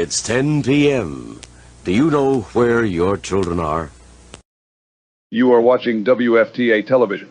It's 10 p.m. Do you know where your children are? You are watching WFTA television.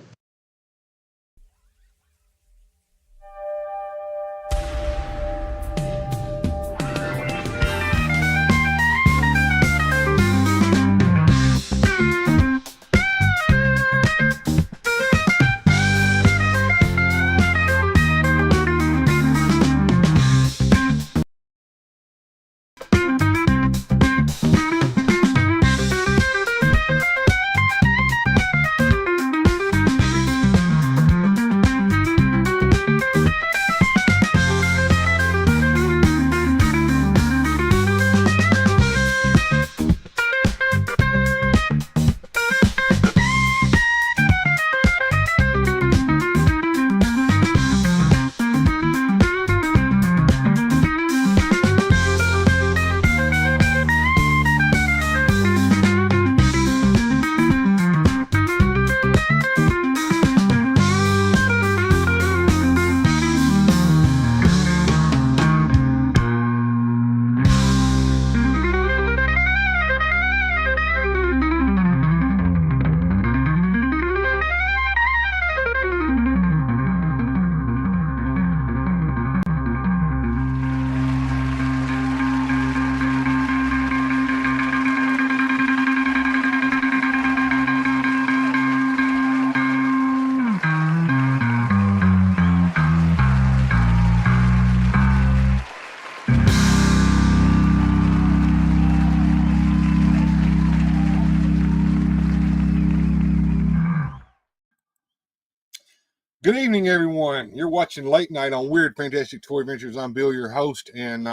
Good evening, everyone. You're watching Late Night on Weird Fantastic Toy Adventures. I'm Bill, your host, and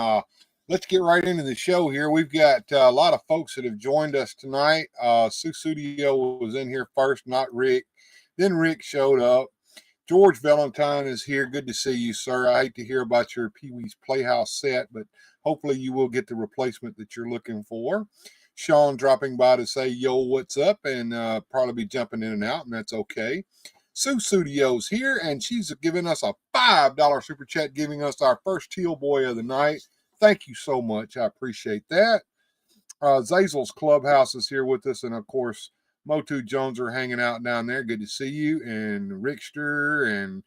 let's get right into the show here. We've got a lot of folks that have joined us tonight. Sue Studio was in here first, not Rick. Then Rick showed up. George Valentine is here. Good to see you, sir. I hate to hear about your Pee-wee's Playhouse set, but hopefully you will get the replacement that you're looking for. Sean dropping by to say, yo, what's up? And probably be jumping in and out, and that's okay. Sue Studio's here, and she's giving us a $5 super chat, giving us our first Teal Boy of the night. Thank you so much. I appreciate that. Zazel's Clubhouse is here with us, and of course, Motu Jones are hanging out down there. Good to see you, and Rickster,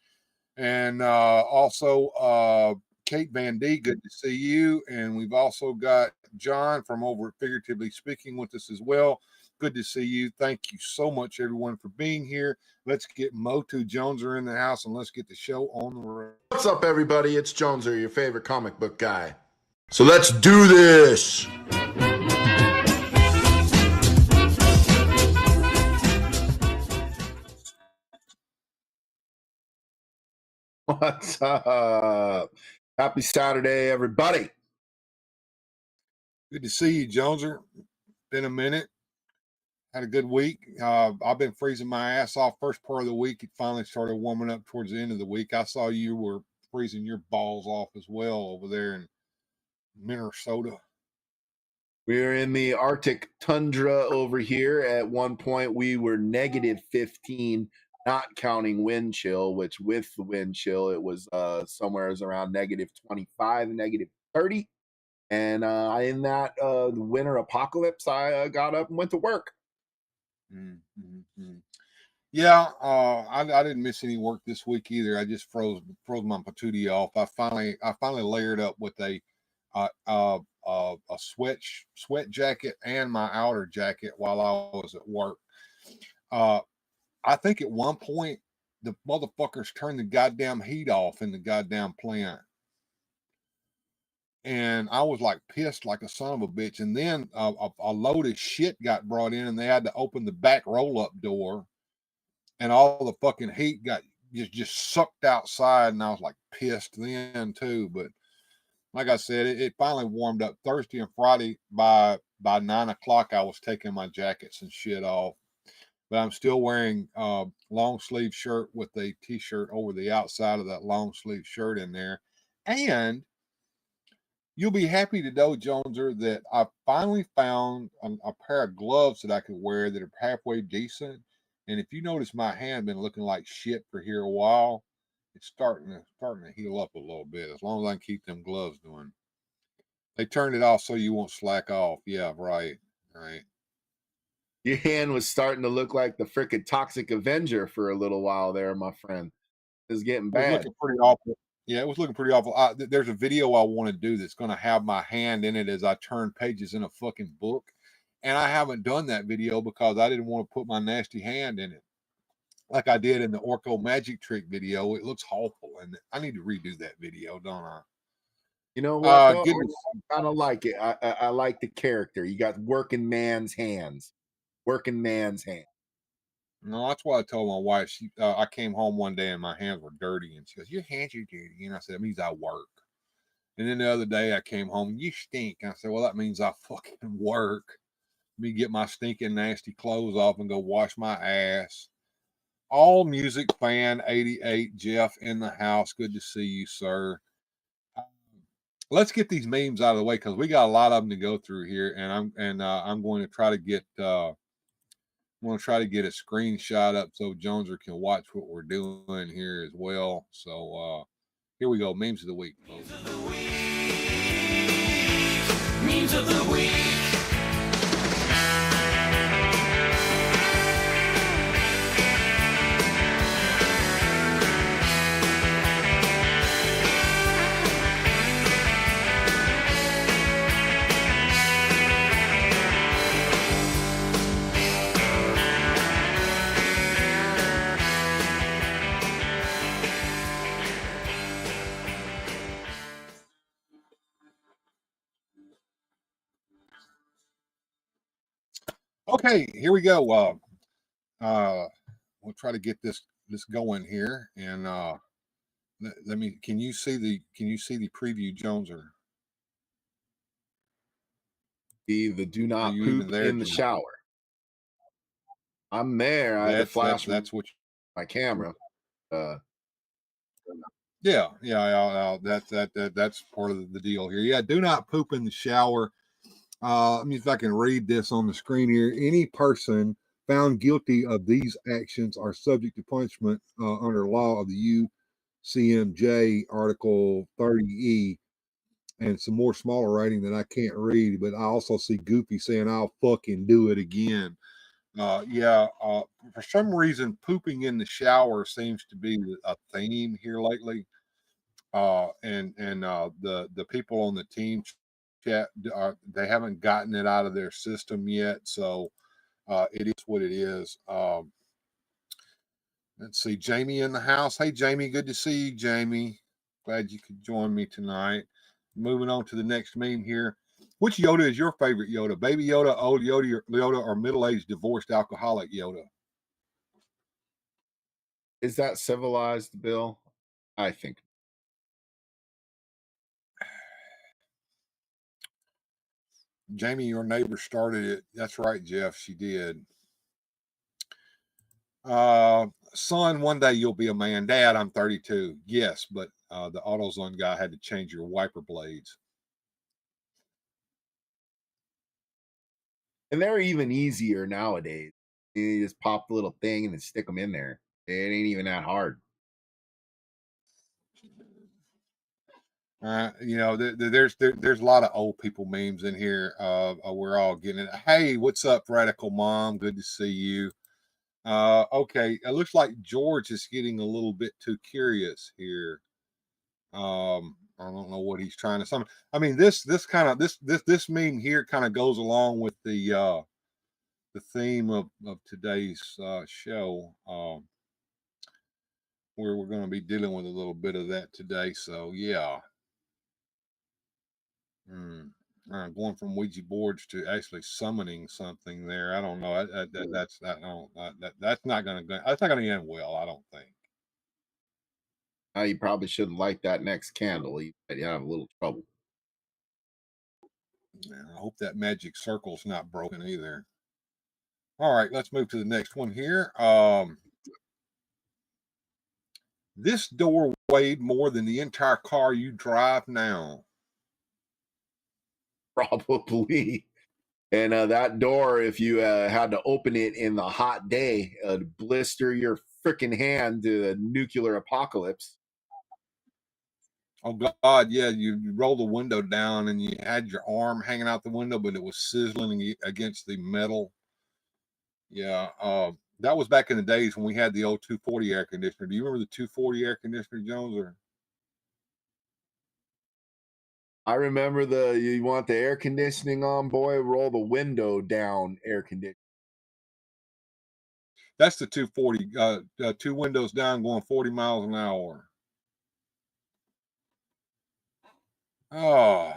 and also Kate Van D. Good to see you, and we've also got John from over at Figuratively Speaking with us as well. Good to see you. Thank you so much, everyone, for being here. Let's get Motu Joneser in the house, and let's get the show on the road. What's up, everybody? It's Joneser, your favorite comic book guy. So let's do this! What's up? Happy Saturday, everybody. Good to see you, Joneser. Been a minute. Had a good week. I've been freezing my ass off first part of the week. It finally started warming up towards the end of the week. I saw you were freezing your balls off as well over there in Minnesota. We're in the Arctic tundra over here. At one point, we were negative 15, not counting wind chill, which with the wind chill, it was somewhere around negative 25, negative 30. And in that the winter apocalypse, I got up and went to work. Mm-hmm. Yeah, I didn't miss any work this week either. I just froze my patootie off. I finally layered up with a sweat jacket and my outer jacket while I was at work. I think at one point the motherfuckers turned the goddamn heat off in the goddamn plant. And I was like pissed like a son of a bitch. And then a load of shit got brought in, and they had to open the back roll-up door, and all the fucking heat got just sucked outside. And I was like pissed then too. But like I said, it finally warmed up Thursday and Friday. By 9 o'clock, I was taking my jackets and shit off. But I'm still wearing a long sleeve shirt with a t-shirt over the outside of that long sleeve shirt in there. And you'll be happy to know, Joneser, that I finally found a pair of gloves that I could wear that are halfway decent. And if you notice, my hand been looking like shit for here a while. It's starting to heal up a little bit, as long as I can keep them gloves doing. They turned it off so you won't slack off. Yeah, right. Your hand was starting to look like the frickin' Toxic Avenger for a little while there, my friend. It was getting bad. It was looking pretty awful. Yeah, it was looking pretty awful. There's a video I want to do that's going to have my hand in it as I turn pages in a fucking book. And I haven't done that video because I didn't want to put my nasty hand in it like I did in the Orko Magic Trick video. It looks awful, and I need to redo that video, don't I? You know what? I kind of like it. I like the character. You got working man's hands. Working man's hands. No, that's why I told my wife. I came home one day and my hands were dirty, and she goes, "Your hands are dirty," and I said, "It means I work." And then the other day I came home, "You stink." And I said, "Well, that means I fucking work." Me get my stinking nasty clothes off and go wash my ass. All Music Fan 88 Jeff in the house. Good to see you, sir. Let's get these memes out of the way because we got a lot of them to go through here, and I'm going to try to get a screenshot up so Joneser can watch what we're doing here as well. So here we go. Memes of the week, folks. Memes of the week. Okay, here we go. We'll try to get this let's go in here and let me. Can you see the preview, Jones? Or The do are not you even poop there, in the Jones? shower. I'm there. I had to flash That's what. my camera. Yeah. That's part of the deal here. Yeah, do not poop in the shower. Let me see if I can read this on the screen here. Any person found guilty of these actions are subject to punishment under law of the UCMJ Article 30E, and some more smaller writing that I can't read. But I also see Goofy saying, "I'll fucking do it again." For some reason, pooping in the shower seems to be a theme here lately. The people on the team chat they haven't gotten it out of their system yet, so it is what it is. Let's see, Jamie in the house. Hey, Jamie, good to see you, Jamie. Glad you could join me tonight. Moving on to the next meme here. Which Yoda is your favorite Yoda? Baby Yoda, old Yoda, or middle-aged divorced alcoholic Yoda? Is that civilized, Bill? I think. Jamie, your neighbor started it. That's right, Jeff. She did. Son, one day you'll be a man. Dad, I'm 32. Yes, but the AutoZone guy had to change your wiper blades. And they're even easier nowadays. You just pop the little thing and then stick them in there. It ain't even that hard. There's a lot of old people memes in here. We're all getting it. Hey, what's up, Radical Mom? Good to see you. Okay, it looks like George is getting a little bit too curious here. I don't know what he's trying to summon. I mean, this meme here kind of goes along with the theme of today's show, where we're going to be dealing with a little bit of that today. So yeah. Going from Ouija boards to actually summoning something there. I don't know. That's not going to end well. I don't think. You probably shouldn't light that next candle. You have a little trouble. Man, I hope that magic circle's not broken either. All right, let's move to the next one here. This door weighed more than the entire car you drive now. Probably. And that door, if you had to open it in the hot day, blister your freaking hand to a nuclear apocalypse. Oh God, yeah, you roll the window down and you had your arm hanging out the window, but it was sizzling against the metal. Yeah, that was back in the days when we had the old 240 air conditioner. Do you remember the 240 air conditioner, Jones? Or I remember you want the air conditioning on, boy, roll the window down air conditioning. that's the 240, two windows down, going 40 miles an hour. Oh,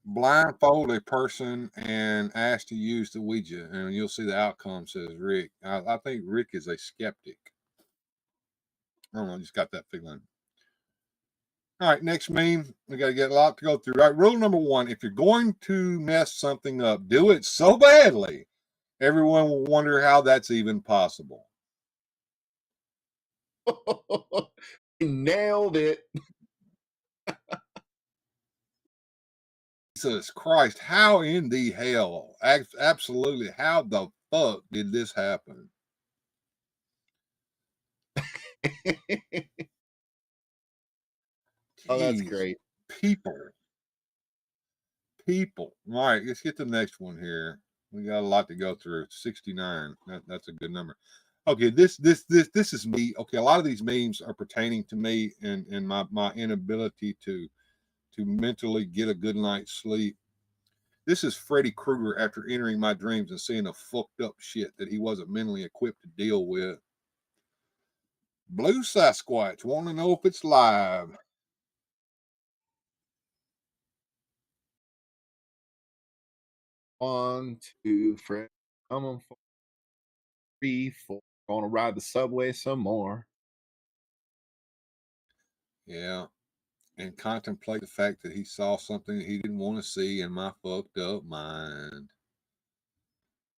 blindfold a person and ask to use the Ouija, and you'll see the outcome, says Rick. I think Rick is a skeptic. I don't know, I just got that feeling. All right, next meme. We got to get a lot to go through. All right, rule number one: if you're going to mess something up, do it so badly, everyone will wonder how that's even possible. Nailed it. Jesus Christ, how in the hell? Absolutely, how the fuck did this happen? Oh, that's Jeez, great. People. All right, let's get to the next one here. We got a lot to go through. 69. That's a good number. Okay, this is me. Okay, a lot of these memes are pertaining to me and my inability to mentally get a good night's sleep. This is Freddy Krueger after entering my dreams and seeing the fucked up shit that he wasn't mentally equipped to deal with. Blue Sasquatch, want to know if it's live. 1, 2, Fred, coming for 3, 4. Gonna ride the subway some more. Yeah. And contemplate the fact that he saw something that he didn't want to see in my fucked up mind.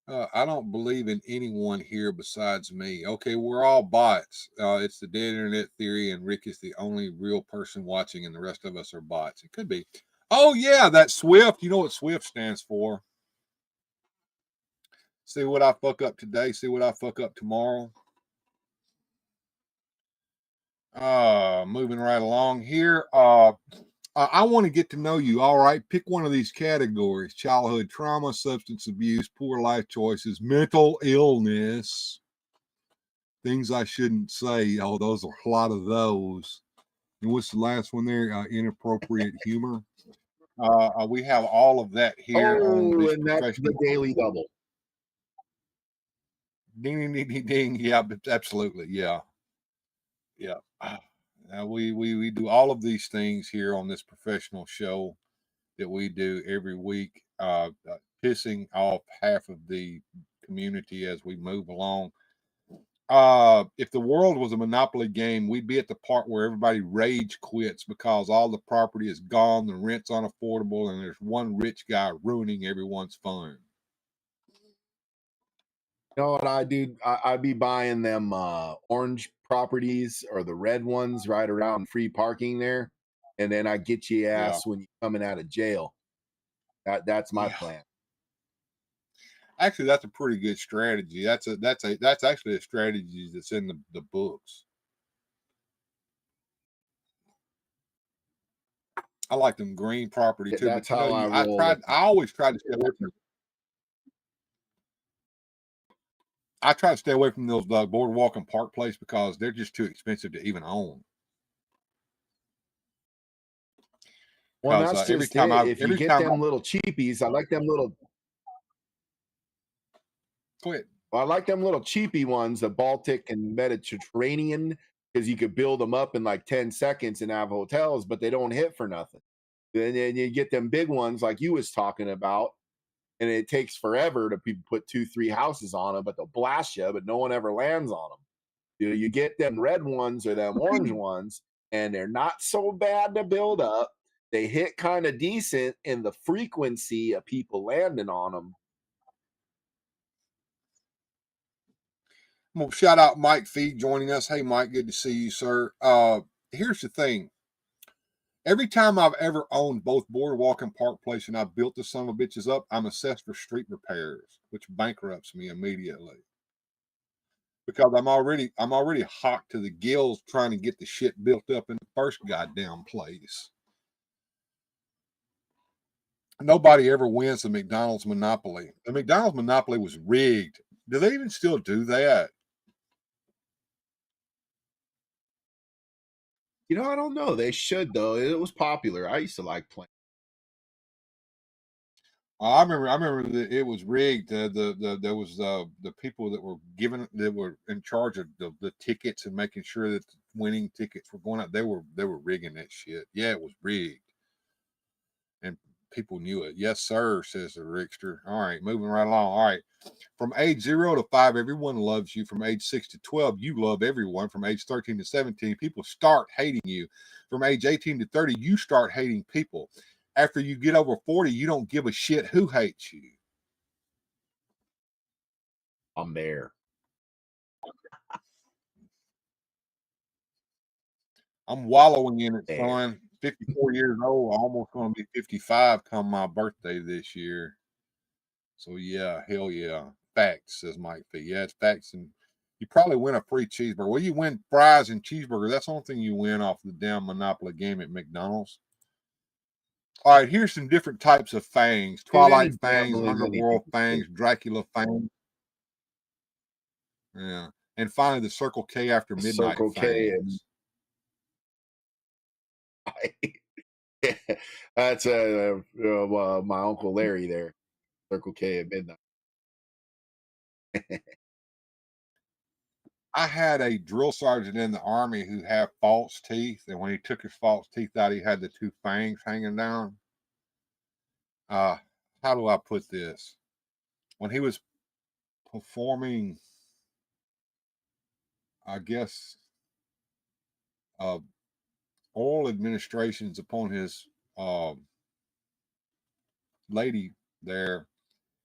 I don't believe in anyone here besides me. Okay, we're all bots. It's the dead internet theory, and Rick is the only real person watching, and the rest of us are bots. It could be. Oh, yeah, that Swift. You know what Swift stands for? See what I fuck up today, see what I fuck up tomorrow. Moving right along here. I want to get to know you. All right, pick one of these categories: childhood trauma, substance abuse, poor life choices, mental illness, things I shouldn't say. Oh, those are a lot of those. And what's the last one there? Inappropriate humor. We have all of that here on Oh, this and that's professional. the Daily Double. Ding, ding, ding, ding, ding. Yeah, absolutely. Yeah. Yeah. We do all of these things here on this professional show that we do every week, pissing off half of the community as we move along. If the world was a Monopoly game, we'd be at the part where everybody rage quits because all the property is gone, the rent's unaffordable, and there's one rich guy ruining everyone's fun. You know what I do? I'd be buying them orange properties or the red ones right around free parking there, and then I get you Yeah. ass when you're coming out of jail. That's my Yeah. plan. Actually, that's a pretty good strategy. That's actually a strategy that's in the books. I like them green property too, but That's how I I roll. always tried to stay away from. I try to stay away from those boardwalk and park place because they're just too expensive to even own. Well, Because that's just it. If you get them little cheapies, I like them little. Quit. Well, I like them little cheapy ones, the Baltic and Mediterranean, because you could build them up in like 10 seconds and have hotels, but they don't hit for nothing. Then you get them big ones like you was talking about, and it takes forever to people put 2-3 houses on them, but they'll blast you, but no one ever lands on them. You get them red ones or them orange ones, and they're not so bad to build up. They hit kind of decent in the frequency of people landing on them. Well, shout out Mike Feed joining us. Hey, Mike, good to see you, sir. Here's the thing. Every time I've ever owned both Boardwalk and Park Place and I built the son of bitches up, I'm assessed for street repairs, which bankrupts me immediately. Because I'm already hot to the gills trying to get the shit built up in the first goddamn place. Nobody ever wins the McDonald's Monopoly. The McDonald's Monopoly was rigged. Do they even still do that? You know, I don't know. They should though. It was popular. I used to like playing. I remember that it was rigged. There was the people that were in charge of the tickets and making sure that the winning tickets were going out. They were rigging that shit. Yeah, it was rigged, and people knew it. Yes, sir, says the Rickster. All right, moving right along. All right, from age 0 to 5, everyone loves you. From age 6 to 12, you love everyone. From age 13 to 17, people start hating you. From age 18 to 30, you start hating people. After you get over 40, you don't give a shit who hates you. I'm there. I'm wallowing in it, There. son. 54 years old, almost going to be 55 come my birthday this year. So yeah, hell yeah. Facts, says Mike P. Yeah, it's facts. And you probably win a free cheeseburger. Well, you win fries and cheeseburger. That's the only thing you win off the damn Monopoly game at McDonald's. All right, here's some different types of fangs: Twilight fangs, Gambling Underworld anything. fangs, Dracula fangs. Yeah. And finally, the Circle K after midnight Circle K and that's my Uncle Larry there. Circle K at midnight. I had a drill sergeant in the army who had false teeth, and when he took his false teeth out, he had the two fangs hanging down. How do I put this? When he was performing, I guess, oral administrations upon his lady there.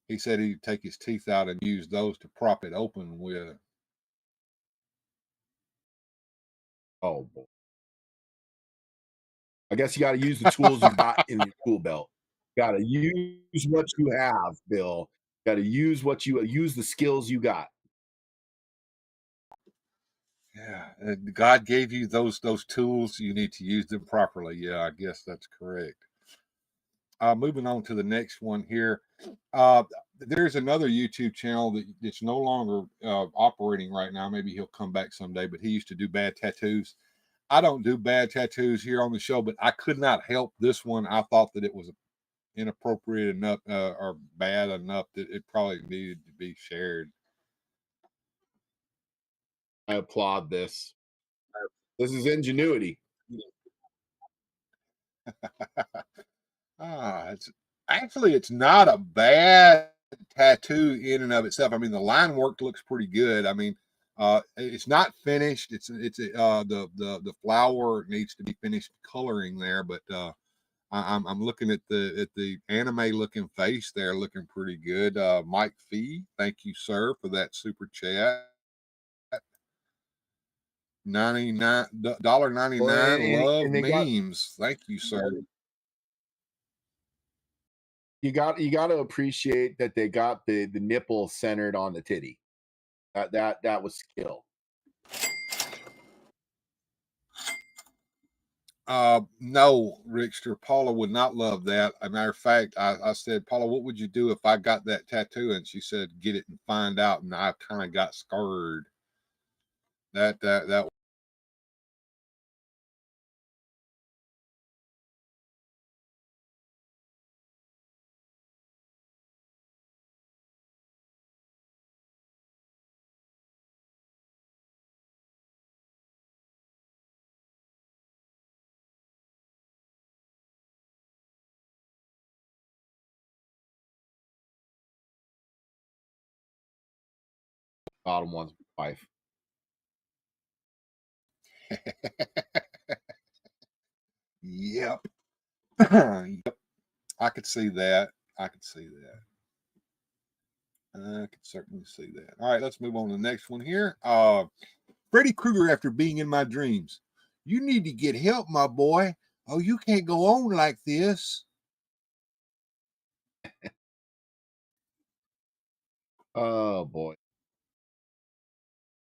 He said he'd take his teeth out and use those to prop it open with. Oh boy. I guess you got to use the tools you got in your tool belt. Got to use what you have, Bill. Got to use the skills you got. Yeah, and God gave you those tools. You need to use them properly. Yeah, I guess that's correct. Moving on to the next one here. There's another YouTube channel that's no longer operating right now. Maybe he'll come back someday, but he used to do bad tattoos. I don't do bad tattoos here on the show, but I could not help this one. I thought that it was inappropriate enough or bad enough that it probably needed to be shared. I applaud this. This is ingenuity. It's not a bad tattoo in and of itself. I mean, the line work looks pretty good. I mean, it's not finished. The flower needs to be finished coloring there, but I'm looking at the anime looking face there, looking pretty good. Mike Fee, thank you, sir, for that super chat. $99.99. Love memes. Thank you, sir. You got to appreciate that they got the nipple centered on the titty. That was skill. No, Rickster. Paula would not love that. As a matter of fact, I said, Paula, what would you do if I got that tattoo? And she said, get it and find out. And I kind of got scared. That Bottom one's wife. Yep. Yep. I could see that. I could certainly see that. All right, let's move on to the next one here. Freddy Krueger, after being in my dreams. You need to get help, my boy. Oh, you can't go on like this. Oh boy.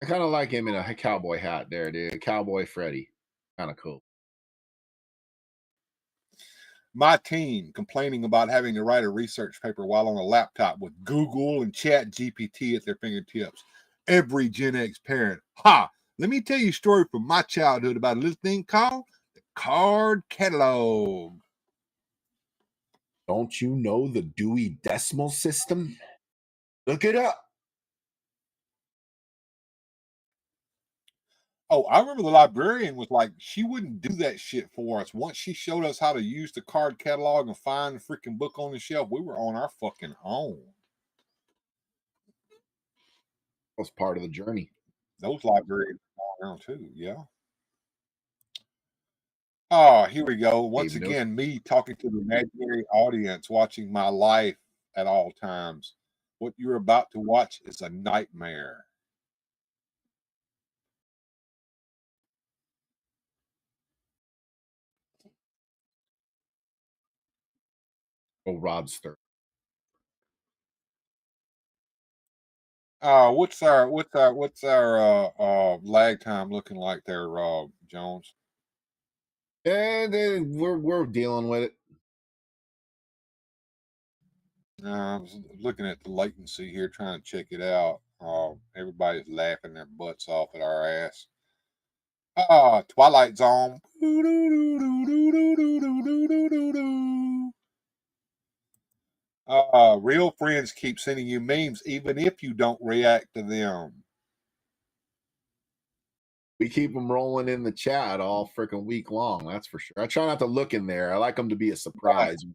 I kind of like him in a cowboy hat there, dude. Cowboy Freddy. Kind of cool. My team complaining about having to write a research paper while on a laptop with Google and Chat GPT at their fingertips. Every Gen X parent. Ha! Let me tell you a story from my childhood about a little thing called the card catalog. Don't you know the Dewey Decimal System? Look it up. Oh, I remember the librarian was like, she wouldn't do that shit for us. Once she showed us how to use the card catalog and find the freaking book on the shelf, we were on our fucking own. That was part of the journey. Those librarians are around too, yeah. Oh, here we go. Once again, me talking to the imaginary audience, watching my life at all times. What you're about to watch is a nightmare. Oh, Rodster. What's our lag time looking like there, Jones? And we're dealing with it. I was looking at the latency here, trying to check it out. Everybody's laughing their butts off at our ass. Twilight Zone. Real friends keep sending you memes, even if you don't react to them. We keep them rolling in the chat all freaking week long. That's for sure. I try not to look in there. I like them to be a surprise.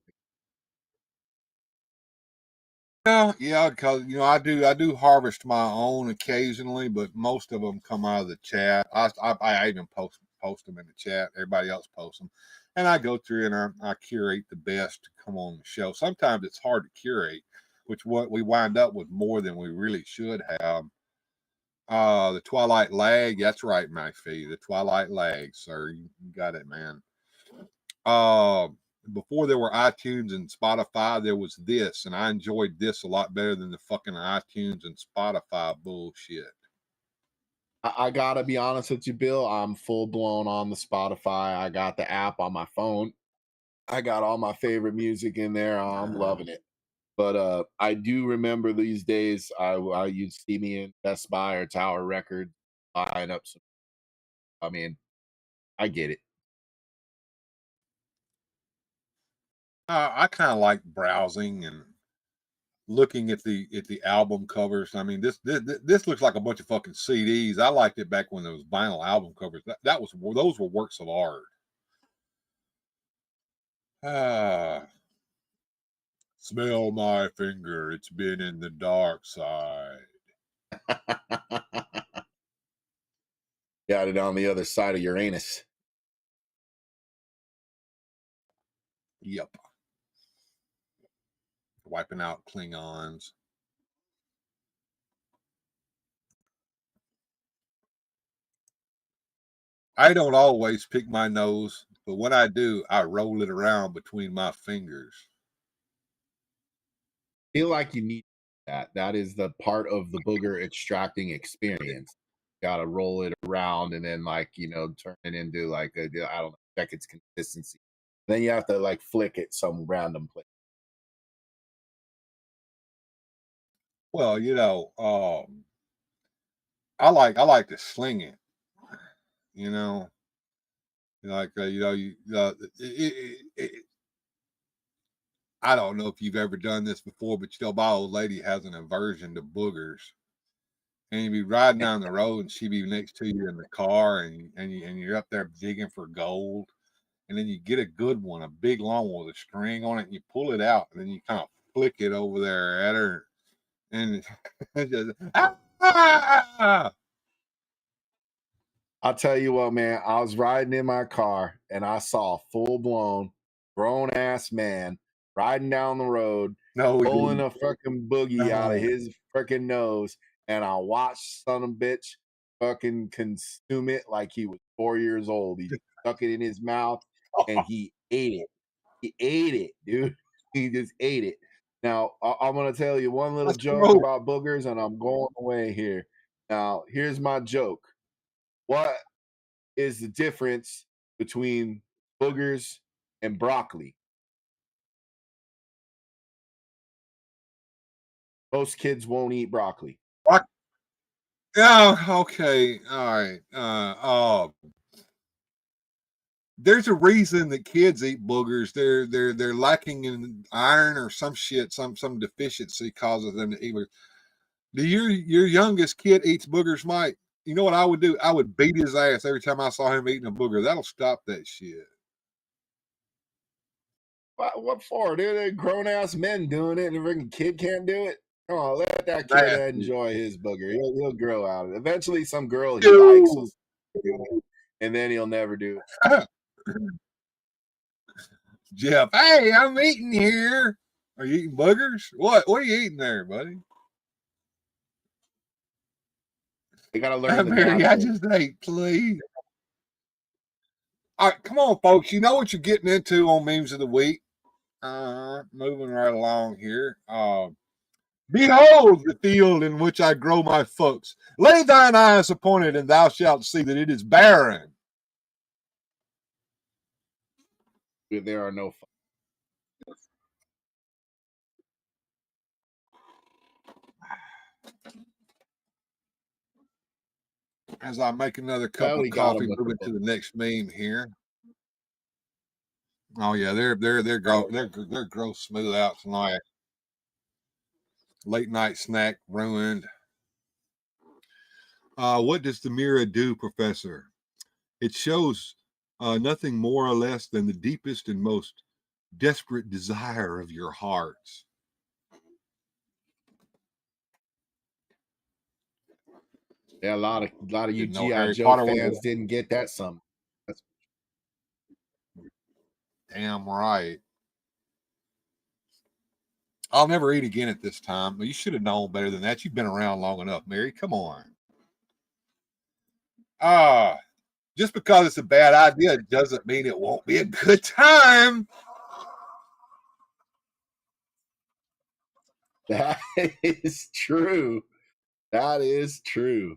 Yeah, because I do harvest my own occasionally, but most of them come out of the chat. I even post post them in the chat. Everybody else posts them. And I go through and I curate the best to come on the show. Sometimes it's hard to curate, which what we wind up with more than we really should have. The Twilight Lag. That's right, McPhee. The Twilight Lag, sir. You got it, man. Before there were iTunes and Spotify, there was this, and I enjoyed this a lot better than the fucking iTunes and Spotify bullshit. I gotta be honest with you, Bill. I'm full blown on the Spotify. I got the app on my phone. I got all my favorite music in there. I'm loving it. But I do remember these days. You'd see me in Best Buy or Tower Records buying up some. I mean, I get it. I kind of like browsing and looking at the album covers. I mean, this looks like a bunch of fucking CDs. I liked it back when there was vinyl album covers. Those were works of art. Smell my finger. It's been in the dark side. Got it on the other side of Uranus. Yep. Wiping out Klingons. I don't always pick my nose, but when I do, I roll it around between my fingers. I feel like you need that. That is the part of the booger extracting experience. Got to roll it around and then, like, turn it into like I don't know, check its consistency. Then you have to like flick it some random place. Well, I like to sling it. I don't know if you've ever done this before, but my old lady has an aversion to boogers. And you'd be riding down the road and she'd be next to you in the car and you're up there digging for gold. And then you get a good one, a big long one with a string on it, and you pull it out, and then you kind of flick it over there at her. And it's just, I'll tell you what, man, I was riding in my car and I saw a full-blown grown-ass man riding down the road, pulling a fucking boogie out of his freaking nose, and I watched son of a bitch fucking consume it like he was 4 years old. He stuck it in his mouth and he ate it. He ate it, dude. He just ate it. Now, I'm going to tell you one little joke about boogers, and I'm going away here. Now, here's my joke. What is the difference between boogers and broccoli? Most kids won't eat broccoli. Yeah, okay. All right. There's a reason that kids eat boogers. They're lacking in iron or some shit, some deficiency causes them to eat boogers. Do your youngest kid eats boogers, Mike? You know what I would do? I would beat his ass every time I saw him eating a booger. That'll stop that shit. What for? They're grown ass men doing it, and a freaking kid can't do it. Come on, let that kid enjoy his booger. He'll grow out of it. Eventually, some girl he likes will do it, and then he'll never do it. Jeff, hey, I'm eating here. Are you eating boogers? What are you eating there, buddy? You gotta learn. Mary, I just ate, please. All right, come on, folks. You know what you're getting into on Memes of the Week. Moving right along here. Behold the field in which I grow my folks. Lay thine eyes upon it, and thou shalt see that it is barren. There are no. As I make another cup of coffee, moving to the next meme here. Oh yeah, they're gross smooth out tonight. Late night snack ruined. What does the mirror do, Professor? It shows nothing more or less than the deepest and most desperate desire of your hearts. Yeah, a lot of you G.I. Joe fans didn't get that some. Damn right. I'll never eat again at this time. But you should have known better than that. You've been around long enough, Mary. Come on. Just because it's a bad idea doesn't mean it won't be a good time. That is true. That is true.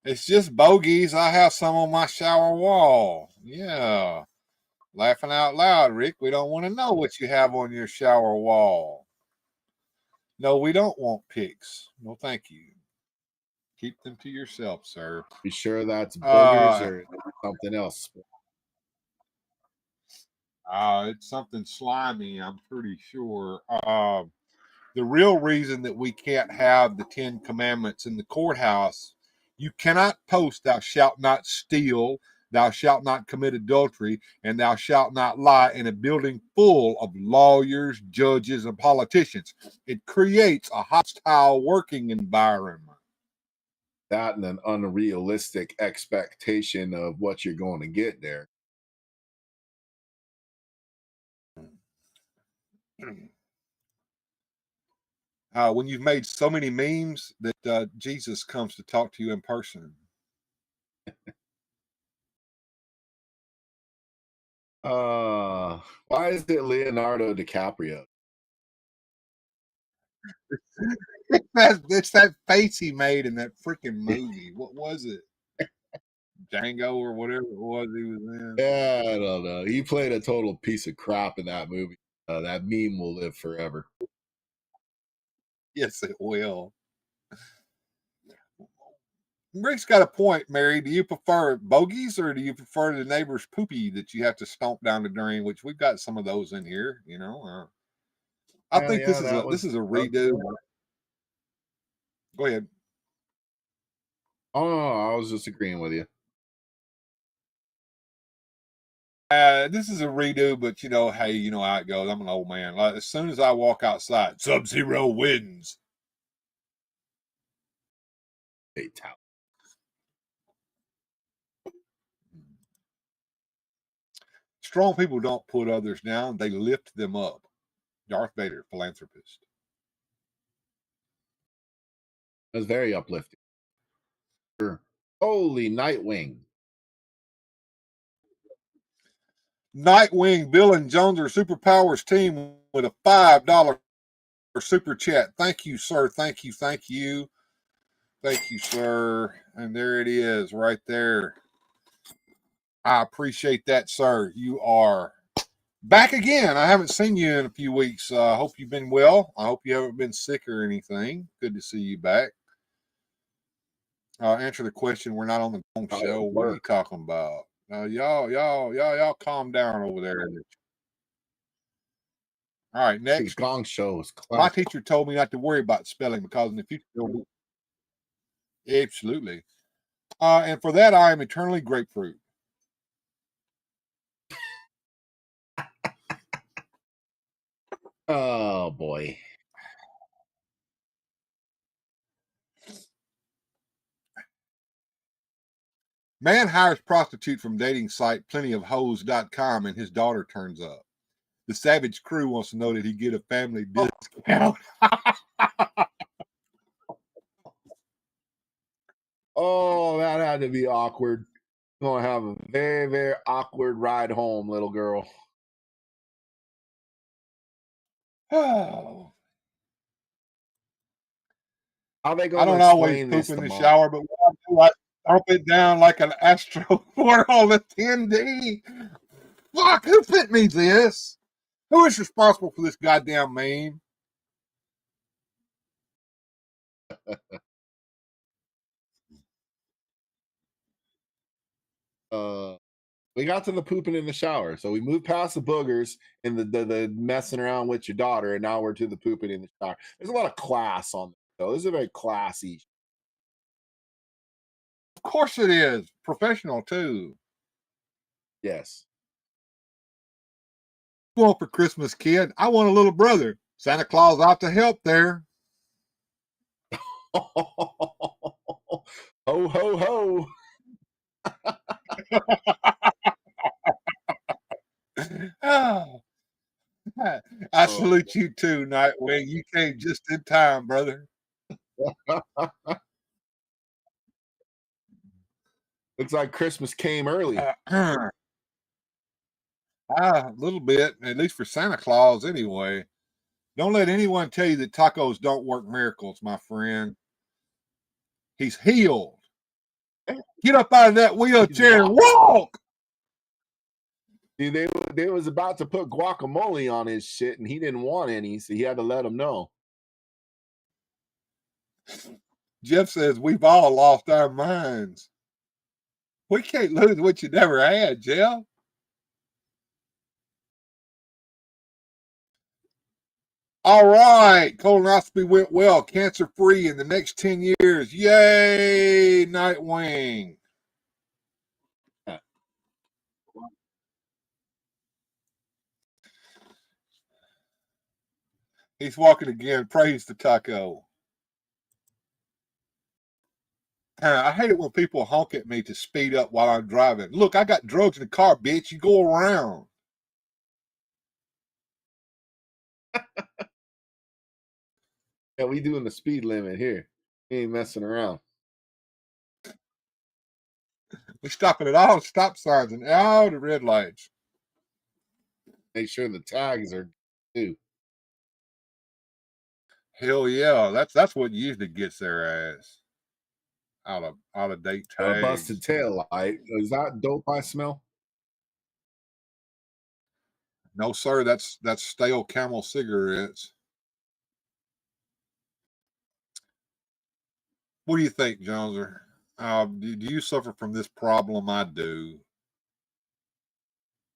It's just bogeys. I have some on my shower wall. Yeah. Laughing out loud, Rick. We don't want to know what you have on your shower wall. No, we don't want pics. No, thank you. Keep them to yourself, sir. Be sure that's boogers or something else. It's something slimy, I'm pretty sure. The real reason that we can't have the 10 commandments in the courthouse, you cannot post, thou shalt not steal, thou shalt not commit adultery, and thou shalt not lie in a building full of lawyers, judges, and politicians. It creates a hostile working environment. That and an unrealistic expectation of what you're going to get there. When you've made so many memes that Jesus comes to talk to you in person. Why is it Leonardo DiCaprio? It's that face he made in that freaking movie. What was it? Django or whatever it was he was in. Yeah, I don't know. He played a total piece of crap in that movie. That meme will live forever. Yes, it will. Rick's got a point, Mary. Do you prefer bogeys or do you prefer the neighbor's poopy that you have to stomp down the drain? Which we've got some of those in here, you know. I think this is a redo. Go ahead. Oh, I was just agreeing with you. This is a redo, but you know, hey, you know how it goes. I'm an old man. Like, as soon as I walk outside, Sub-Zero wins. Fatality. Strong people don't put others down; they lift them up. Darth Vader, philanthropist. It was very uplifting. Holy Nightwing. Nightwing, Bill and Jones are Superpowers team with a $5 super chat. Thank you, sir. Thank you. Thank you. Thank you, sir. And there it is right there. I appreciate that, sir. You are back again. I haven't seen you in a few weeks. I hope you've been well. I hope you haven't been sick or anything. Good to see you back. Answer the question. We're not on the Gong Show. What are you talking about? Y'all calm down over there. All right, next. The Gong Show is classic. My teacher told me not to worry about spelling because in the future, absolutely. And for that, I am eternally grapefruit. Oh boy. Man hires prostitute from dating site plentyofhoes.com and his daughter turns up. The savage crew wants to know that he get a family discount. Oh, that had to be awkward. You're going to have a very, very awkward ride home, little girl. Oh. How they going I don't always poop in the shower, but when I do, I dump it down like an Astro World attendee. Fuck, who sent me this? Who is responsible for this goddamn meme? We got to the pooping in the shower. So we moved past the boogers and the messing around with your daughter, and now we're to the pooping in the shower. There's a lot of class on this, though. This is a very classy. Of course it is. Professional, too. Yes. What do you want for Christmas, kid? I want a little brother. Santa Claus out to help there. Ho, ho, ho. Oh, I salute you too, Nightwing. You came just in time, brother. Looks like Christmas came early. A little bit, at least for Santa Claus, anyway. Don't let anyone tell you that tacos don't work miracles, my friend. He's healed. Get up out of that wheelchair and walk. See, they was about to put guacamole on his shit, and he didn't want any, so he had to let them know. Jeff says we've all lost our minds. We can't lose what you never had, Jeff. All right. Colonoscopy went well. Cancer free in the next 10 years. Yay, Nightwing. He's walking again. Praise the taco. I hate it when people honk at me to speed up while I'm driving. Look, I got drugs in the car, bitch. You go around. Yeah, we doing the speed limit here. We ain't messing around. We're stopping at all the stop signs and all the red lights. Make sure the tags are too. Hell yeah, that's what usually gets their ass out of date tags. A busted tail light. Is that dope I smell? No, sir, that's stale Camel cigarettes. What do you think, Joneser? Do you suffer from this problem? I do.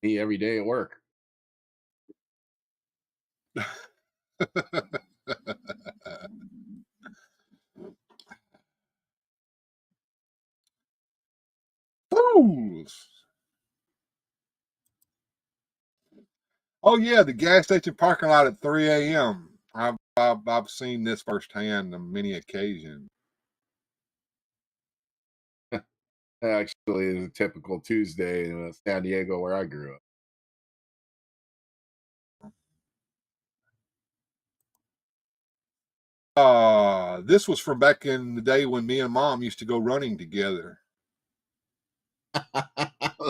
Me every day at work. Fools. Oh yeah, the gas station parking lot at 3 a.m. I've seen this firsthand on many occasions. Actually, is a typical Tuesday in San Diego where I grew up. This was from back in the day when me and Mom used to go running together.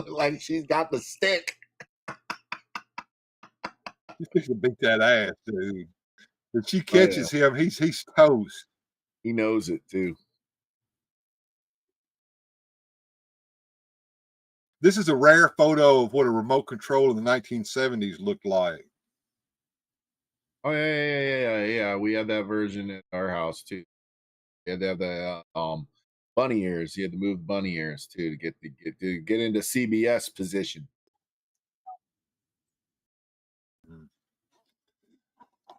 Like she's got the stick. She's supposed to beat that ass, dude. If she catches him, he's toast. He knows it too. This is a rare photo of what a remote control in the 1970s looked like. Oh yeah. We had that version at our house too. You had to have the bunny ears. You had to move bunny ears too to get into CBS position.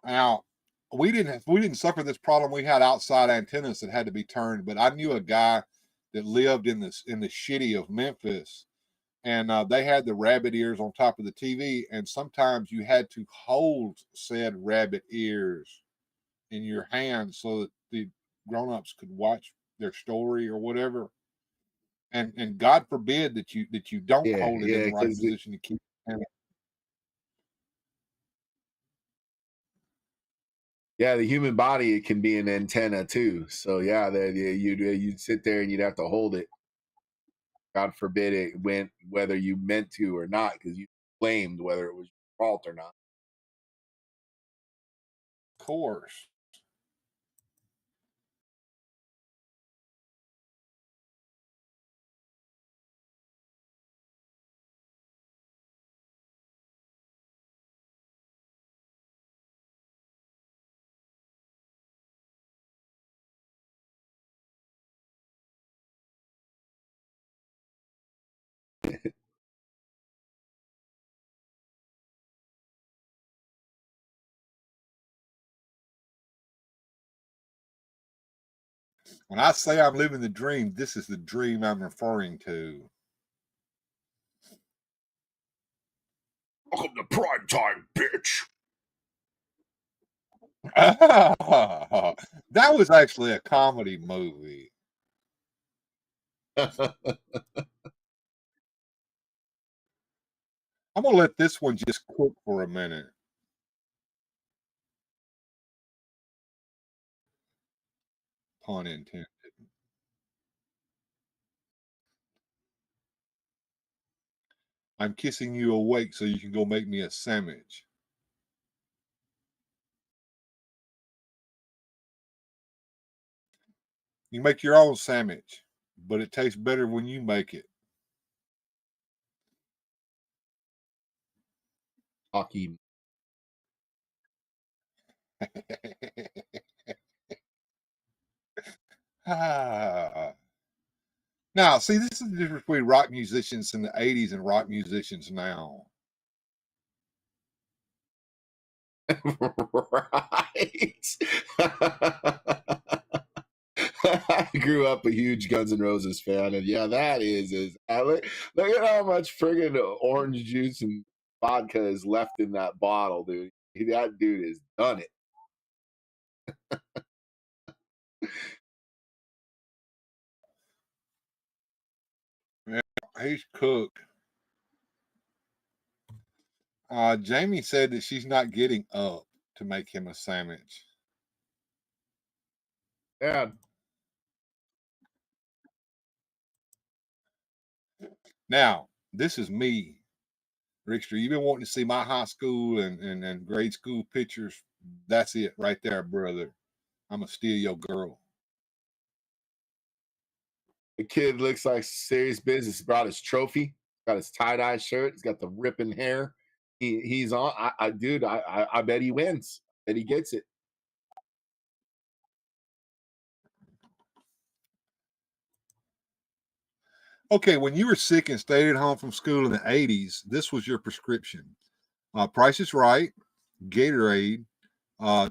Now, we didn't suffer this problem. We had outside antennas that had to be turned, but I knew a guy that lived in the shitty of Memphis, and they had the rabbit ears on top of the TV, and sometimes you had to hold said rabbit ears in your hand so that the grown-ups could watch their story or whatever. And God forbid that you don't hold it in the right position to keep it. Yeah, the human body can be an antenna too. So yeah, you'd sit there and you'd have to hold it. God forbid it went whether you meant to or not, because you blamed whether it was your fault or not. Of course. When I say I'm living the dream, this is the dream I'm referring to. Welcome to prime time, bitch. That was actually a comedy movie. I'm gonna let this one just cook for a minute. Pun intended. I'm kissing you awake so you can go make me a sandwich. You make your own sandwich, but it tastes better when you make it. Hockey. Now, see, this is the difference between rock musicians in the 80s and rock musicians now. Right. I grew up a huge Guns N' Roses fan, and yeah, that is look at how much friggin' orange juice and vodka is left in that bottle, dude. That dude has done it. Yeah, he's cooked. Jamie said that she's not getting up to make him a sandwich. Yeah. Now, this is me, Rickster. You've been wanting to see my high school and grade school pictures. That's it right there, brother. I'm going to steal your girl. The kid looks like serious business. He brought his trophy, got his tie-dye shirt, he's got the ripping hair. He's on. I bet he wins. I bet he gets it. Okay, when you were sick and stayed at home from school in the 80s, this was your prescription. Price is Right, Gatorade,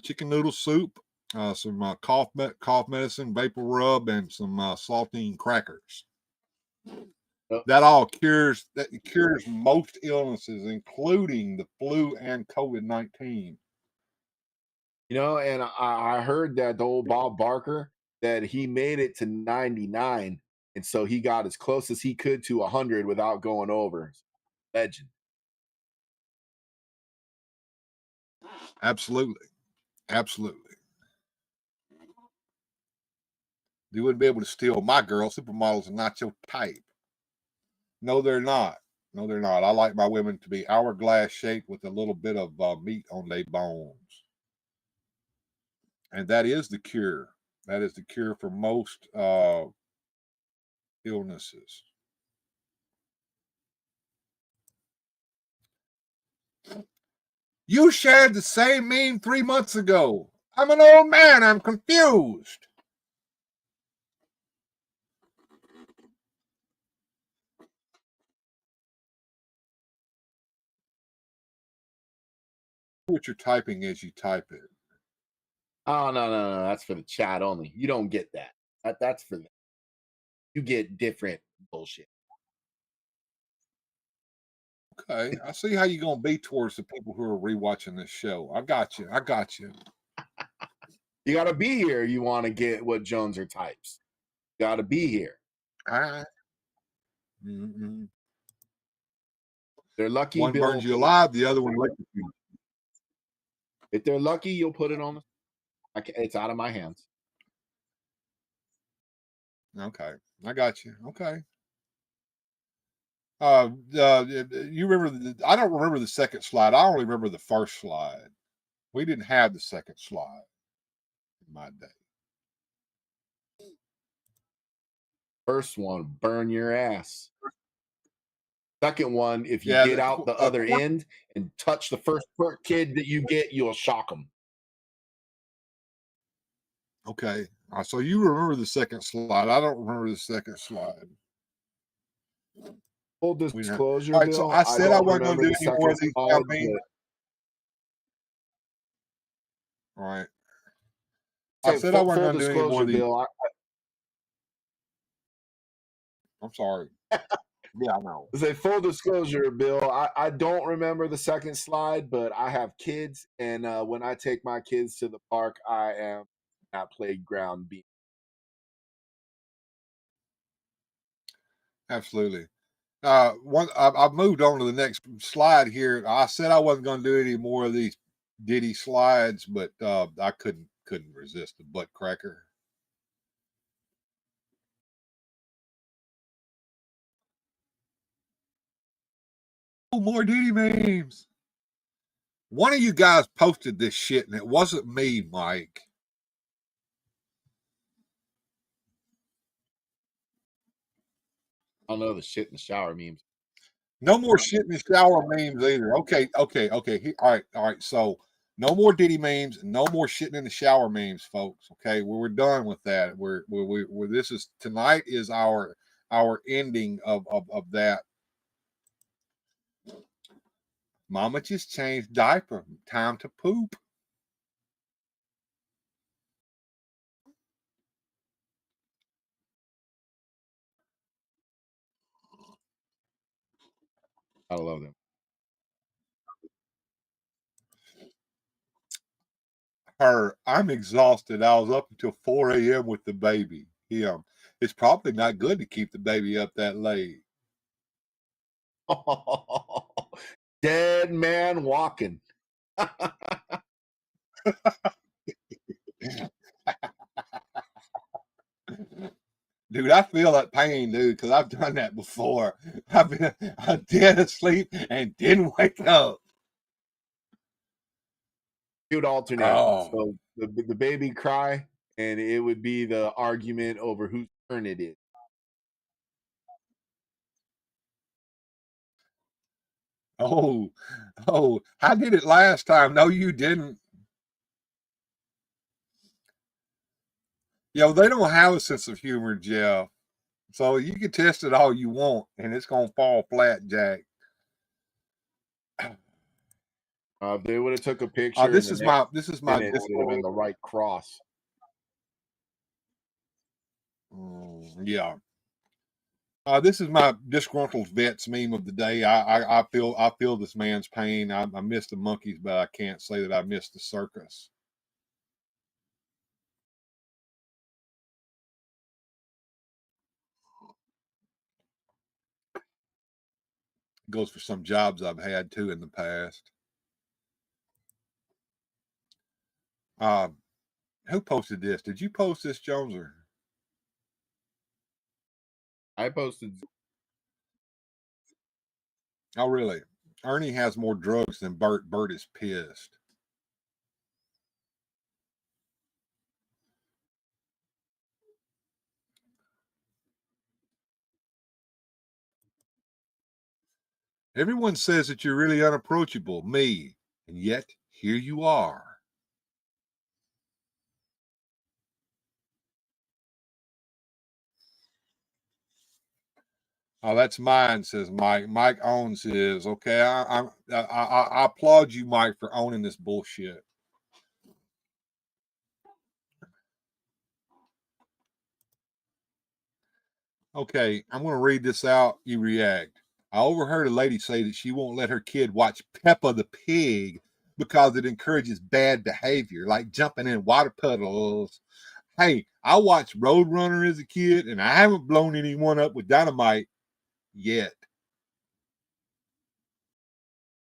chicken noodle soup, some cough medicine, vapor rub, and some saltine crackers. That all cures most illnesses, including the flu and COVID-19. You know, and I heard that the old Bob Barker, that he made it to 99, and so he got as close as he could to 100 without going over. Legend. Absolutely. You wouldn't be able to steal my girl. Supermodels are not your type. No, they're not. I like my women to be hourglass shaped with a little bit of meat on their bones. And that is the cure. That is the cure for most illnesses. You shared the same meme 3 months ago. I'm an old man. I'm confused. What you're typing as you type it. Oh no! That's for the chat only. You don't get that. That's for them. You get different bullshit. Okay, I see how you're gonna be towards the people who are rewatching this show. I got you. You got to be here. You want to get what Joneser types. You got to be here. All right. Mm-hmm. They're lucky. One Bill, burns you alive, the other one electrocutes you. If they're lucky, you'll put it on. It's out of my hands. Okay, I got you. Okay. You remember? I don't remember the second slide. I only remember the first slide. We didn't have the second slide in my day. First one, burn your ass. Second one, if you get out the other end and touch the first kid that you get, you'll shock them. Okay. So you remember the second slide. I don't remember the second slide. Full disclosure, all right, Bill, so I said I wasn't going to do any more of these campaigns. All right. I said I wasn't going to do any more of these. Bill, I'm sorry. Yeah, I know. Say full disclosure, Bill. I don't remember the second slide, but I have kids, and when I take my kids to the park, I am at playground being. Absolutely. I've moved on to the next slide here. I said I wasn't going to do any more of these Diddy slides, but I couldn't resist the butt cracker. Oh, more Diddy memes. One of you guys posted this shit, and it wasn't me, Mike. I don't know the shit in the shower memes. No more shit in the shower memes either. Okay. All right. So no more Diddy memes, no more shitting in the shower memes, folks. Okay, we're done with that. We're this is tonight is our ending of that. Mama just changed diaper. Time to poop. I love them. I'm exhausted. I was up until 4 a.m. with the baby. It's probably not good to keep the baby up that late. Dead man walking. Dude, I feel that pain, dude, because I've done that before. I've been dead asleep and didn't wake up. It would alternate. Oh. So the baby cry, and it would be the argument over whose turn it is. Oh, I did it last time. No, you didn't. Yo, they don't have a sense of humor, Jeff. So you can test it all you want, and it's gonna fall flat, Jack. If they would have took a picture, This is my it would have been the right cross. Yeah. This is my disgruntled vets meme of the day. I feel this man's pain. I miss the monkeys, but I can't say that I miss the circus. Goes for some jobs I've had too in the past. Who posted this? Did you post this, Jones? Or I posted. oh, really? Ernie has more drugs than Bert. Bert is pissed. Everyone says that you're really unapproachable, me, and yet here you are. Oh, that's mine, says Mike. Mike owns his. Okay, I applaud you, Mike, for owning this bullshit. Okay, I'm going to read this out. You react. I overheard a lady say that she won't let her kid watch Peppa the Pig because it encourages bad behavior, like jumping in water puddles. Hey, I watched Roadrunner as a kid, and I haven't blown anyone up with dynamite yet.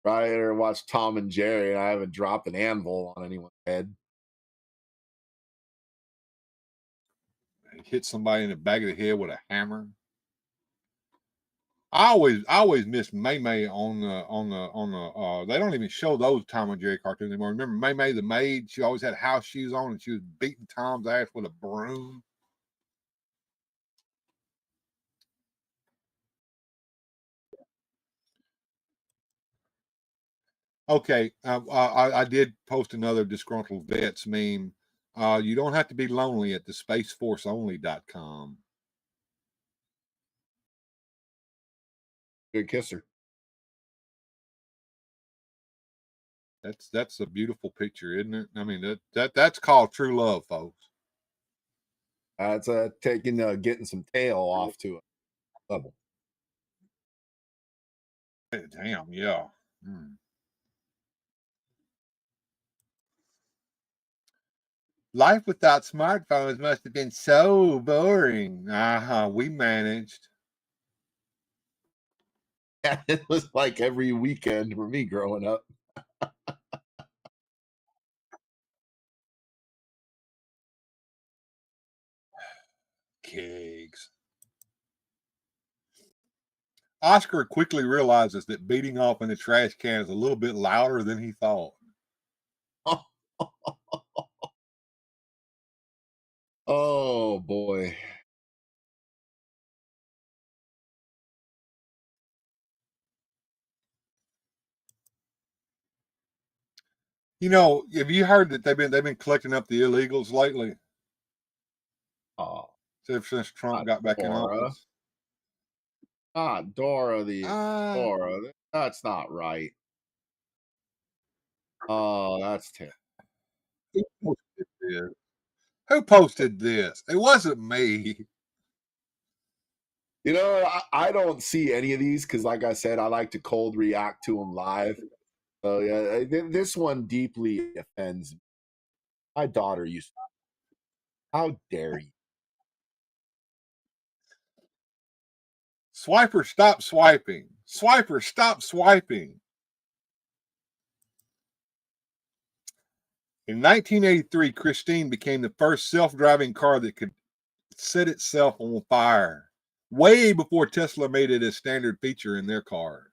Right, or watch Tom and Jerry, and I haven't dropped an anvil on anyone's head. Hit somebody in the back of the head with a hammer. I always miss May May on the they don't even show those Tom and Jerry cartoons anymore. Remember May May the maid? She always had house shoes on and she was beating Tom's ass with a broom. Okay, I did post another disgruntled vets meme. You don't have to be lonely at the spaceforceonly.com. Good kisser. That's a beautiful picture, isn't it? I mean that's called true love, folks. It's getting some tail off to a level. Damn, yeah. Life without smartphones must have been so boring. We managed. It was like every weekend for me growing up. Kegs. Oscar quickly realizes that beating off in the trash can is a little bit louder than he thought. Oh boy. You know, have you heard that they've been collecting up the illegals lately? Oh, Since Trump got back in office. Not Dora Dora. That's not right. Oh, that's terrible. Who posted this? Who posted this? It wasn't me. You know, I don't see any of these because, like I said, I like to cold react to them live. So yeah, this one deeply offends me. My daughter used to. How dare you? Swiper, stop swiping. Swiper, stop swiping. In 1983, Christine became the first self-driving car that could set itself on fire, way before Tesla made it a standard feature in their cars.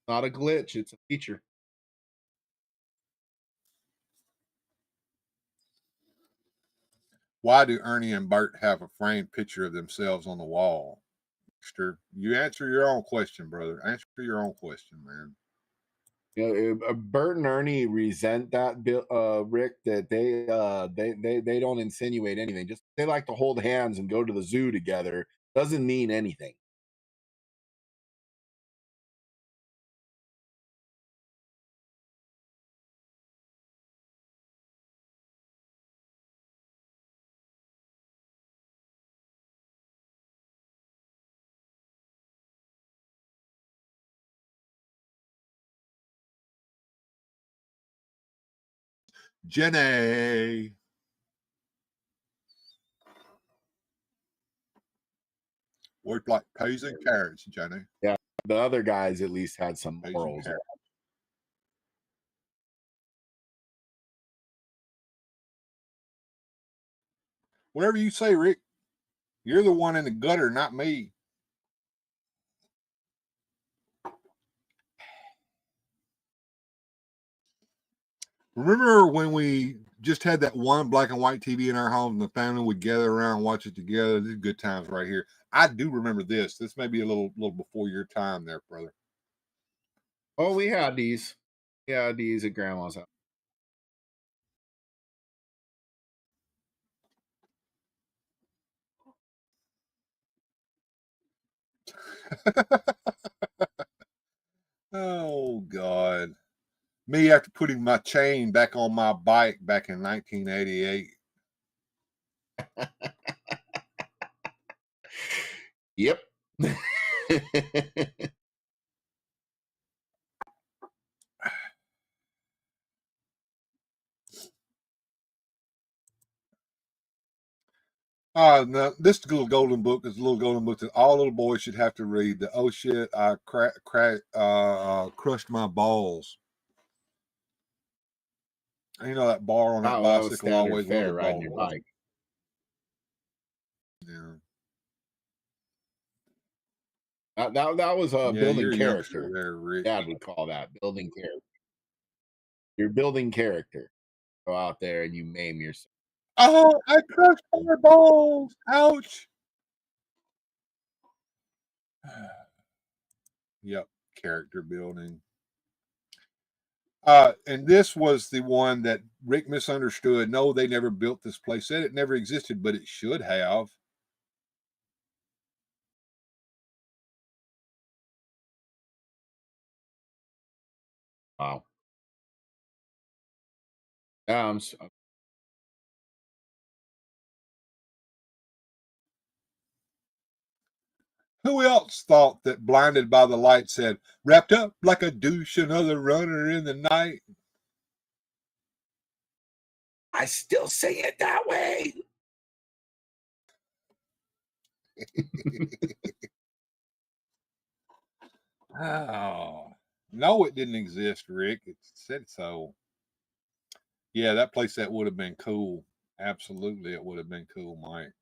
Not a glitch, it's a feature. Why do Ernie and Bert have a framed picture of themselves on the wall? You answer your own question, brother. Answer your own question, man. You know, Bert and Ernie resent that, Rick, that they don't insinuate anything. Just they like to hold hands and go to the zoo together. Doesn't mean anything. Jenny. Worked like peas and carrots, Jenny. Yeah, the other guys at least had some Peas and morals. carrots. Whatever you say, Rick. You're the one in the gutter, not me. Remember when we just had that one black and white TV in our home and the family would gather around and watch it together? These are good times right here. I do remember this. This may be a little before your time there, brother. Oh, we had these. Yeah, these at grandma's house. Oh, God. Me after putting my chain back on my bike back in 1988. Yep. No, this little golden book is a little golden book that all little boys should have to read. The oh shit, I crushed my balls. You know that bar on that Oh, that was bicycle standard always was fare a riding your ball. bike. Yeah. That was building character. There, Rick. Dad would call that building character. You're building character. Go out there and you maim yourself. Oh, I crushed my balls. Ouch. Yep, character building. And this was the one that Rick misunderstood. No, they never built this place. Said it never existed, but it should have. Wow. Who else thought that blinded by the light said, wrapped up like a douche, another runner in the night? I still say it that way. Oh, no, it didn't exist, Rick. It said so. Yeah, that place that would have been cool. Absolutely, it would have been cool, Mike.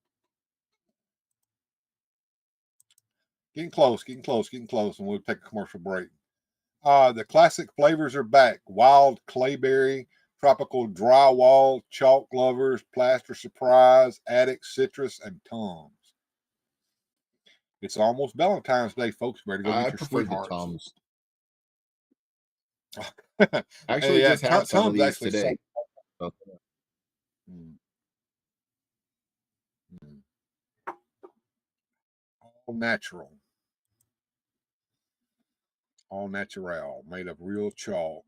Getting close, and we'll take a commercial break. The classic flavors are back. Wild clayberry, tropical drywall, chalk lovers, plaster surprise, attic citrus, and Tums. It's almost Valentine's Day, folks. Better go get I your prefer the sweethearts. Tums. I Actually, just had some of Tums these actually today. All natural. All natural, made of real chalk.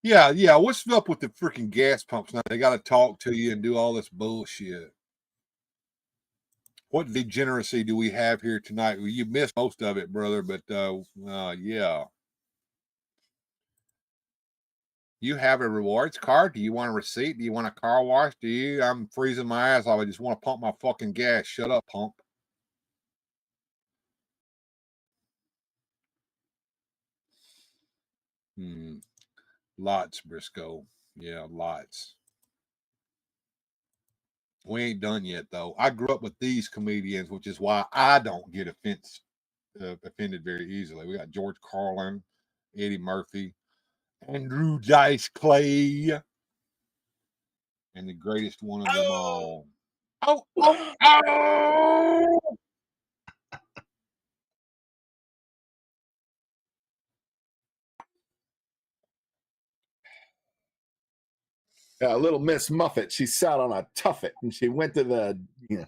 Yeah. What's up with the freaking gas pumps now? They got to talk to you and do all this bullshit. What degeneracy do we have here tonight? Well, you missed most of it, brother, but yeah. You have a rewards card? Do you want a receipt? Do you want a car wash? Do you? I'm freezing my ass off. I just want to pump my fucking gas. Shut up, punk. Lots, Briscoe. Yeah, lots. We ain't done yet, though. I grew up with these comedians, which is why I don't get offended very easily. We got George Carlin, Eddie Murphy, Andrew Dice Clay, and the greatest one of them all. Oh! Yeah, little Miss Muffet, she sat on a tuffet and she went to the, Yeah,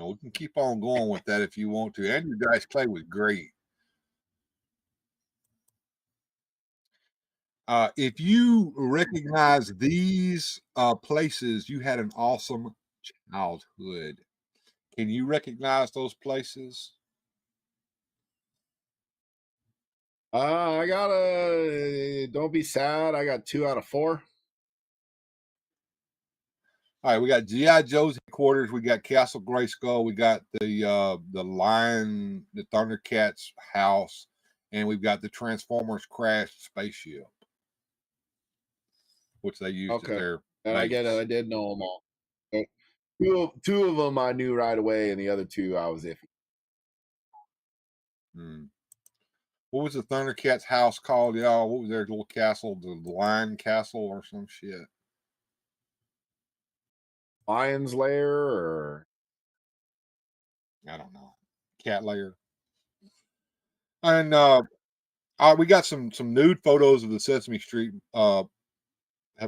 we can keep on going with that if you want to. Andrew Dice Clay was great. If you recognize these places, you had an awesome childhood. Can you recognize those places? I got don't be sad. I got 2 out of 4. All right, we got G.I. Joe's headquarters. We got Castle Grayskull. We got the Lion, the Thundercats house, and we've got the Transformers crashed spaceship, which they used as their base. I did know them all. Two of them I knew right away, and the other 2 I was iffy. What was the Thundercats house called, y'all? What was their little castle? The Lion Castle or some shit? Lion's Lair, or I don't know. Cat Lair. And we got some nude photos of the Sesame Street have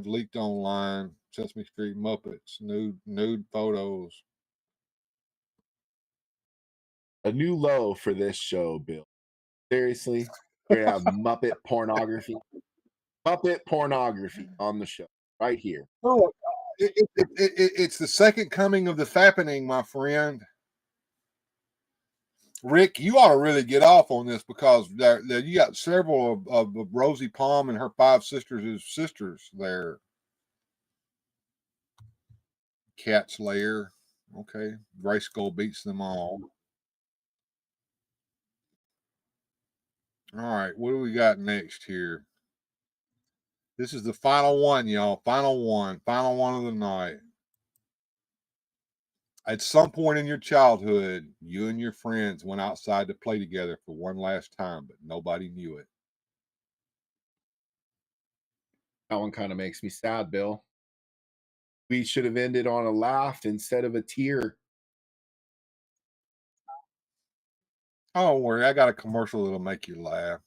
leaked online. Sesame Street Muppets nude photos. a new low for this show, Bill. Seriously, we're gonna have Muppet pornography. Muppet pornography on the show right here. Oh, it's the second coming of the fappening, my friend. Rick, you ought to really get off on this because there you got several of Rosie Palm and her 5 sisters' sisters there. Cat's Lair. Okay. Grayskull beats them all. All right. What do we got next here? This is the final one, y'all. Final one. Final one of the night. At some point in your childhood, you and your friends went outside to play together for one last time, but nobody knew it. That one kind of makes me sad, Bill. We should have ended on a laugh instead of a tear. Oh, don't worry. I got a commercial that'll make you laugh.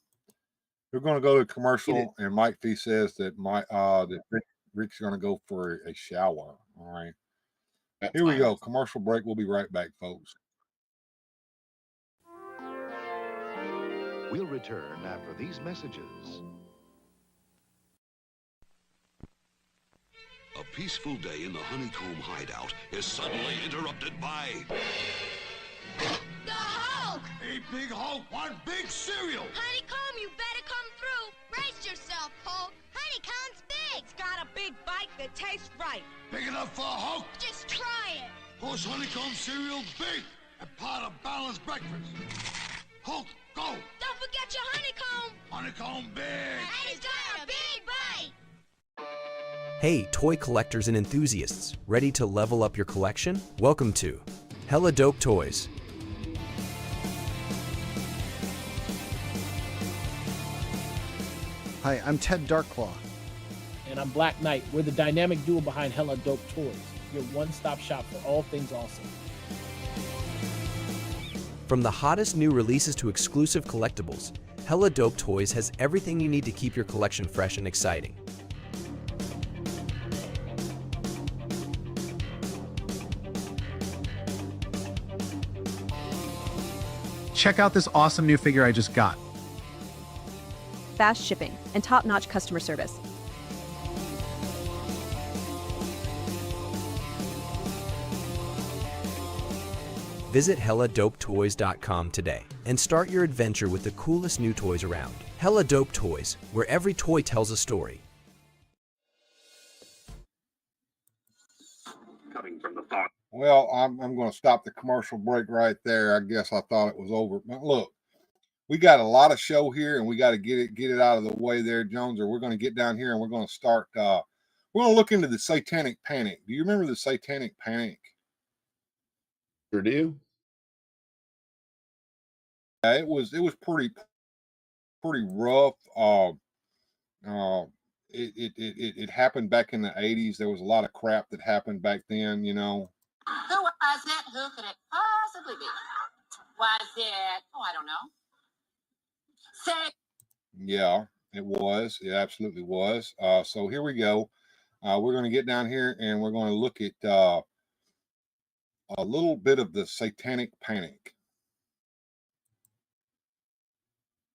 We're going to go to commercial, and Mike Fee says that Rick's going to go for a shower. All right. Here we go. Commercial break. We'll be right back, folks. We'll return after these messages. A peaceful day in the honeycomb hideout is suddenly interrupted by... The Hulk! A big Hulk wants big cereal! Honeycomb, you better come through. Brace yourself, Hulk. Honeycomb's big. It's got a big bite. bite that tastes right. Big enough for a Hulk? Just try it. Horse honeycomb cereal big and part of balanced breakfast. Hulk, go! Don't forget your honeycomb. Honeycomb big! And it's got a big bite. Hey, toy collectors and enthusiasts, ready to level up your collection? Welcome to Hella Dope Toys. Hi, I'm Ted Darkclaw. And I'm Black Knight. We're the dynamic duo behind Hella Dope Toys, your one-stop shop for all things awesome. From the hottest new releases to exclusive collectibles, Hella Dope Toys has everything you need to keep your collection fresh and exciting. Check out this awesome new figure I just got. Fast shipping, and top-notch customer service. Visit HellaDopeToys.com today and start your adventure with the coolest new toys around. Hella Dope Toys, where every toy tells a story. Coming from the thought. Well, I'm going to stop the commercial break right there. I guess I thought it was over. But look, we got a lot of show here, and we got to get it out of the way there, Jones, or we're going to get down here and we're going to start. We're going to look into the Satanic Panic. Do you remember the Satanic Panic? Sure do. Yeah, it was pretty rough. It happened back in the 80s. There was a lot of crap that happened back then, you know. Who was it? Who could it possibly be? Was it? Oh, I don't know. Say. Yeah, it was. It absolutely was. So here we go. We're going to get down here and we're going to look at a little bit of the Satanic Panic.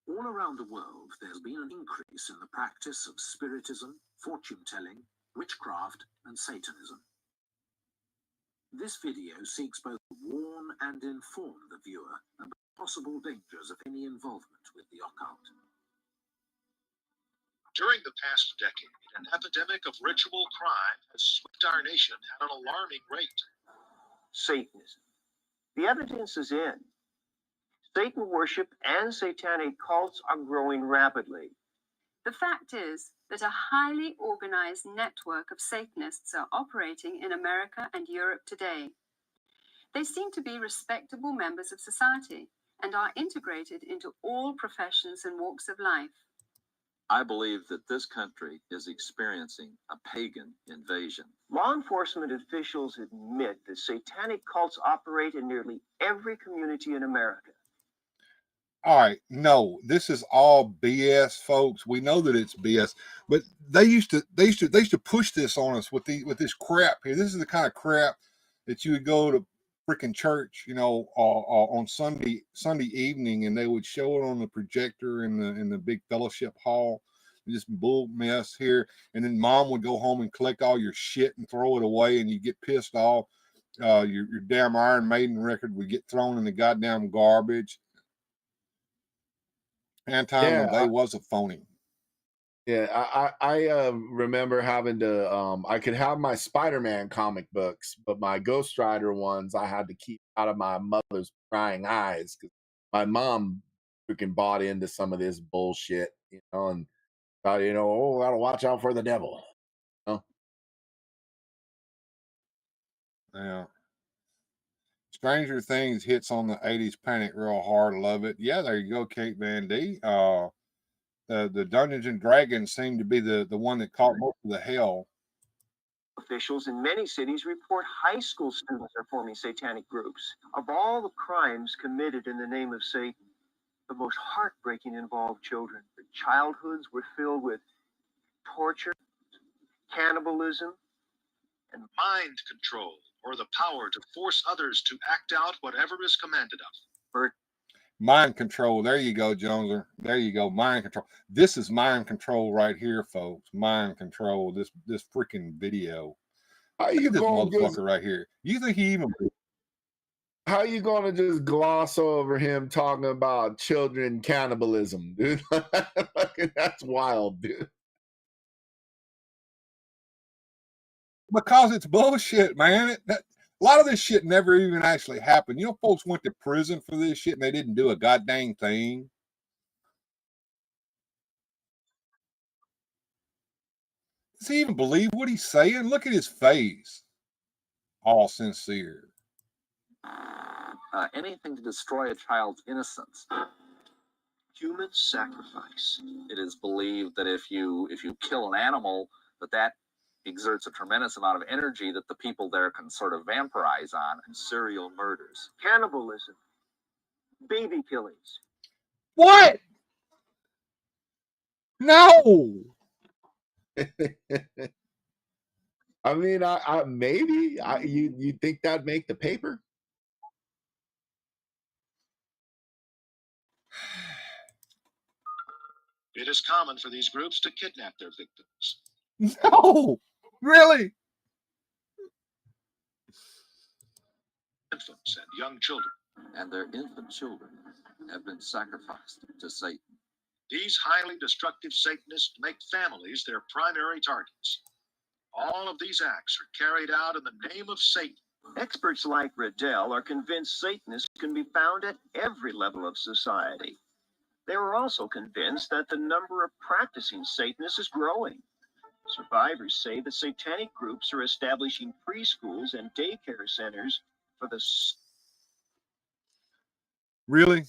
All around the world, there's been an increase in the practice of spiritism, fortune-telling, witchcraft, and Satanism. This video seeks both to warn and inform the viewer about possible dangers of any involvement with the occult. During the past decade, an epidemic of ritual crime has swept our nation at an alarming rate. Satanism. The evidence is in. Satan worship and satanic cults are growing rapidly. The fact is that a highly organized network of Satanists are operating in America and Europe today. They seem to be respectable members of society and are integrated into all professions and walks of life. I believe that this country is experiencing a pagan invasion. Law enforcement officials admit that satanic cults operate in nearly every community in America. All right, no, this is all BS, folks. We know that it's BS, but they used to push this on us with this crap here. This is the kind of crap that you would go to freaking church, you know, on Sunday evening, and they would show it on the projector in the big fellowship hall. This bull mess here, and then mom would go home and collect all your shit and throw it away, and you get pissed off. Your damn Iron Maiden record would get thrown in the goddamn garbage. Anton LaVey was a phony. Yeah, I remember having to I could have my Spider-Man comic books, but my Ghost Rider ones I had to keep out of my mother's prying eyes because my mom freaking bought into some of this bullshit, you know, and thought, you know, oh, gotta watch out for the devil. You know? Yeah. Stranger Things hits on the 80s panic real hard. Love it. Yeah, there you go, Kate Van D. The Dungeons and Dragons seem to be the one that caught most of the hell. Officials in many cities report high school students are forming satanic groups. Of all the crimes committed in the name of Satan, the most heartbreaking involved children. Their childhoods were filled with torture, cannibalism, and mind control, or the power to force others to act out whatever is commanded of. Mind control. There you go, Jones. There you go. Mind control. This is mind control right here, folks. Mind control. This freaking video. How you this going motherfucker right here? You think he even? How you gonna just gloss over him talking about children cannibalism, dude? That's wild, dude. Because it's bullshit, man. A lot of this shit never even actually happened. You know, folks went to prison for this shit and they didn't do a goddamn thing. Does he even believe what he's saying? Look at his face. All sincere. Anything to destroy a child's innocence. Human sacrifice. It is believed that if you kill an animal, that exerts a tremendous amount of energy that the people there can sort of vampirize on. And serial murders. Cannibalism. Baby killings. What? No. I mean, maybe you think that'd make the paper? It is common for these groups to kidnap their victims. No, really? Infants and young children. And their infant children have been sacrificed to Satan. These highly destructive Satanists make families their primary targets. All of these acts are carried out in the name of Satan. Experts like Riddell are convinced Satanists can be found at every level of society. They were also convinced that the number of practicing Satanists is growing. Survivors say that satanic groups are establishing preschools and daycare centers for the... Really?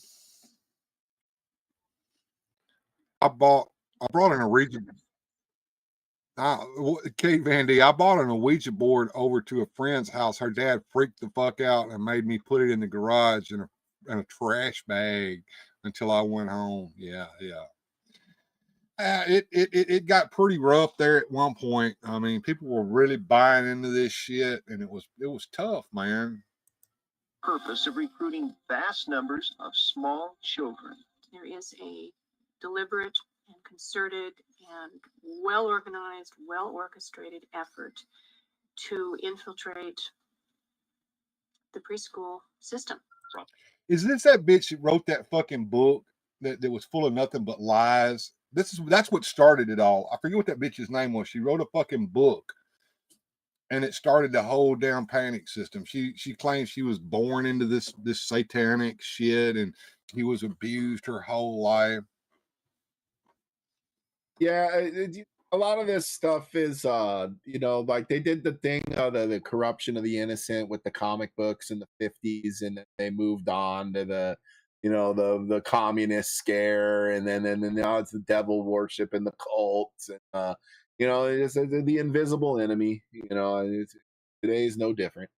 I brought in a Ouija. Kate Vandy, I bought an Ouija board over to a friend's house. Her dad freaked the fuck out and made me put it in the garage in a trash bag until I went home. Yeah. It got pretty rough there at one point. I mean, people were really buying into this shit, and it was tough, man. Purpose of recruiting vast numbers of small children. There is a deliberate and concerted and well-organized, well-orchestrated effort to infiltrate the preschool system. Is this that bitch that wrote that fucking book that was full of nothing but lies? That's what started it all. I forget what that bitch's name was. She wrote a fucking book, and it started the whole damn panic system. She claims she was born into this satanic shit, and he was abused her whole life. Yeah, a lot of this stuff is, like they did the thing, the corruption of the innocent with the comic books in the 50s, and then they moved on to the communist scare, and then now it's the devil worship and the cults, and it's the invisible enemy. Today's no different.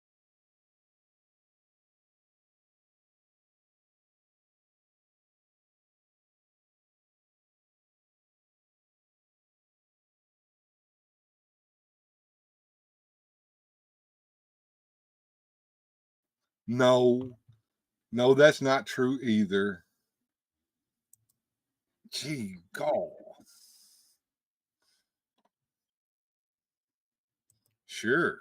No, that's not true either. Gee, God. Sure.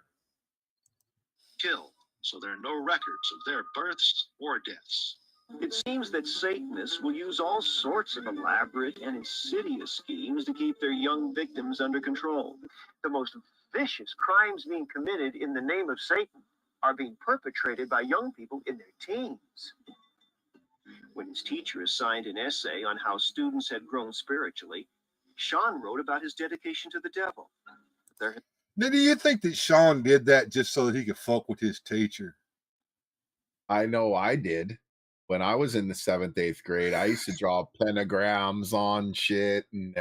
Kill, so there are no records of their births or deaths. It seems that Satanists will use all sorts of elaborate and insidious schemes to keep their young victims under control. The most vicious crimes being committed in the name of Satan are being perpetrated by young people in their teens. When his teacher assigned an essay on how students had grown spiritually, Sean wrote about his dedication to the devil. Now, do you think that Sean did that just so that he could fuck with his teacher? I know I did. When I was in the 7th, 8th grade, I used to draw pentagrams on shit, and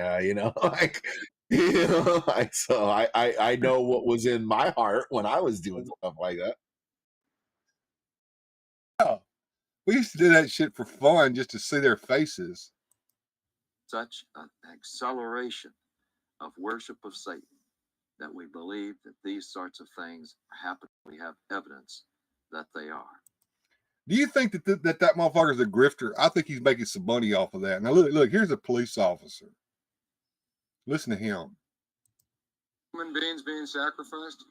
so I know what was in my heart when I was doing stuff like that. Yeah, we used to do that shit for fun, just to see their faces. Such an acceleration of worship of Satan that we believe that these sorts of things happen. We have evidence that they are. Do you think that that motherfucker's a grifter? I think he's making some money off of that. Now look, here's a police officer. Listen to him. Human beings being sacrificed?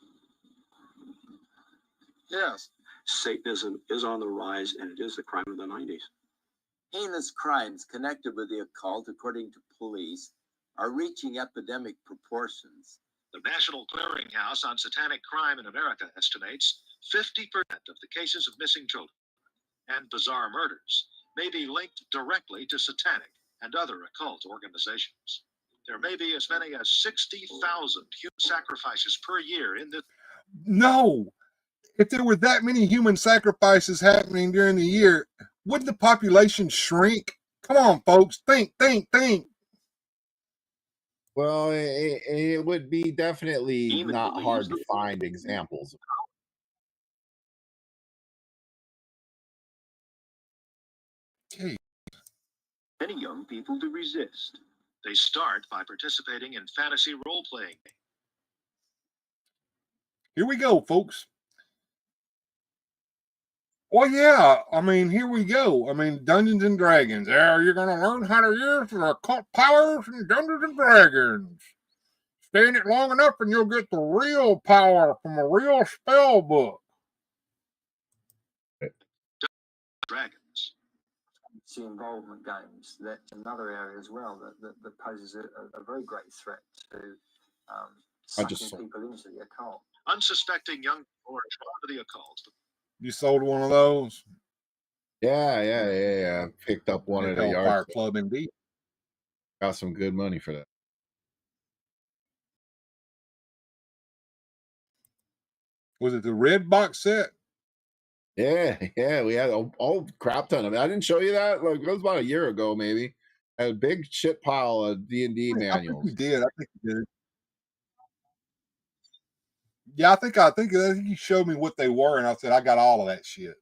Yes. Satanism is on the rise, and it is the crime of the 90s. Heinous crimes connected with the occult, according to police, are reaching epidemic proportions The National Clearinghouse on Satanic Crime in America estimates 50% of the cases of missing children and bizarre murders may be linked directly to satanic and other occult organizations. There may be as many as 60,000 human sacrifices per year in this. No, if there were that many human sacrifices happening during the year, wouldn't the population shrink? Come on, folks, think. Well, it would be definitely not hard to find examples. Okay. Many young people to resist. They start by participating in fantasy role-playing. Here we go, folks. Well, yeah, I mean, here we go. I mean, Dungeons and Dragons. There, you're going to learn how to use the occult powers in Dungeons and Dragons. Stay in it long enough and you'll get the real power from a real spell book. Dragons. See involvement games. That's another area as well that poses a very great threat to sucking people into the occult. Unsuspecting young people are drawn to the occult. You sold one of those? Yeah. Picked up one at a yard Hellfire Club indeed. Got some good money for that. Was it the red box set? Yeah. We had a whole crap ton of it. I didn't show you that. Like, it was about a year ago, maybe. I had a big shit pile of D&D manuals. I think you did. Yeah, I think you showed me what they were, and I said I got all of that shit.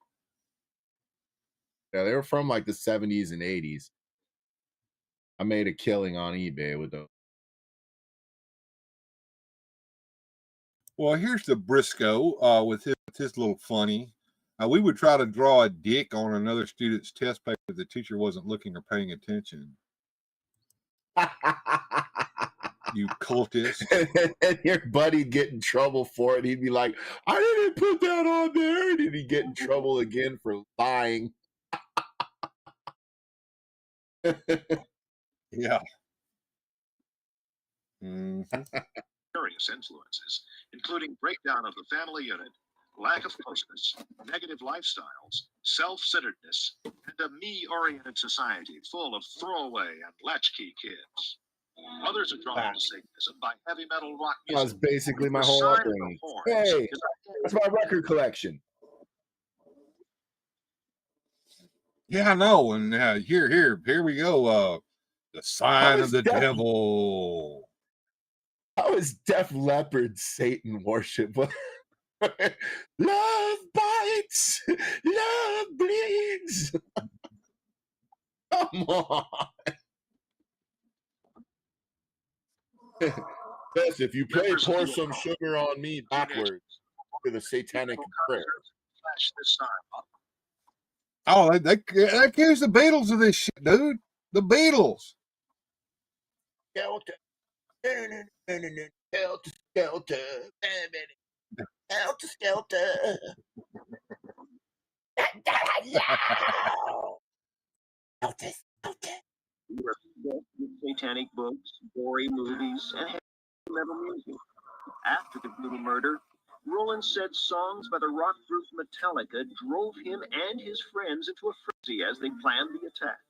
Yeah, they were from like the 70s and 80s. I made a killing on eBay with those. Well, here's the Briscoe with his little funny. We would try to draw a dick on another student's test paper if the teacher wasn't looking or paying attention. You cultist. And your buddy'd get in trouble for it. He'd be like, I didn't put that on there. And he'd get in trouble again for lying. Yeah. Various influences, including breakdown of the family unit, lack of closeness, negative lifestyles, self-centeredness, and a me-oriented society full of throwaway and latchkey kids. Others are drawn to Satanism by heavy metal rock music. That was basically my whole upbringing. Hey, that's my record collection. Yeah, I know. And here we go. The sign of the devil. How is Def Leppard Satan worship? Love bites, love bleeds. Come on. Yes, if you pray, pour some sugar on me backwards to the satanic prayer. Oh, that gives the Beatles of this shit, dude. The Beatles. Skelter. Helter skelter. Helter skelter. Helter skelter. Satanic books, gory movies, and heavy metal music. After the brutal murder, Roland said songs by the rock group Metallica drove him and his friends into a frenzy as they planned the attack.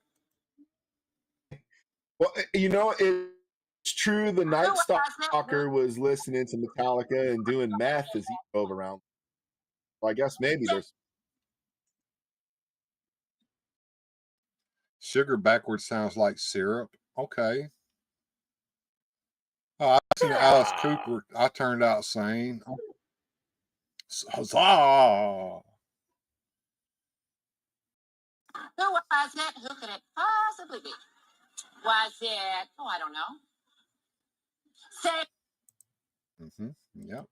Well, you know, it's true. The Night Stalker was listening to Metallica and doing meth as he drove around. Well, I guess maybe there's sugar backwards sounds like syrup. Okay. I seen Alice Cooper. I turned out sane. Huzzah! Who was it? Who could it possibly be? Was it? Oh, I don't know. Say. Yep.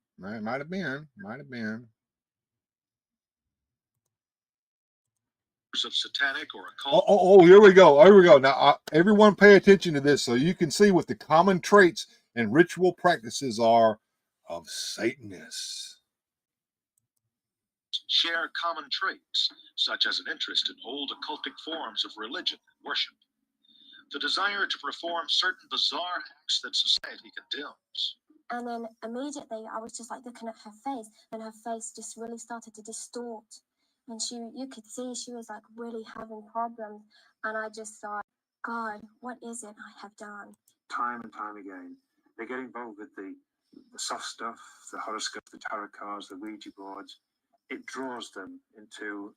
Might have been. Of satanic or occult. Oh, here we go. Now, everyone pay attention to this so you can see what the common traits and ritual practices are of Satanists. Share common traits, such as an interest in old occultic forms of religion and worship, the desire to perform certain bizarre acts that society condemns, And then immediately I was just like looking at her face, and her face just really started to distort. And you could see she was like really having problems. And I just thought, God, what is it I have done? Time and time again, they get involved with the soft stuff, the horoscopes, the tarot cards, the Ouija boards. It draws them into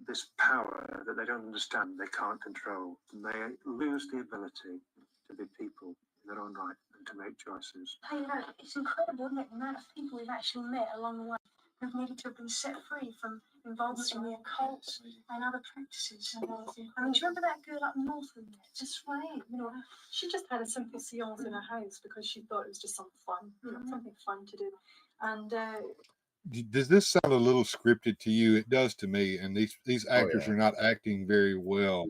this power that they don't understand, they can't control. And they lose the ability to be people in their own right and to make choices. Hey, you know, it's incredible, isn't it, the amount of people we've actually met along the way who've needed to have been set free from involvement in the occult and other practices. And, I mean, do you remember that girl up north we met? Just right, you know, she just had a simple seance in her house because she thought it was just some fun, you know, something fun to do. And Does this sound a little scripted to you? It does to me, and these actors are not acting very well.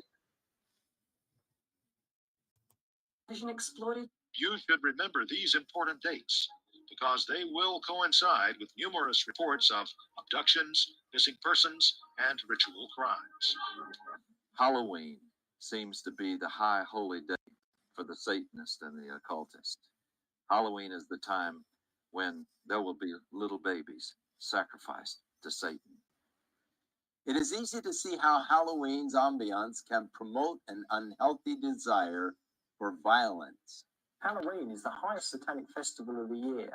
vision exploded. You should remember these important dates because they will coincide with numerous reports of abductions, missing persons, and ritual crimes. Halloween seems to be the high holy day for the Satanist and the occultist. Halloween is the time when there will be little babies sacrificed to Satan. It is easy to see how Halloween's ambiance can promote an unhealthy desire for violence. Halloween is the highest satanic festival of the year.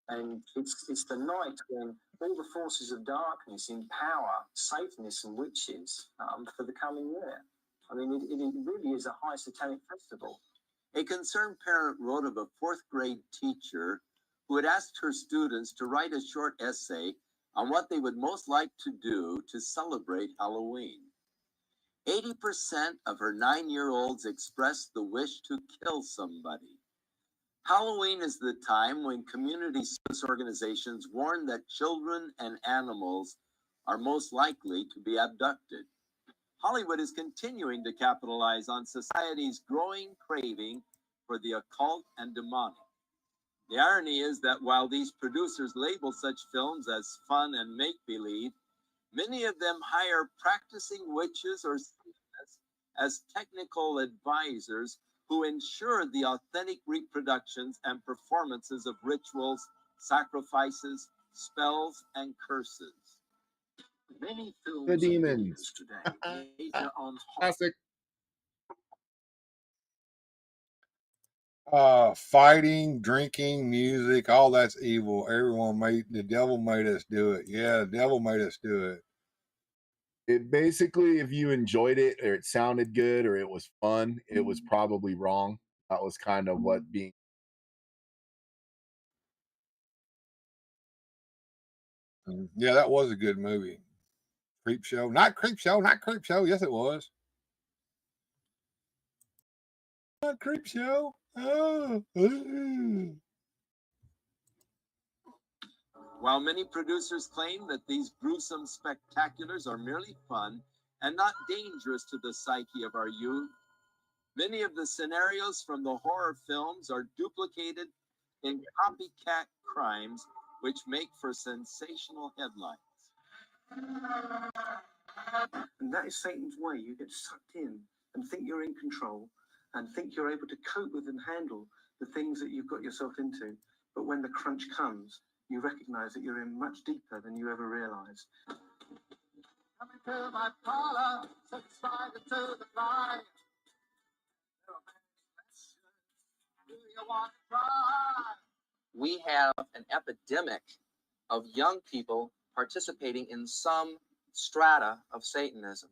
And it's the night when all the forces of darkness empower Satanists and witches for the coming year. I mean, it really is a high satanic festival. A concerned parent wrote of a fourth grade teacher who had asked her students to write a short essay on what they would most like to do to celebrate Halloween. 80% of her 9-year-olds expressed the wish to kill somebody. Halloween is the time when community service organizations warn that children and animals are most likely to be abducted. Hollywood is continuing to capitalize on society's growing craving for the occult and demonic. The irony is that while these producers label such films as fun and make-believe, many of them hire practicing witches or Satanists as technical advisors who ensure the authentic reproductions and performances of rituals, sacrifices, spells, and curses. Many films The and demons. videos today major on Classic. Fighting, drinking, music, all that's evil. The devil made us do it. Yeah, the devil made us do it. It basically, if you enjoyed it or it sounded good or it was fun, it was probably wrong. That was kind of what being. Yeah, that was a good movie. Creep Show. Not Creep Show. Not Creep Show. Yes, it was. Not Creep Show. Oh. While many producers claim that these gruesome spectaculars are merely fun and not dangerous to the psyche of our youth, many of the scenarios from the horror films are duplicated in copycat crimes, which make for sensational headlines. And that is Satan's way. You get sucked in and think you're in control and think you're able to cope with and handle the things that you've got yourself into. But when the crunch comes, you recognize that you're in much deeper than you ever realized. Coming to my parlor, subscribe to the light. Do you want to try? We have an epidemic of young people participating in some strata of Satanism.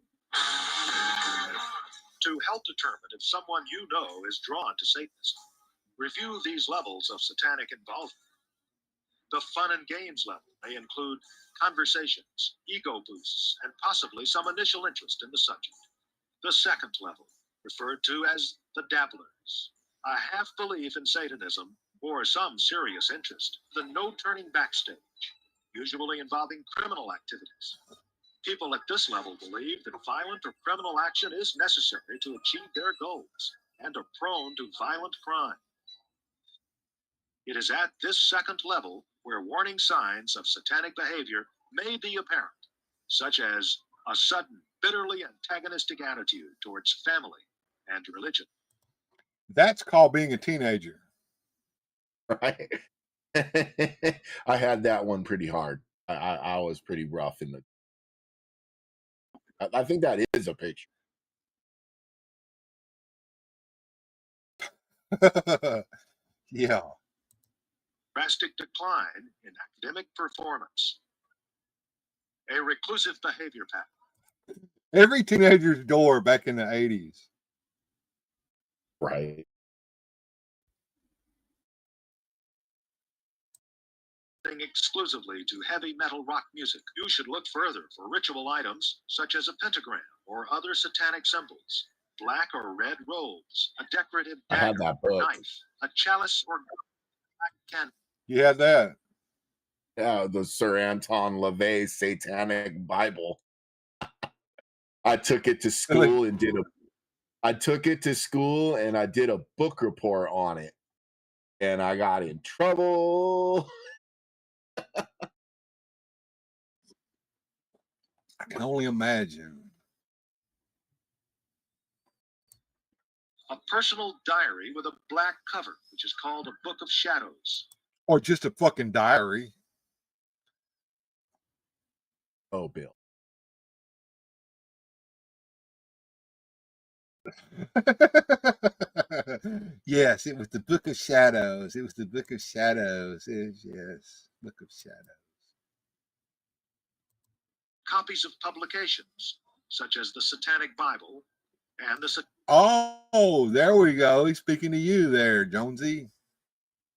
To help determine if someone you know is drawn to Satanism, review these levels of satanic involvement. The fun and games level may include conversations, ego boosts, and possibly some initial interest in the subject. The second level, referred to as the dabblers, a half belief in Satanism or some serious interest. The no turning back stage, usually involving criminal activities. People at this level believe that violent or criminal action is necessary to achieve their goals and are prone to violent crime. It is at this second level where warning signs of satanic behavior may be apparent, such as a sudden, bitterly antagonistic attitude towards family and religion. That's called being a teenager. right? I had that one pretty hard. I was pretty rough in the. I think that is a picture. Yeah. Drastic decline in academic performance. A reclusive behavior pattern. Every teenager's door back in the 80s. Right. Exclusively to heavy metal rock music. You should look further for ritual items such as a pentagram or other satanic symbols, black or red robes, a decorative I had dagger that or book. knife, a chalice or black candle. You had that. Yeah, the Sir Anton LaVey Satanic Bible. I took it to school and did a. I took it to school and I did a book report on it, and I got in trouble. I can only imagine. A personal diary with a black cover, which is called a Book of Shadows. Or just a fucking diary. Oh, Bill. Yes, it was the Book of Shadows. It was the Book of Shadows. Yes, Book of Shadows. Copies of publications, such as the Satanic Bible and the Oh, there we go. He's speaking to you there, Jonesy.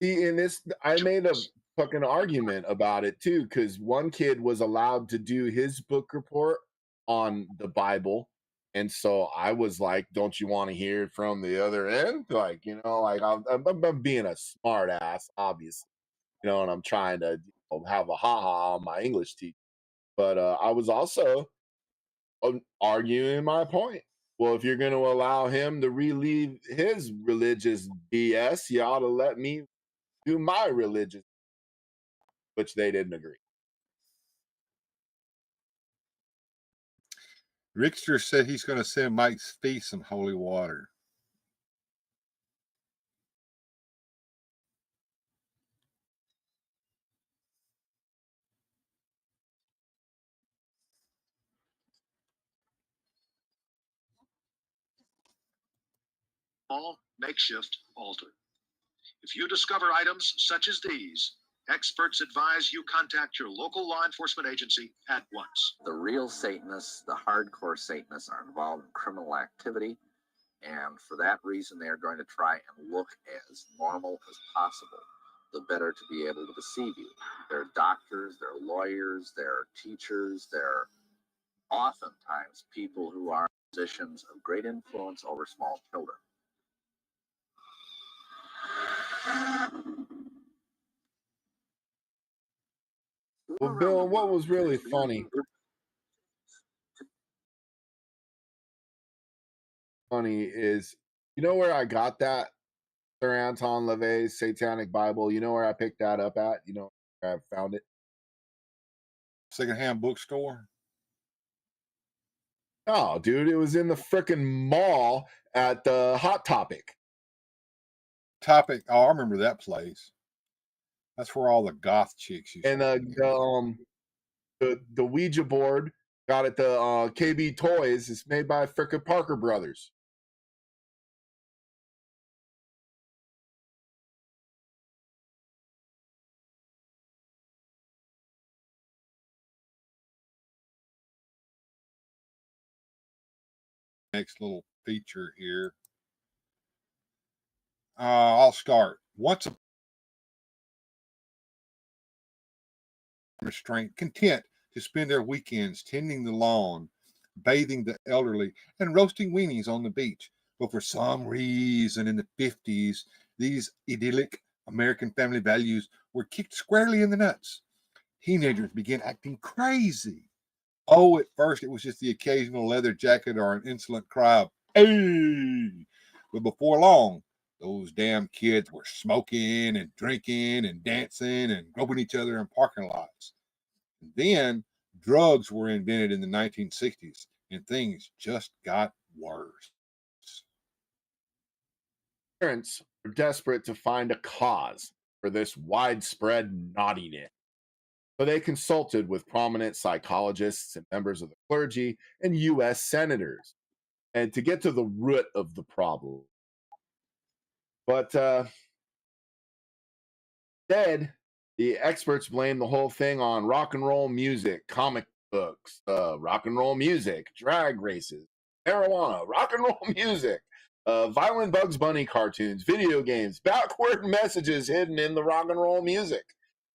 See, in this, I made a fucking argument about it too, because one kid was allowed to do his book report on the Bible. And so I was like, don't you want to hear it from the other end? Like, like I'm being a smart ass, obviously, and I'm trying to have a ha-ha on my English teacher. But I was also arguing my point. Well, if you're going to allow him to relive his religious BS, you ought to let me do my religious, which they didn't agree. Rickster said he's going to send Mike's feet some holy water. small makeshift altar. If you discover items such as these, experts advise you contact your local law enforcement agency at once. The real Satanists, the hardcore Satanists, are involved in criminal activity, and for that reason, they are going to try and look as normal as possible, the better to be able to deceive you. They're doctors, they're lawyers, they're teachers, they're oftentimes people who are in positions of great influence over small children. Well, Bill, what was really funny is, where I got that Sir Anton LaVey's Satanic Bible? You know where I picked that up at? You know where I found it? Secondhand bookstore? No, dude, it was in the frickin' mall at the Hot Topic. Oh, I remember that place. That's where all the goth chicks used and the Ouija board got at the KB Toys. It's made by frickin' Parker Brothers. Next little feature here. I'll start. Once a restraint, content to spend their weekends tending the lawn, bathing the elderly, and roasting weenies on the beach. But for some reason in the 50s, these idyllic American family values were kicked squarely in the nuts. Teenagers began acting crazy. Oh, at first it was just the occasional leather jacket or an insolent cry of, "Hey!" But before long, those damn kids were smoking and drinking and dancing and groping each other in parking lots. And then drugs were invented in the 1960s, and things just got worse. Parents were desperate to find a cause for this widespread naughtiness. So they consulted with prominent psychologists and members of the clergy and U.S. senators, and to get to the root of the problem. But instead, the experts blame the whole thing on rock and roll music, comic books, rock and roll music, drag races, marijuana, rock and roll music, violent Bugs Bunny cartoons, video games, backward messages hidden in the rock and roll music.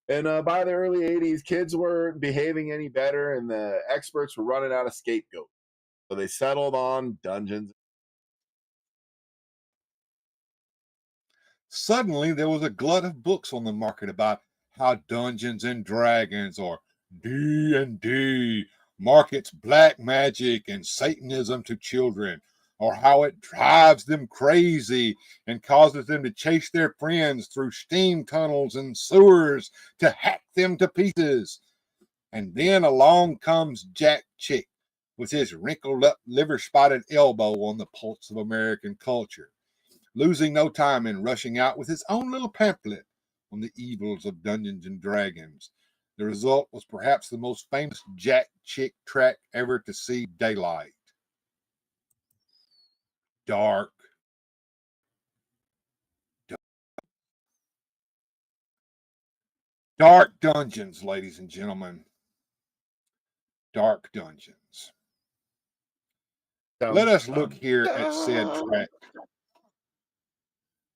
And by the early 80s, kids weren't behaving any better, and the experts were running out of scapegoats. So they settled on Dungeons. Suddenly, there was a glut of books on the market about how Dungeons and Dragons, or D&D, markets black magic and Satanism to children, or how it drives them crazy and causes them to chase their friends through steam tunnels and sewers to hack them to pieces. And then along comes Jack Chick with his wrinkled up, liver spotted elbow on the pulse of American culture, losing no time in rushing out with his own little pamphlet on the evils of Dungeons and Dragons. The result was perhaps the most famous Jack Chick track ever to see daylight. Dark. Dark Dungeons, ladies and gentlemen. Dark Dungeons. Let us look here at said track.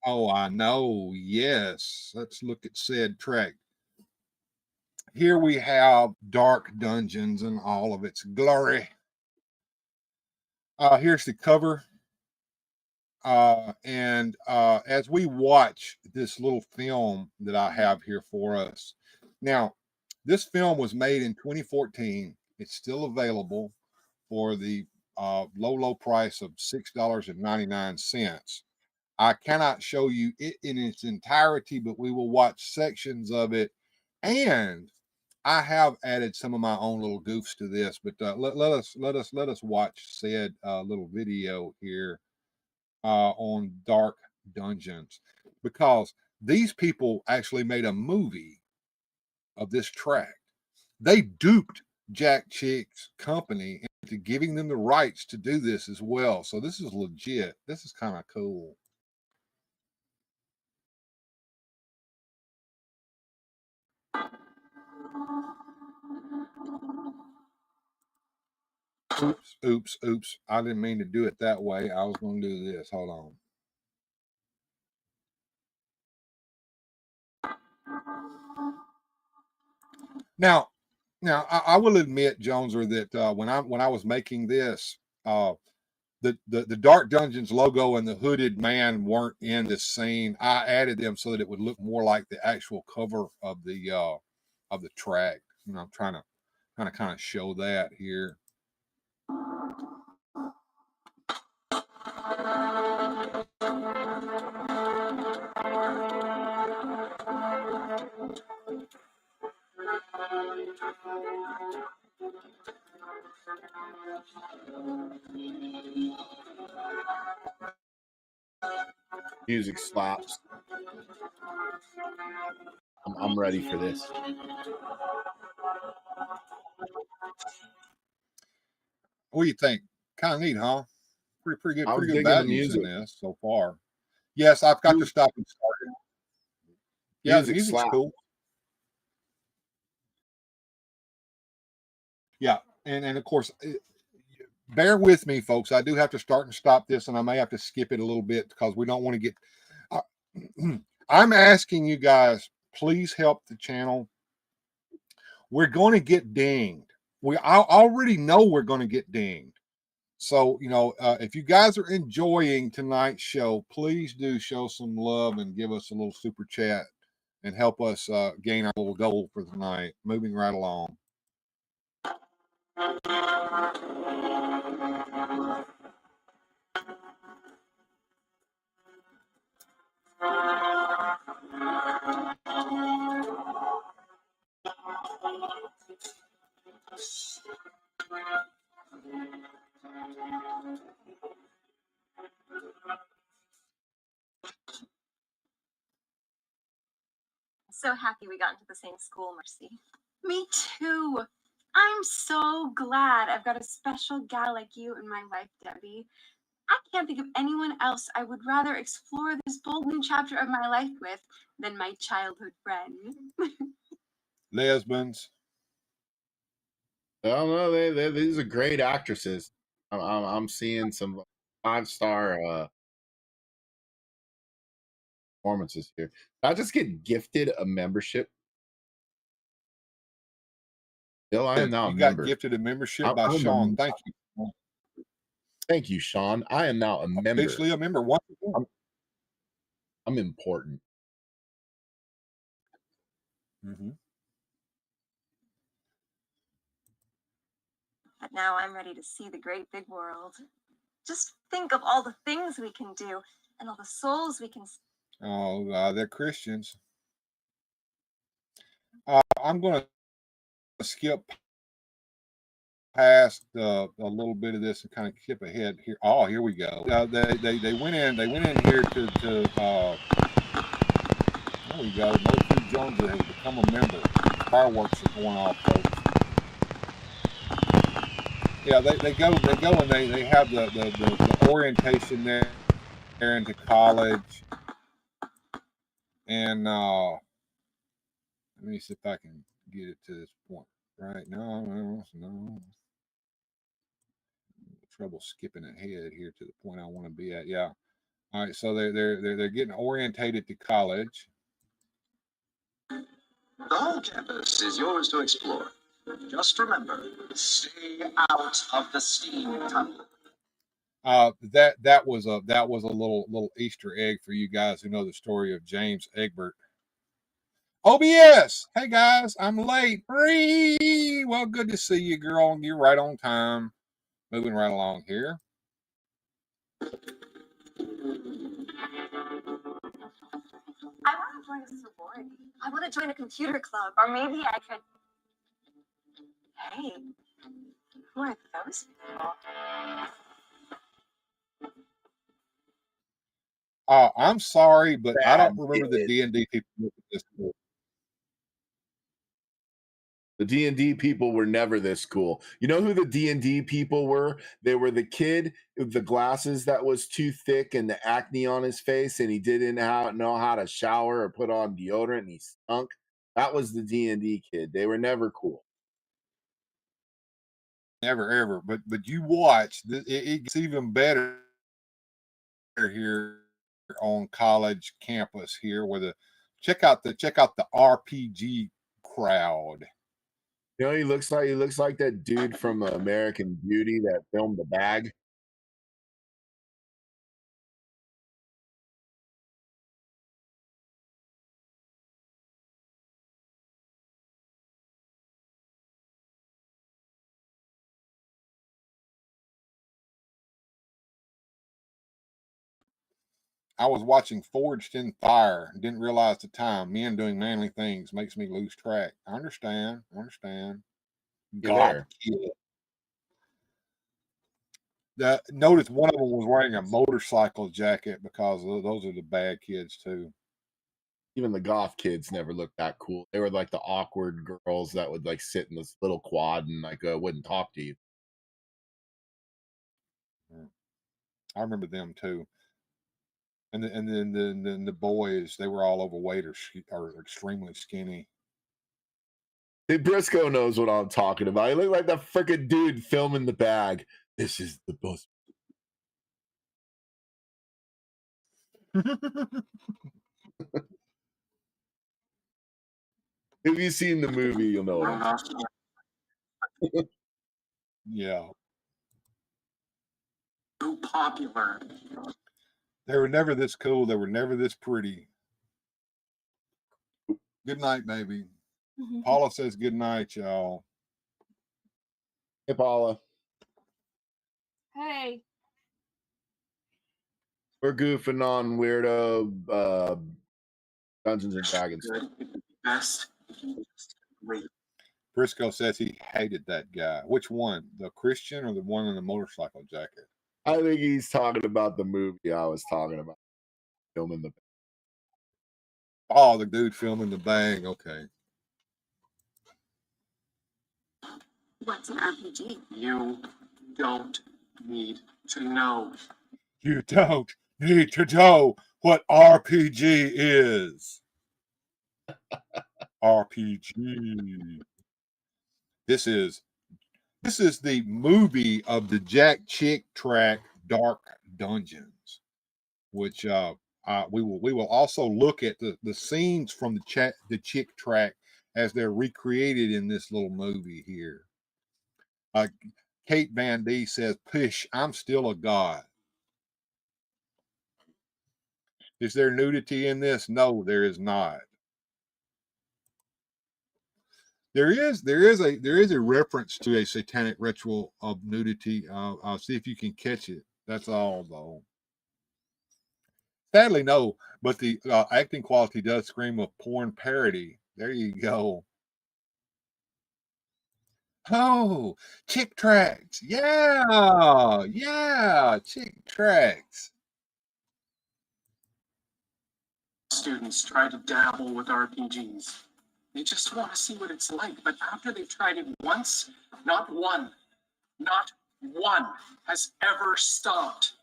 Oh, I know. Yes. Let's look at said track. Here we have Dark Dungeons in all of its glory. Here's the cover. And as we watch this little film that I have here for us. Now, this film was made in 2014. It's still available for the low price of $6.99. I cannot show you it in its entirety, but we will watch sections of it. And I have added some of my own little goofs to this, but let us watch said little video here on Dark Dungeons, because these people actually made a movie of this track. They duped Jack Chick's company into giving them the rights to do this as well. So this is legit. This is kind of cool. Oops. I didn't mean to do it that way. I was going to do this. Hold on. Now, I will admit, Joneser, that when I was making this, the Dark Dungeons logo and the hooded man weren't in this scene. I added them so that it would look more like the actual cover of the track. You know, I'm trying to kind of show that here. Music slaps. I'm ready for this. What do you think? Kind of neat, huh? Pretty good values in this so far. Yes, I've got to stop and start it. Yeah, the music's cool. Yeah, and of course, bear with me, folks. I do have to start and stop this, and I may have to skip it a little bit because we don't want to get. I'm asking you guys, please help the channel. We're going to get dinged. I already know we're going to get dinged. So, you know, if you guys are enjoying tonight's show, please do show some love and give us a little super chat and help us gain our little goal for tonight. Moving right along. so happy we got into the same school, Mercy. Me too. I'm so glad I've got a special gal like you in my life, Debbie. I can't think of anyone else I would rather explore this bold new chapter of my life with than my childhood friend. Lesbians. I don't know. These are great actresses. I'm seeing some 5-star performances here. I just get gifted a membership. Bill, I am now a You member. got gifted a membership by Sean. Thank you. Thank you, Sean. I am now a member. Officially a member. I'm important. Mm-hmm. But now I'm ready to see the great big world. Just think of all the things we can do and all the souls we can. Oh, they're Christians. I'm going to skip past a little bit of this and kind of skip ahead here. Oh, here we go. They went in. They went in here to there we go. Murphy Jones has become a member. Fireworks are going off, folks. Yeah, they go and they have the orientation there into college, and let me see if I can get it to this point. Right? No. Trouble skipping ahead here to the point I want to be at. Yeah. All right. So they're getting orientated to college. The whole campus is yours to explore. Just remember, stay out of the steam tunnel. That was a little Easter egg for you guys who know the story of James Egbert. OBS. Hey guys, I'm late. Well, good to see you, girl. You're right on time. Moving right along here. I want to join a sorority. I want to join a computer club, or maybe I could. Hey, who are those people? I'm sorry, but I don't remember the D&D people at this point. The D&D people were never this cool. You know who the D&D people were? They were the kid with the glasses that was too thick and the acne on his face, and he didn't know how to shower or put on deodorant, and he stunk. That was the D&D kid. They were never cool. Never ever. But you watch, it gets even better here on college campus here, where check out the RPG crowd. You know, he looks like that dude from American Beauty that filmed The Bag. I was watching Forged in Fire and didn't realize the time. Men doing manly things makes me lose track. I understand. God kid. Notice one of them was wearing a motorcycle jacket because those are the bad kids too. Even the goth kids never looked that cool. They were like the awkward girls that would like sit in this little quad and like wouldn't talk to you. I remember them too. And then the boys, they were all overweight or extremely skinny. Hey, Briscoe knows what I'm talking about. He looked like that freaking dude filming The Bag. This is the most. If you've seen the movie, you'll know it. Yeah. Too popular. They were never this cool. They were never this pretty. Good night, baby. Paula says good night, y'all. Hey, Paula. Hey. We're goofing on weirdo Dungeons and Dragons. Best. Briscoe says he hated that guy. Which one? The Christian or the one in the motorcycle jacket? I think he's talking about the movie I was talking about. Filming the Oh, the dude filming the bang. Okay. What's an RPG? You don't need to know. You don't need to know what RPG is. RPG. This is the movie of the Jack Chick track Dark Dungeons, which we will also look at the scenes from the Chick track as they're recreated in this little movie here. Kate Van D says, "Pish, I'm still a god." Is there nudity in this? No, there is not. There is a reference to a satanic ritual of nudity. I'll see if you can catch it. That's all, though. Sadly, no. But the acting quality does scream of porn parody. There you go. Oh, Chick Tracks. Yeah, Chick Tracks. Students try to dabble with RPGs. They just want to see what it's like. But after they've tried it once, not one has ever stopped.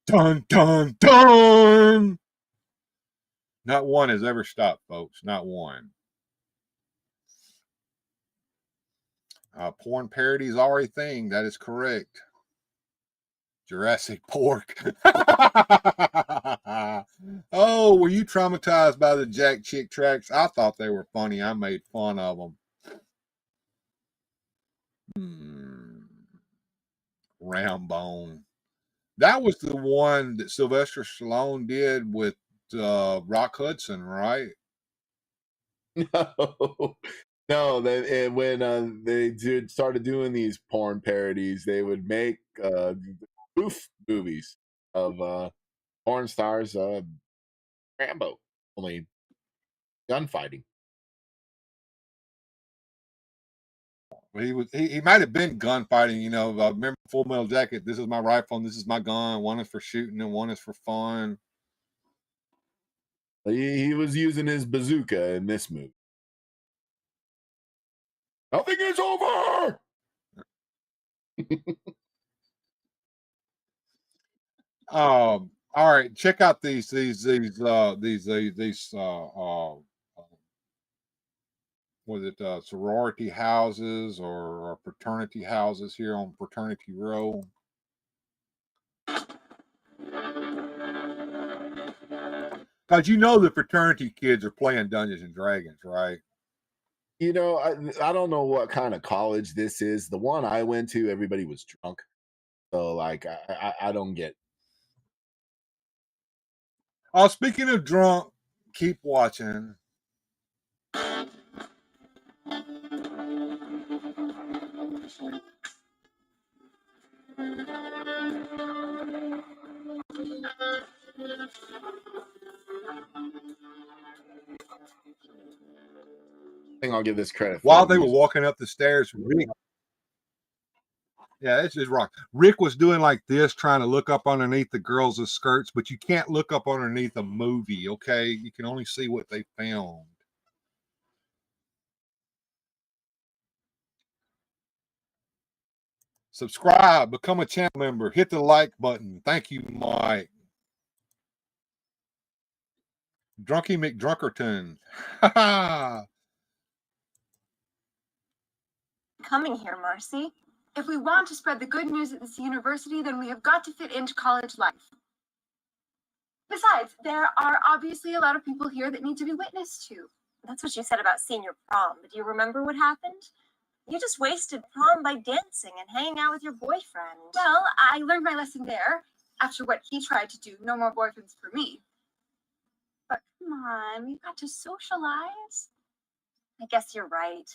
Dun, dun, dun. Not one has ever stopped, folks. Not one. Porn parodies are a thing. That is correct. Jurassic Pork. Oh, were you traumatized by the Jack Chick tracks? I thought they were funny. I made fun of them. Rambone. That was the one that Sylvester Stallone did with Rock Hudson, right? No, when they started doing these porn parodies, they would make spoof movies of porn stars, Rambo, only gunfighting. He might have been gunfighting. You know, remember Full Metal Jacket? This is my rifle and this is my gun. One is for shooting and one is for fun. He was using his bazooka in this movie. Nothing is over. All right, check out these was it sorority houses or fraternity houses here on Fraternity Row. Because you know the fraternity kids are playing Dungeons and Dragons, right? You know, I don't know what kind of college this is. The one I went to, everybody was drunk. So, like, I don't get. Speaking of drunk, keep watching. I think I'll give this credit. While they were walking up the stairs, Rick, yeah, it's just rock. Rick was doing like this, trying to look up underneath the girls' skirts, but you can't look up underneath a movie, okay? You can only see what they filmed. Subscribe, become a channel member, hit the like button. Thank you, Mike. Drunky McDrunkerton. Coming here, Marcy. If we want to spread the good news at this university, then we have got to fit into college life. Besides, there are obviously a lot of people here that need to be witnessed to. That's what you said about senior prom, but do you remember what happened? You just wasted prom by dancing and hanging out with your boyfriend. Well, I learned my lesson there. After what he tried to do, no more boyfriends for me. But come on, we've got to socialize. I guess you're right.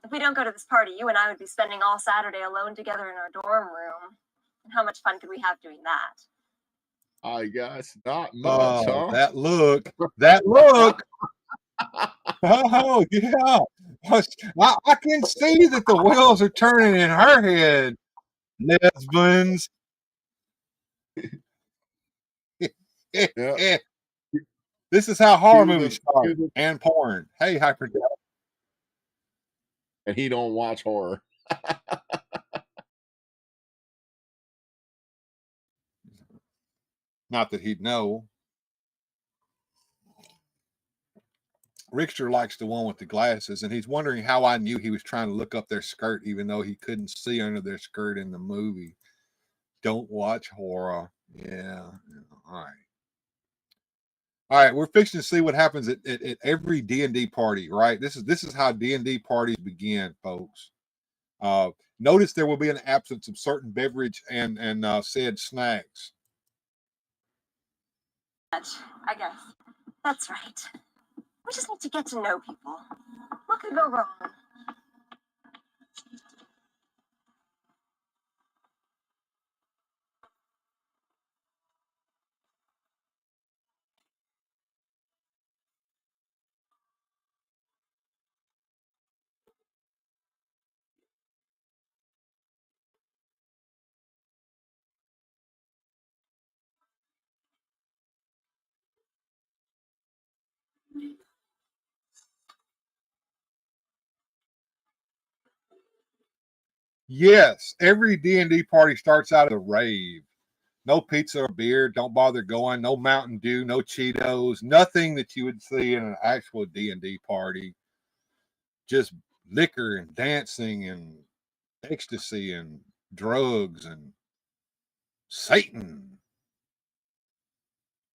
If we don't go to this party, you and I would be spending all Saturday alone together in our dorm room. And how much fun could we have doing that? I guess not much, huh? That look. That look. Oh, yeah. I can see that the wheels are turning in her head. Lesbians. Yeah. This is how horror To the- movies start to the- and porn. Hey, Hyper. And he don't watch horror. Not that he'd know. Rickster likes the one with the glasses, and he's wondering how I knew he was trying to look up their skirt, even though he couldn't see under their skirt in the movie. Don't watch horror. Yeah. All right. All right, we're fixing to see what happens at every D&D party, right? This is how D&D parties begin, folks. Notice there will be an absence of certain beverage and said snacks. I guess. That's right. We just need to get to know people. What could go wrong? Yes, every D&D party starts out as a rave. No pizza or beer. Don't bother going. No Mountain Dew. No Cheetos. Nothing that you would see in an actual D&D party. Just liquor and dancing and ecstasy and drugs and Satan.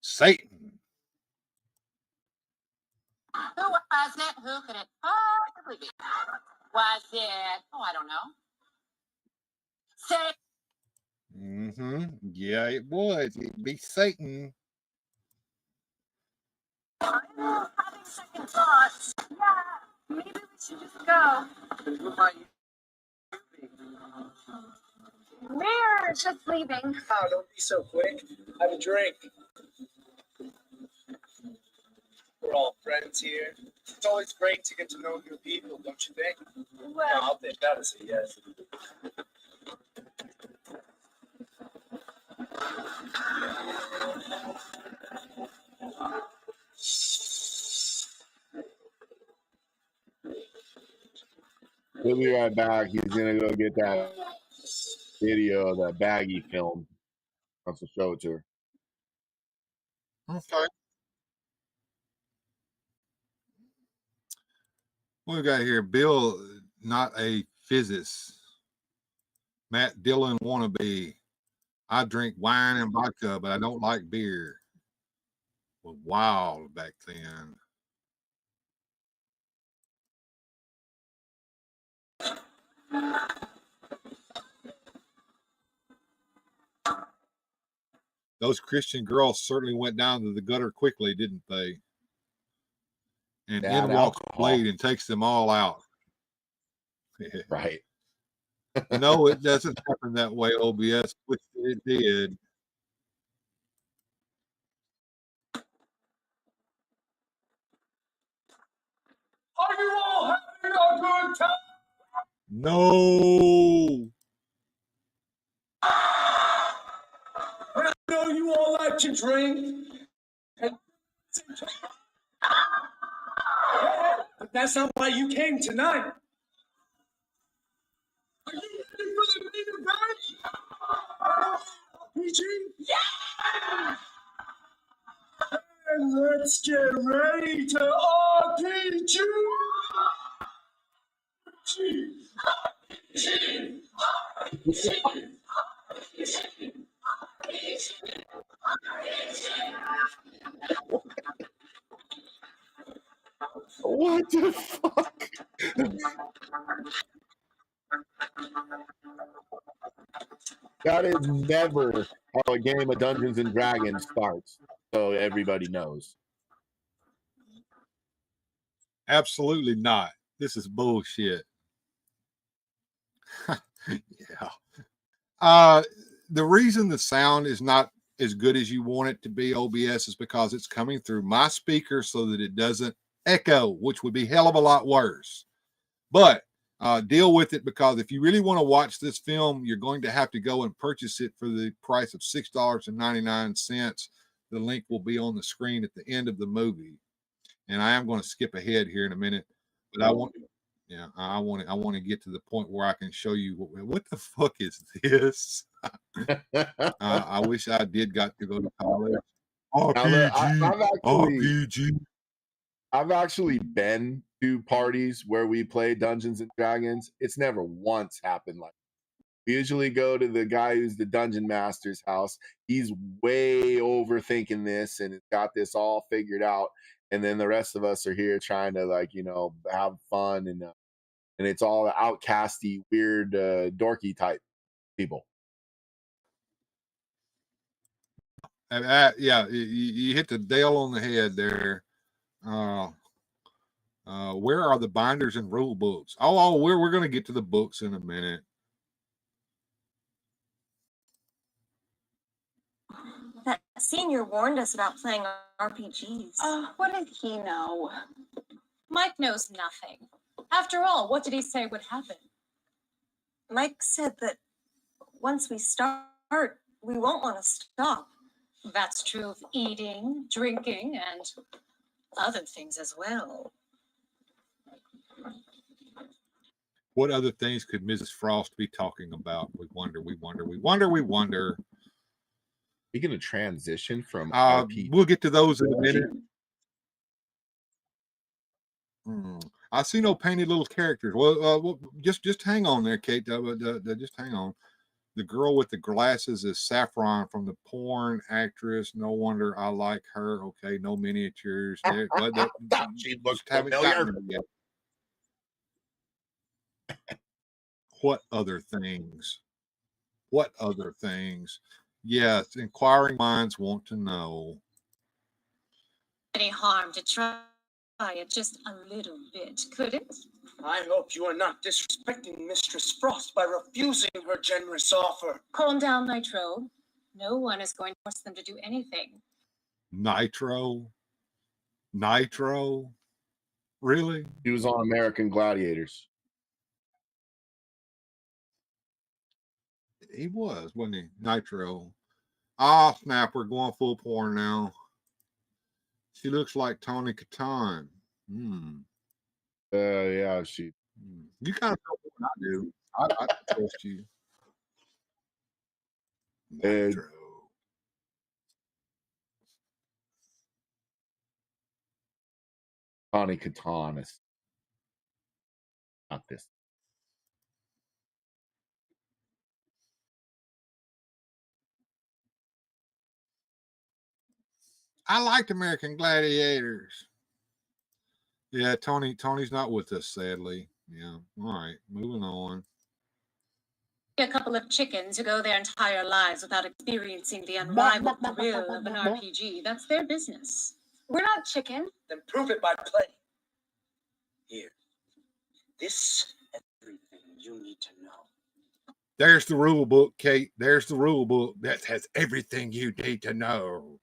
Satan. Who was it? Who could it possibly be? Was it? Oh, I don't know. Say. Yeah, it was. It'd be Satan. I'm having second thoughts. Yeah, maybe we should just go. We're just leaving. Oh, don't be so quick. Have a drink. We're all friends here. It's always great to get to know new people, don't you think? Well, no, I'll take that as a yes. He'll be right back. He's gonna go get that video of that baggy film. Wants to show it to her. Okay. What we got here? Bill, not a physicist. Matt Dillon wannabe. I drink wine and vodka, but I don't like beer. Was wild back then. Those Christian girls certainly went down to the gutter quickly, didn't they? And Bad in walks alcohol. Blade and takes them all out. Right. No, it doesn't happen that way, OBS, which it did. Are you all having a good time? No. I know you all like to drink. But that's not why you came tonight. Are you ready for the meat and PG? Yeah! And let's get ready to RPG! What the fuck? That is never how a game of Dungeons and Dragons starts. So everybody knows. Absolutely not. This is bullshit. Yeah. The reason the sound is not as good as you want it to be, OBS, is because it's coming through my speaker so that it doesn't echo, which would be hell of a lot worse. But deal with it, because if you really want to watch this film, you're going to have to go and purchase it for the price of $6.99. The link will be on the screen at the end of the movie. And I am going to skip ahead here in a minute, but I want to get to the point where I can show you what the fuck is this. I wish I did got to go to college. RPG. I've actually been to parties where we play Dungeons and Dragons. It's never once happened like that. We usually go to the guy who's the dungeon master's house. He's way overthinking this and has got this all figured out. And then the rest of us are here trying to, like, you know, have fun, and it's all outcasty, weird, dorky type people. Yeah, you hit the nail on the head there. Where are the binders and rule books? We're going to get to the books in a minute. That senior warned us about playing RPGs. What did he know? Mike knows nothing. After all, what did he say would happen? Mike said that once we start, we won't want to stop. That's true of eating, drinking, and other things as well. What other things could Mrs. Frost be talking about? We wonder. Are you going to transition from RPG? We'll get to those in a minute. I see no painted little characters. Well, just hang on there, Kate. Just hang on. The girl with the glasses is Saffron from the porn actress. No wonder I like her. Okay, no miniatures. There, she looks familiar. What other things? Yes, inquiring minds want to know. Any harm to try it just a little bit, could it? I hope you are not disrespecting Mistress Frost by refusing her generous offer. Calm down, Nitro. No one is going to force them to do anything. Nitro? Really? He was on American Gladiators. He was, wasn't he? Nitro. Ah, snap, we're going full porn now. She looks like Tony Catan. Yeah, she. You kind of know what I do. I trust you. Nitro. Tony Catan is not this. I liked American Gladiators. Yeah, Tony's not with us, sadly. Yeah. All right, moving on. A couple of chickens who go their entire lives without experiencing the unrivaled thrill of an RPG. That's their business. We're not chicken. Then prove it by play. Here. This is everything you need to know. There's the rule book, Kate. There's the rule book that has everything you need to know.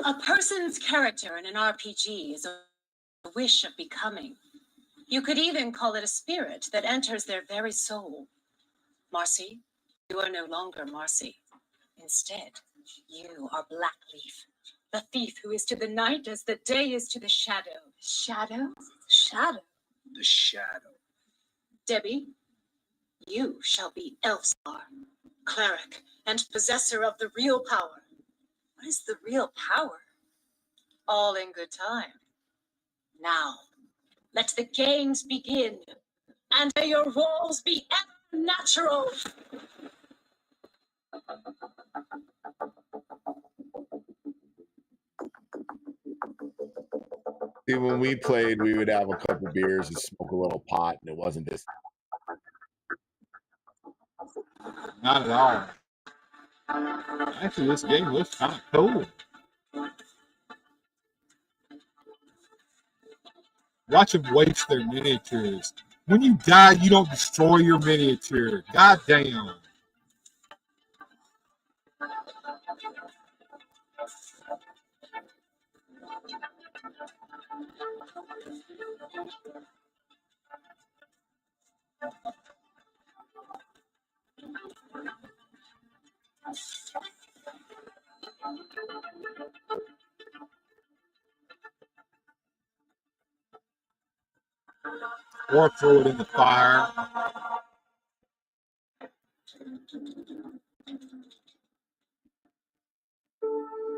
A person's character in an RPG is a wish of becoming. You could even call it a spirit that enters their very soul. Marcy, you are no longer Marcy. Instead, you are Blackleaf, the thief who is to the night as the day is to the shadow. Shadow? Shadow. The shadow. Debbie, you shall be Elfstar, cleric and possessor of the real power. What is the real power? All in good time. Now, let the games begin, and may your roles be ever natural. See, when we played, we would have a couple beers and smoke a little pot, and it wasn't this. Not at all. Actually, this game looks kind of cool. Watch them waste their miniatures. When you die, you don't destroy your miniature. God damn. or throw it in the fire.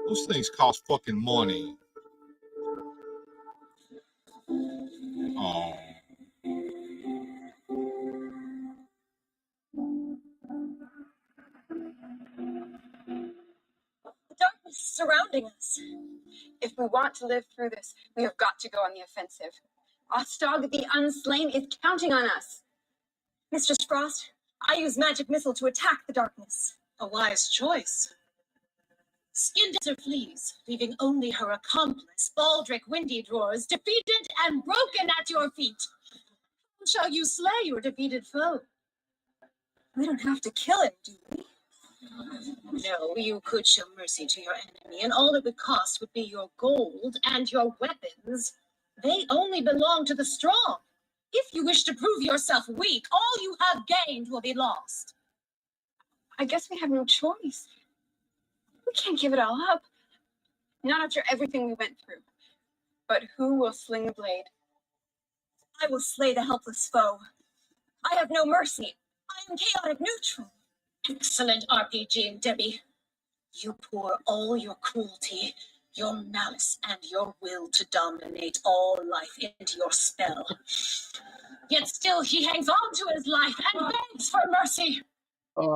Those things cost fucking money. Oh. The darkness is surrounding us. If we want to live through this, we have got to go on the offensive. Ostog the Unslain is counting on us. Mistress Frost, I use magic missile to attack the darkness. A wise choice. Skin Dancer flees, leaving only her accomplice, Baldric Windy Drawers, defeated and broken at your feet. How shall you slay your defeated foe? We don't have to kill him, do we? No, you could show mercy to your enemy, and all it would cost would be your gold and your weapons. They only belong to the strong. If you wish to prove yourself weak, all you have gained will be lost. I guess we have no choice. We can't give it all up. Not after everything we went through. But who will sling the blade? I will slay the helpless foe. I have no mercy. I am chaotic neutral. Excellent RPG, Debbie. You pour all your cruelty, your malice, and your will to dominate all life into your spell. Yet still he hangs on to his life and begs for mercy. With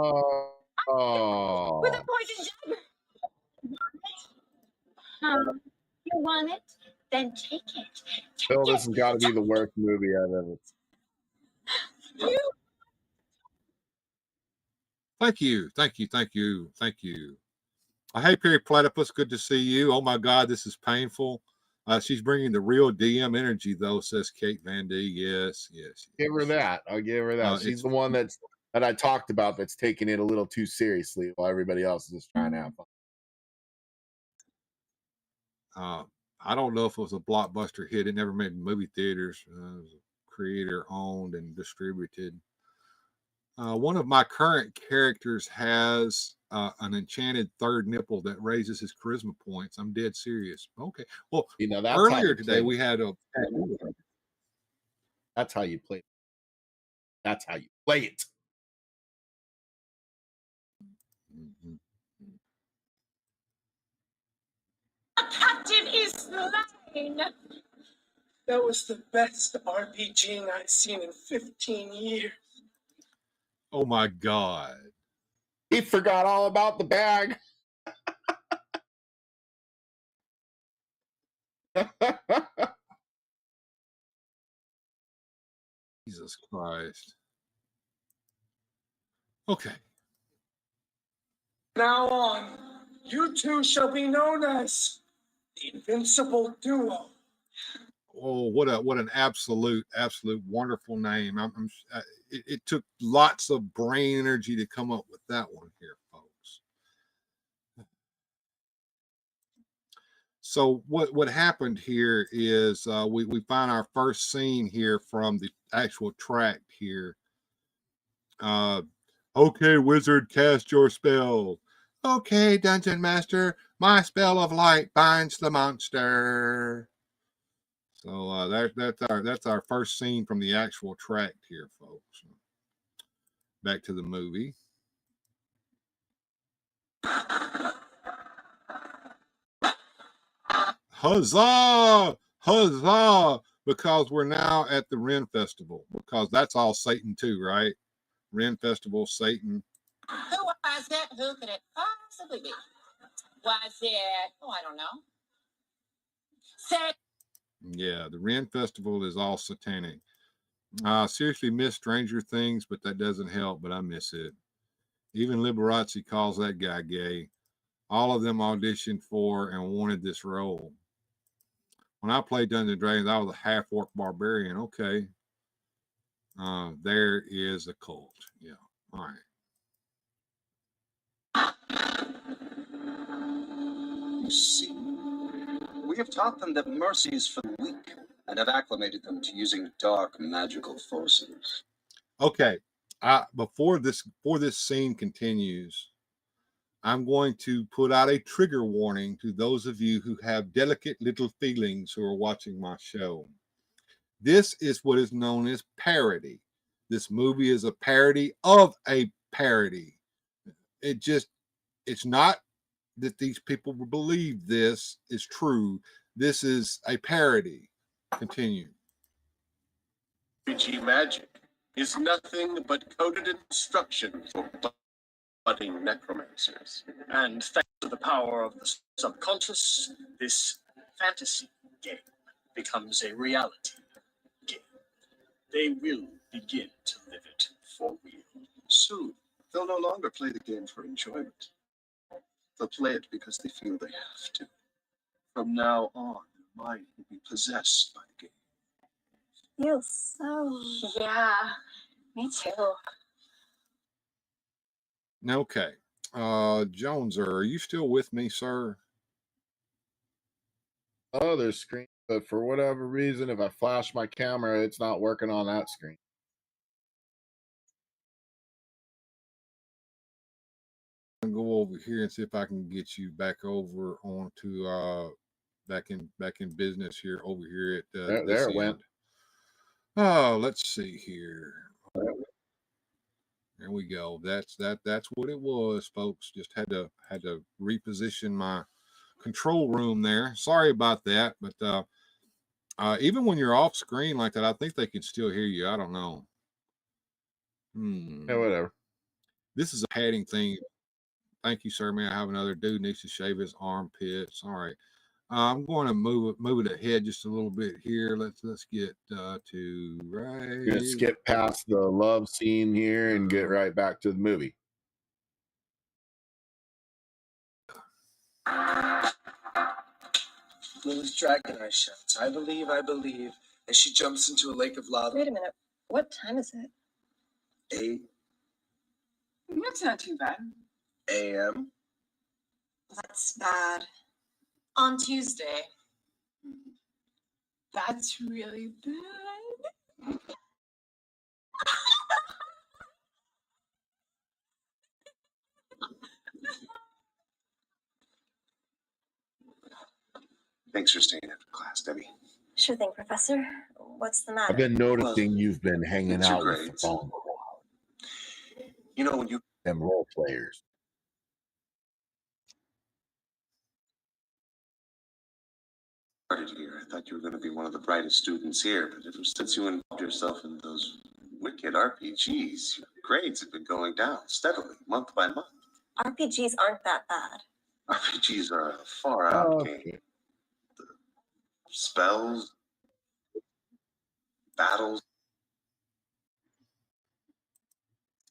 a poison dagger. You want it? Then take it. Phil, this has got to be the worst movie I've ever seen. Thank you. Hey, Perry Platypus, good to see you. Oh my God, this is painful. She's bringing the real DM energy, though, says Kate Van D. Yes. Give her that. I'll give her that. She's the one that I talked about that's taking it a little too seriously while everybody else is just trying to have fun. I don't know if it was a blockbuster hit. It never made movie theaters. It was creator owned and distributed. One of my current characters has an enchanted third nipple that raises his charisma points. I'm dead serious. Okay. Well, that's earlier today we had a. That's how you play it. That's how you play it. A captive is slain. That was the best RPG I've seen in 15 years. Oh my God. He forgot all about the bag. Jesus Christ. Okay. Now on, you two shall be known as the Invincible Duo. Oh, what an absolute wonderful name. It took lots of brain energy to come up with that one here, folks. So what happened here is we find our first scene here from the actual tract here. Okay, wizard, cast your spell. Okay, dungeon master, my spell of light binds the monster. So that's our first scene from the actual tract here, folks. Back to the movie. Huzzah! Huzzah! Because we're now at the Ren Festival. Because that's all Satan too, right? Ren Festival, Satan. Who was it? Who could it possibly be? Was it? Oh, I don't know. Say. Yeah, the Ren Festival is all satanic. Seriously miss Stranger Things, but that doesn't help, but I miss it. Even Liberace calls that guy gay. All of them auditioned for and wanted this role. When I played Dungeons & Dragons, I was a half-orc barbarian. Okay. There is a cult. Yeah. All right. You see, we have taught them that mercy is for the weak and have acclimated them to using dark magical forces. Okay. Before this scene continues, I'm going to put out a trigger warning to those of you who have delicate little feelings who are watching my show. This is what is known as parody. This movie is a parody of a parody. It's not that these people believe this is true. This is a parody. Continue. RPG magic is nothing but coded instruction for budding necromancers. And thanks to the power of the subconscious, this fantasy game becomes a reality game. They will begin to live it for real. Soon, they'll no longer play the game for enjoyment. They'll play it because they feel they have to. From now on, their mind will be possessed by the game. Feels so. Yeah, me too. Okay. Joneser, are you still with me, sir? Oh, there's screen, but for whatever reason, if I flash my camera, it's not working on that screen. I'm gonna go over here and see if I can get you back over onto back in business here over here at There it went. Oh, let's see here. There we go. That's what it was, folks. Just had to reposition my control room there. Sorry about that, but even when you're off screen like that, I think they can still hear you. I don't know. Yeah, whatever. This is a padding thing. Thank you, sir. May I have another dude needs to shave his armpits? All right. I'm going to move it ahead just a little bit here. Let's get to right. You're gonna skip past the love scene here and get right back to the movie. Lily's dragon eye shouts, I believe, as she jumps into a lake of lava. Wait a minute. What time is it? 8 That's not too bad. a.m. That's bad. On Tuesday. That's really bad. Thanks for staying after class, Debbie. Sure thing, Professor. What's the matter? I've been noticing you've been hanging it's your out with the grades. phone crowd. You know, when you Them role players. started here, I thought you were going to be one of the brightest students here, but ever since you involved yourself in those wicked RPGs, your grades have been going down steadily, month by month. RPGs aren't that bad. RPGs are a far out game. The spells, battles.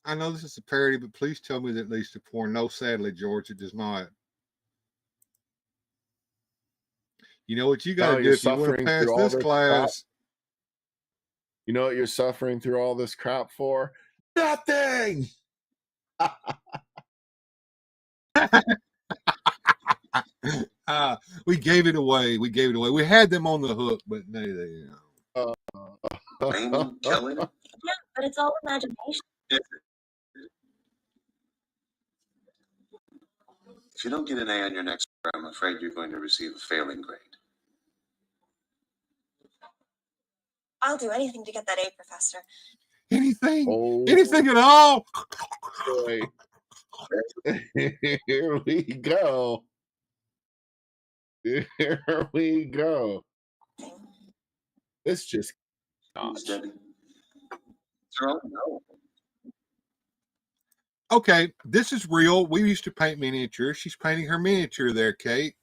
I know this is a parody, but please tell me that it leads to porn. No, sadly, George, it does not. You know what you got to do if you want to pass this class? You know what you're suffering through all this crap for? Nothing! We gave it away. We had them on the hook, but they you know. Killing. Yeah, but it's all imagination. If you don't get an A on your next paper, I'm afraid you're going to receive a failing grade. I'll do anything to get that A, Professor. Anything at all. Boy. Here we go. Here we go. It's just Okay, this is real. We used to paint miniatures. She's painting her miniature there, Kate.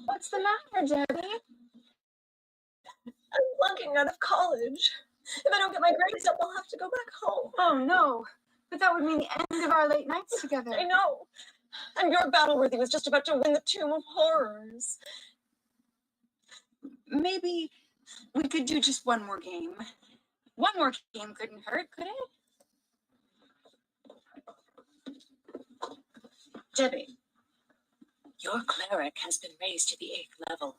What's the matter, Debbie? I'm flunking out of college. If I don't get my grades up, I'll have to go back home. Oh no, but that would mean the end of our late nights together. I know. And your Battleworthy was just about to win the Tomb of Horrors. Maybe we could do just one more game. One more game couldn't hurt, could it? Debbie, your cleric has been raised to the 8th level.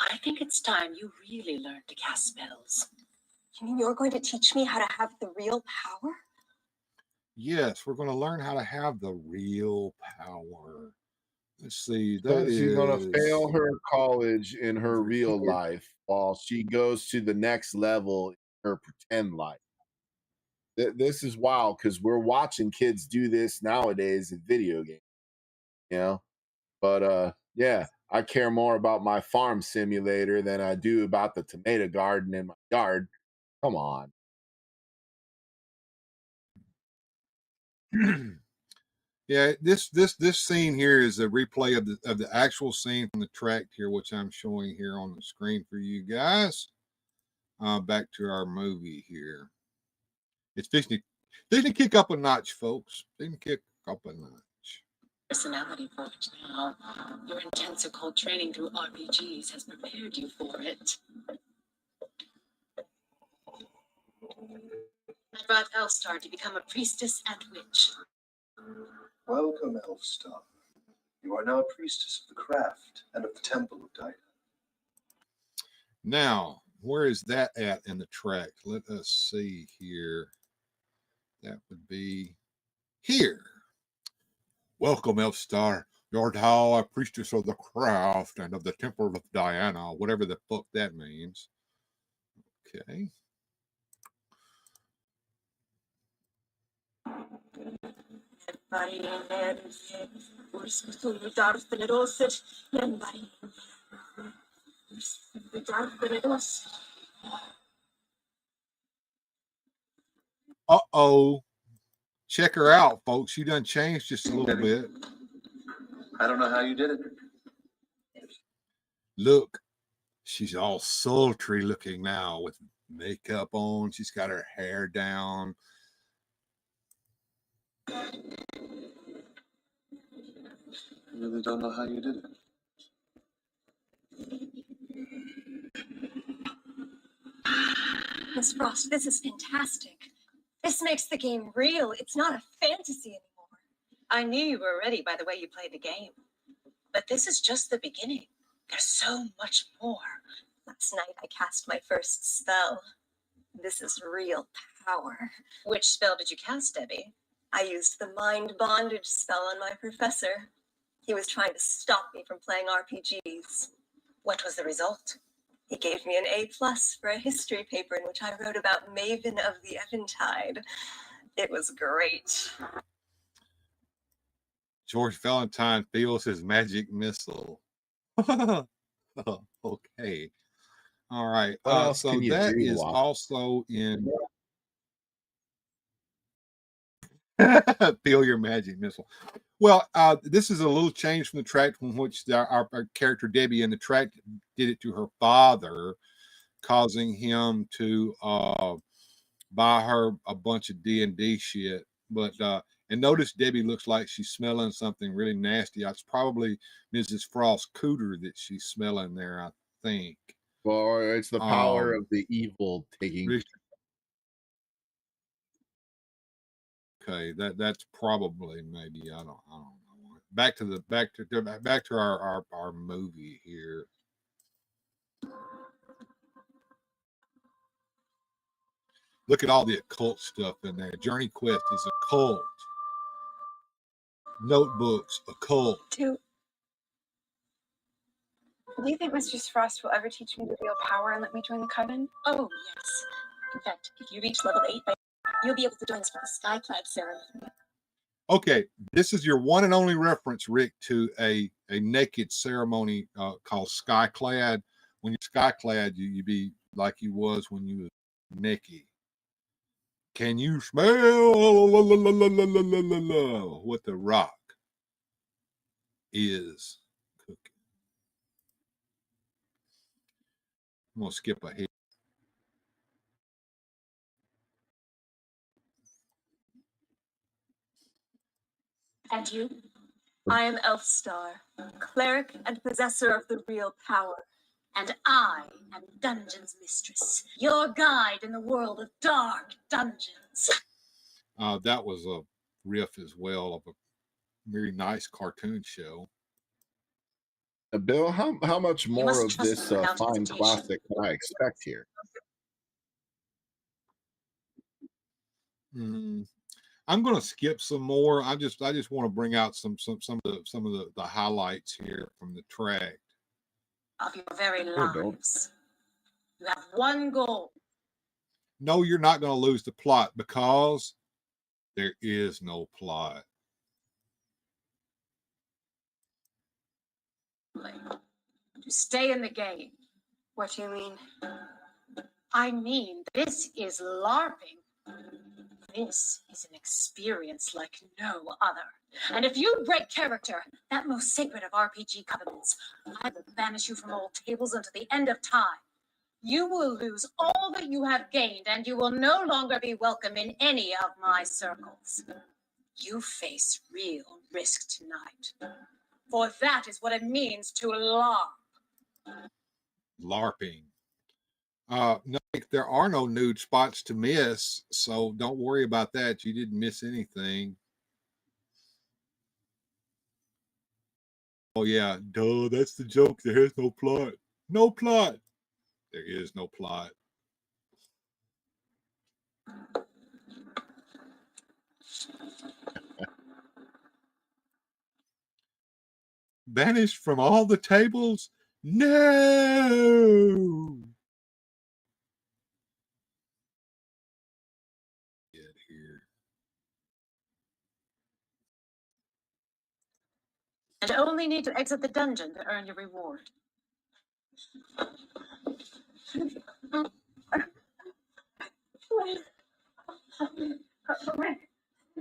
I think it's time you really learn to cast spells. You mean you're going to teach me how to have the real power? Yes, we're going to learn how to have the real power. Let's see. So That she's gonna is fail her college in her real life while she goes to the next level in her pretend life. This is wild because we're watching kids do this nowadays in video games, you know. But yeah, I care more about my farm simulator than I do about the tomato garden in my yard. Come on. Yeah, this scene here is a replay of the actual scene from the track here, which I'm showing here on the screen for you guys. Back to our movie here. It's fixing to kick up a notch, folks. Fixing to kick up a notch. Personality forged now. Your intense occult training through RPGs has prepared you for it. I brought Elstar to become a priestess and witch. Welcome, Elfstar. You are now a priestess of the craft and of the Temple of Diana. Now, where is that at in the track? Let us see here. That would be here. Welcome, Elfstar. You're now a priestess of the craft and of the Temple of Diana, whatever the fuck that means. Okay. Uh-oh. Check her out, folks. She done changed just a little bit. I don't know how you did it. Look, she's all sultry looking now with makeup on. She's got her hair down. I really don't know how you did it. Miss Frost, this is fantastic. This makes the game real. It's not a fantasy anymore. I knew you were ready by the way you played the game. But this is just the beginning. There's so much more. Last night I cast my first spell. This is real power. Which spell did you cast, Debbie? I used the mind bondage spell on my professor. He was trying to stop me from playing RPGs. What was the result? He gave me an A+ for a history paper in which I wrote about Maven of the Eventide. It was great. George Valentine feels his magic missile. Okay. All right. What else So can you that do, is Locke? also in Feel Your Magic Missile. Well, this is a little change from the track from which our character Debbie in the track did it to her father, causing him to buy her a bunch of D&D shit. But and notice Debbie looks like she's smelling something really nasty. It's probably Mrs. Frost Cooter that she's smelling there, I think. Well, it's the power of the evil taking. Okay, that's probably maybe I don't know. Back to our movie here. Look at all the occult stuff in there. Journey Quest is occult. Notebooks, occult. Do you think Mistress Frost will ever teach me the real power and let me join the coven? Oh, yes. In fact, if you reach level 8, you'll be able to join us for the Skyclad ceremony. Okay, this is your one and only reference, Rick, to a naked ceremony called Skyclad. When you're Skyclad, you be like you was when you was naked. Can you smell what the rock is cooking? I'm going to skip ahead. And you? I am Elfstar, cleric and possessor of the real power. And I am Dungeon's mistress, your guide in the world of dark dungeons. That was a riff as well of a very nice cartoon show. Bill, how much more of this fine classic can I expect here? I'm going to skip some more. I just want to bring out some of the highlights here from the track. Of your very lives. You have one goal. No, you're not going to lose the plot because there is no plot. To stay in the game. What do you mean? I mean, this is LARPing. This is an experience like no other. And if you break character, that most sacred of RPG covenants, I will banish you from all tables until the end of time. You will lose all that you have gained, and you will no longer be welcome in any of my circles. You face real risk tonight. For that is what it means to LARP. LARPing. No, there are no nude spots to miss, so don't worry about that. You didn't miss anything. Oh yeah, duh, that's the joke. There is no plot. No plot. There is no plot. Banished from all the tables? No. Get here. And only need to exit the dungeon to earn your reward.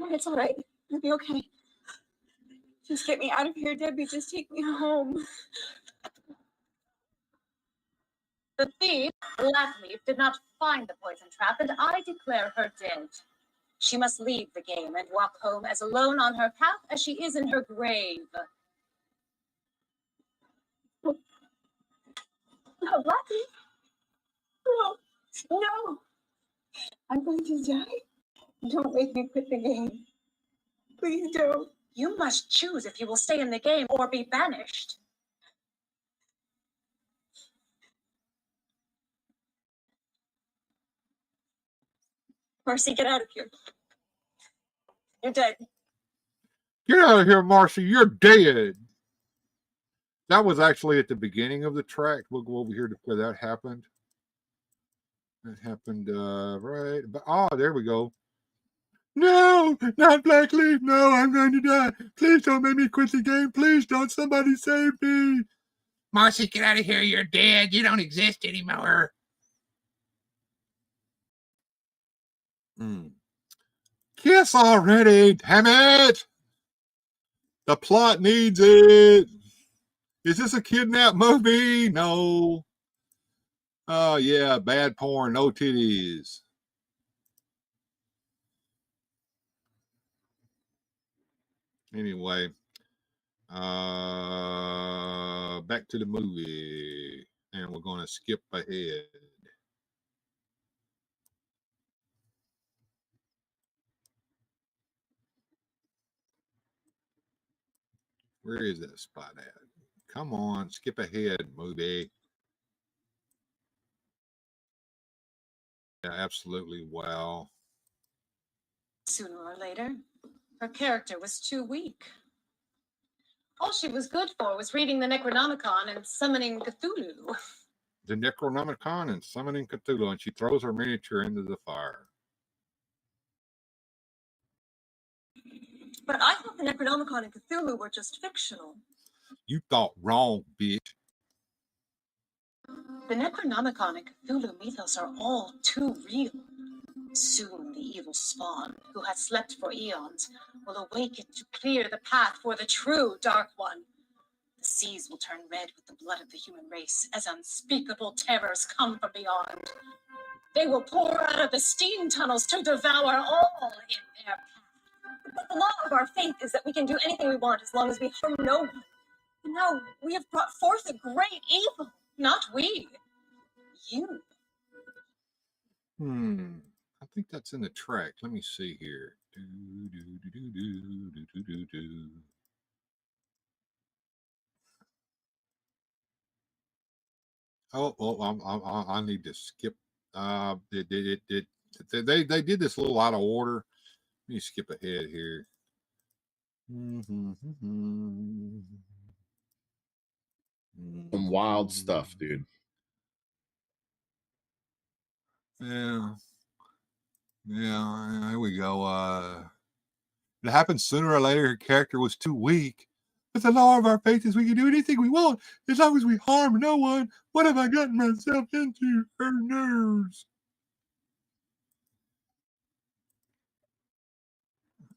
It's all right. It'll be okay. Just get me out of here, Debbie. Just take me home. The thief, Blackleaf, did not find the poison trap, and I declare her dead. She must leave the game and walk home as alone on her path as she is in her grave. No, Blackleaf. No. No. I'm going to die. Don't make me quit the game. Please don't. You must choose if you will stay in the game or be banished. Marcy, get out of here. You're dead. Get out of here, Marcy. You're dead. That was actually at the beginning of the track. We'll go over here to where that happened. That happened right. Oh, there we go. No, not Blackleaf. No, I'm going to die. Please don't make me quit the game. Please don't. Somebody save me. Marcy, get out of here. You're dead. You don't exist anymore. Kiss already. Damn it. The plot needs it. Is this a kidnap movie? No. Oh, yeah. Bad porn. No titties. Anyway, back to the movie, and we're going to skip ahead. Where is that spot at? Come on, skip ahead, movie. Yeah, absolutely. Wow. Sooner or later, her character was too weak. All she was good for was reading the Necronomicon and summoning Cthulhu. The Necronomicon and summoning Cthulhu, and she throws her miniature into the fire. But I thought the Necronomicon and Cthulhu were just fictional. You thought wrong, bitch. The Necronomicon and Cthulhu mythos are all too real. Soon the evil spawn, who has slept for eons, will awaken to clear the path for the true Dark One. The seas will turn red with the blood of the human race as unspeakable terrors come from beyond. They will pour out of the steam tunnels to devour all in their path. But the law of our faith is that we can do anything we want as long as we harm no one. And now we have brought forth a great evil, not we. You. I think that's in the track. Let me see here. Oh, I need to skip. They did this a little out of order. Let me skip ahead here. Some wild stuff, dude. Yeah. Yeah, here we go. It happened sooner or later. Her character was too weak. But the law of our faith is we can do anything we want as long as we harm no one. What have I gotten myself into? Her nerves.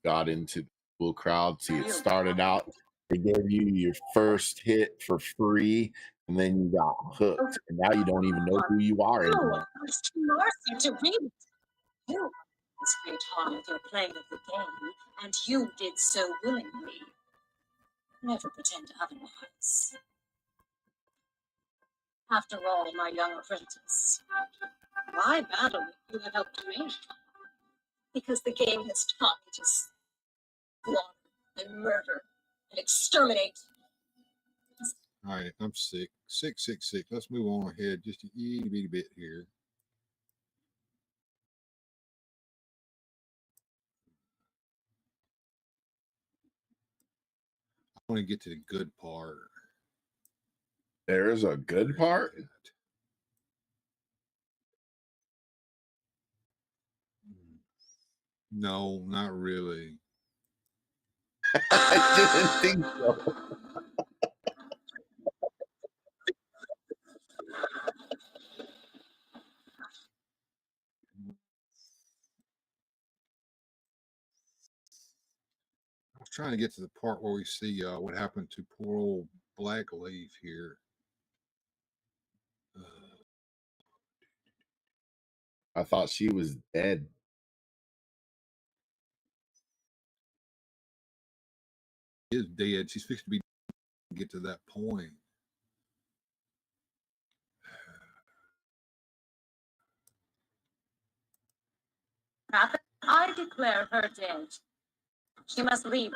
Got into the cool crowd. See, it started out, they gave you your first hit for free, and then you got hooked. And now you don't even know who you are You anymore. was too mercy to read. You was great harm with your playing of the game, and you did so willingly. Never pretend otherwise. After all, my young apprentice, why battle if you have helped me? Because the game has taught me to slaughter and murder and exterminate. All right, I'm sick. Sick. Let's move on ahead just a itty bitty bit here. I want to get to the good part. There's a good part? No, not really. I didn't think so. I was trying to get to the part where we see what happened to poor old Blackleaf here. I thought she was dead. She is dead. She's fixed to be get to that point. I declare her dead. She must leave.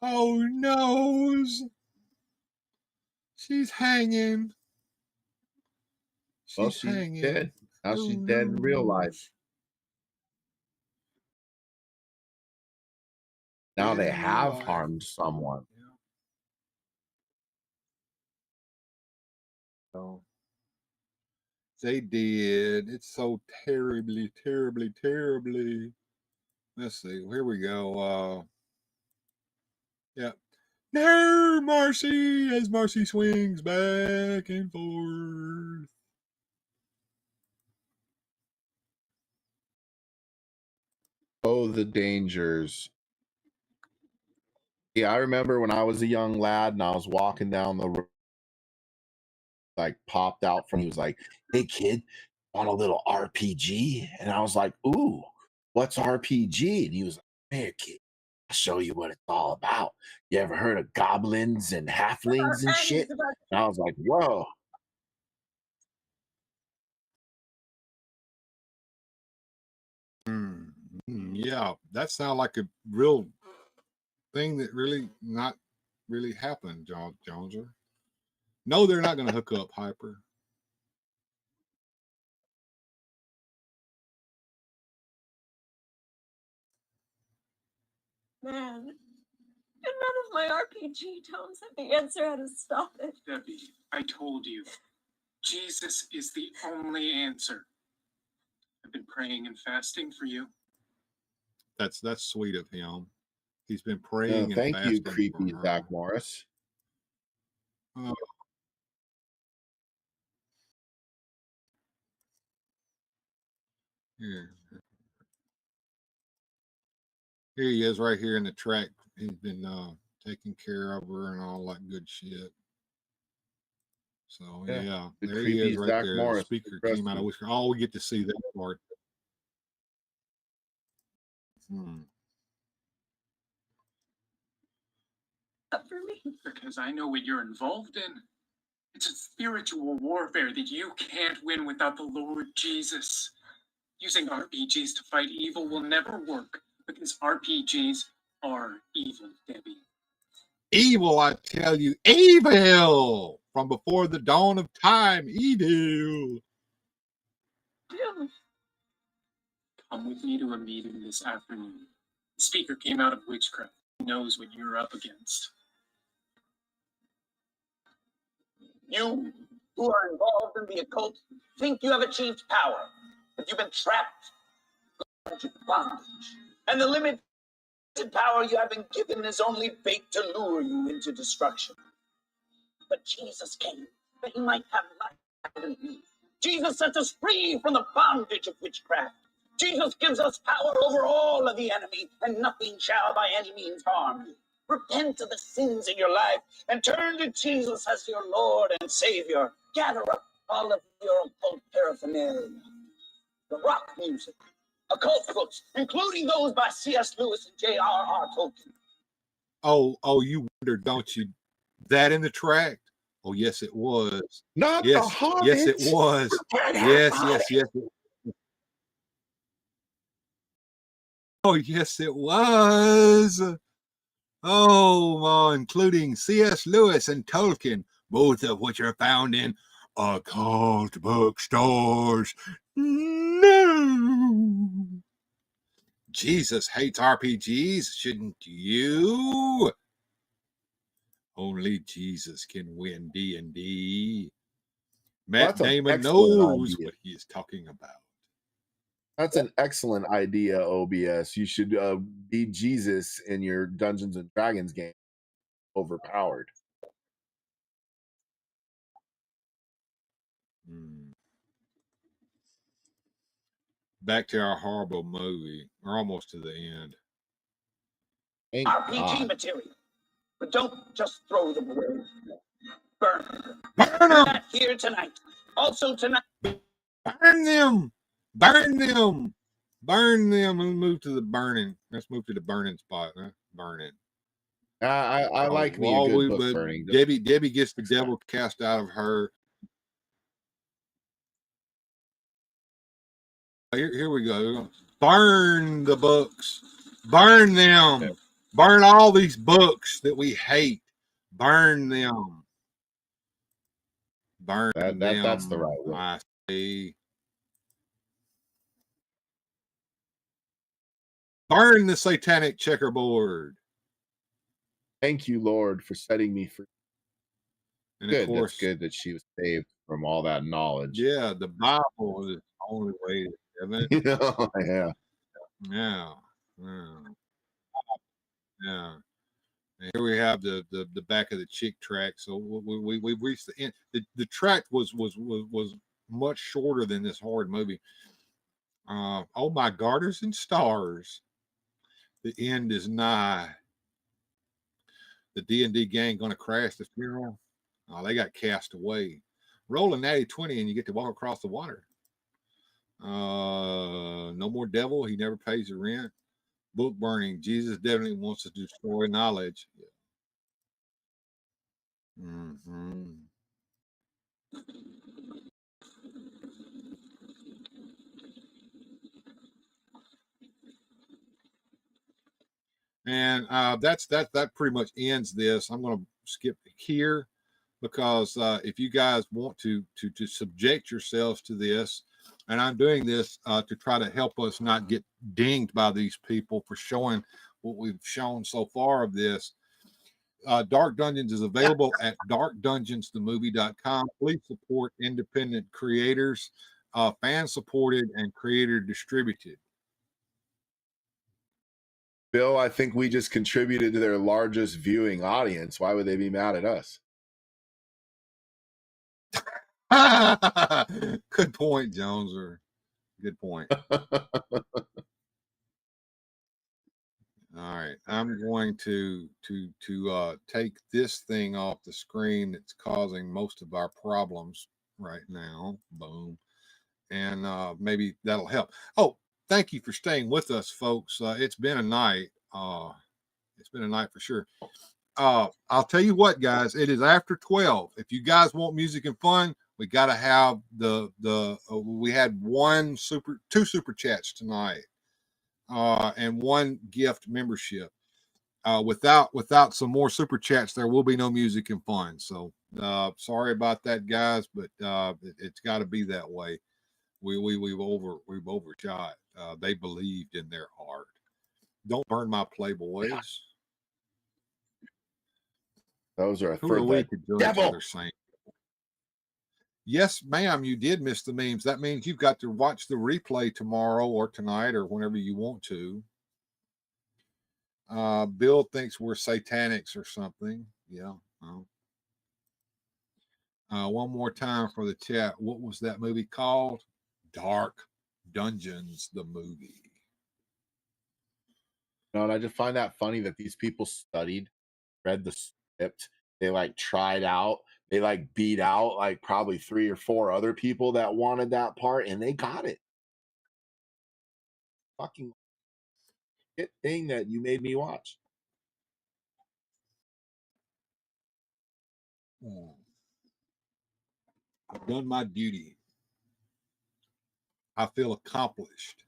Oh no! She's hanging. Well, She's she's hanging. dead. Now Oh, she's dead in real life. Now they have harmed someone. Oh. They did. It's so terribly. Let's see. Here we go. Yeah. No, Marcy, as Marcy swings back and forth. Oh, the dangers. Yeah, I remember when I was a young lad and I was walking down the road, like popped out from, he was like, "Hey kid, want a little RPG?" And I was like, "Ooh, what's RPG?" And he was like, "Hey kid, I'll show you what it's all about. You ever heard of goblins and halflings and shit?" And I was like, "Whoa." Yeah, that sounds like a real thing that really not really happened, Joneser. No, they're not going to hook up, Hyper. Man, and none of my RPG tomes have the answer how to stop it. Debbie, I told you, Jesus is the only answer. I've been praying and fasting for you. That's sweet of him. He's been praying and Thank you, fasting creepy for her. Zach Morris. Oh. Here he is right here in the track. He's been taking care of her and all that good shit. So yeah, the there he creepy is right Zach there. Morris. The speaker came out of which we get to see that part. For me, because I know what you're involved in. It's a spiritual warfare that you can't win without the Lord Jesus. Using RPGs to fight evil will never work because RPGs are evil, Debbie. Evil, I tell you, evil from before the dawn of time. Evil. Come with me to a meeting this afternoon. The speaker came out of witchcraft. He knows what you're up against. You who are involved in the occult think you have achieved power, but you've been trapped into bondage. And the limited power you have been given is only bait to lure you into destruction. But Jesus came that he might have life in you. Jesus sets us free from the bondage of witchcraft. Jesus gives us power over all of the enemy, and nothing shall by any means harm you. Repent of the sins in your life and turn to Jesus as your Lord and Savior. Gather up all of your occult paraphernalia, the rock music, occult books, including those by C.S. Lewis and J.R.R. Tolkien. Oh, you wonder, don't you? That in the tract? Oh, yes, it was. Not yes, the Hobbit. Yes, it was. Yes. Oh, yes, it was. Oh, including C.S. Lewis and Tolkien, both of which are found in occult bookstores. No. Jesus hates RPGs, shouldn't you? Only Jesus can win D&D. Matt Damon knows what he is talking about. That's an excellent idea, OBS. You should be Jesus in your Dungeons and Dragons game. Overpowered. Back to our horrible movie. We're almost to the end. RPG material. But don't just throw them away. Burn them. Burn them! Not here tonight. Also tonight. Burn them! Burn them! Burn them! Let's move to the burning. Let's move to the burning spot. Huh? Burning. I like me a good book burning. Debbie gets the devil cast out of her. Here we go. Burn the books. Burn them. Okay. Burn all these books that we hate. Burn them. Burn them. That's the right way. I see. Burn the satanic checkerboard. Thank you, Lord, for setting me free. And good. Of course, that's good that she was saved from all that knowledge. Yeah, the Bible is the only way to heaven. Yeah. And here we have the back of the chick track. So we reached the end. The track was much shorter than this horrid movie. Oh my garters and stars. The end is nigh. The D&D gang gonna crash the funeral. Oh, they got cast away. Roll a natty 20 and you get to walk across the water. No more devil. He never pays the rent. Book burning. Jesus definitely wants to destroy knowledge. Mm-hmm. And that pretty much ends this. I'm going to skip here because if you guys want to subject yourselves to this, and I'm doing this to try to help us not get dinged by these people for showing what we've shown so far of this. Dark Dungeons is available at darkdungeonsthemovie.com. Please support independent creators, fan supported and creator distributed. Bill, I think we just contributed to their largest viewing audience. Why would they be mad at us? Good point, Joneser. Good point. All right, I'm going to take this thing off the screen that's causing most of our problems right now. Boom, and maybe that'll help. Oh, thank you for staying with us, folks. It's been a night. It's been a night for sure. I'll tell you what, guys. It is after 12. If you guys want music and fun, we got to have we had two super chats tonight. And one gift membership. Without some more super chats, there will be no music and fun. So sorry about that, guys, but it's got to be that way. We've overshot. They believed in their art. Don't burn my Playboys. Those are Who are we to judge devil. other saints? Yes, ma'am, you did miss the memes. That means you've got to watch the replay tomorrow or tonight or whenever you want to. Bill thinks we're satanics or something. Yeah. One more time for the chat. What was that movie called? Dark Dungeons, the movie. No, and I just find that funny that these people studied, read the script, they like tried out, they like beat out like probably 3 or 4 other people that wanted that part, and they got it. Fucking hit thing that you made me watch. I've done my duty. I feel accomplished.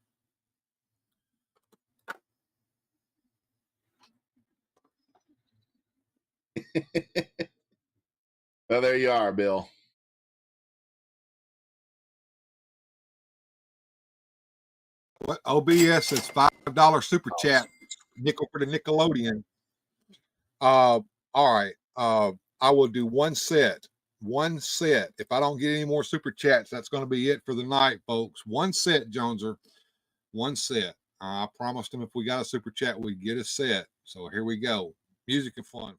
Well, there you are, Bill. What OBS is $5 super chat, nickel for the Nickelodeon. All right. I will do one set. If I don't get any more super chats, that's going to be it for the night, folks. One set, Joneser. One set. I promised him if we got a super chat, we'd get a set. So here we go. Music and fun.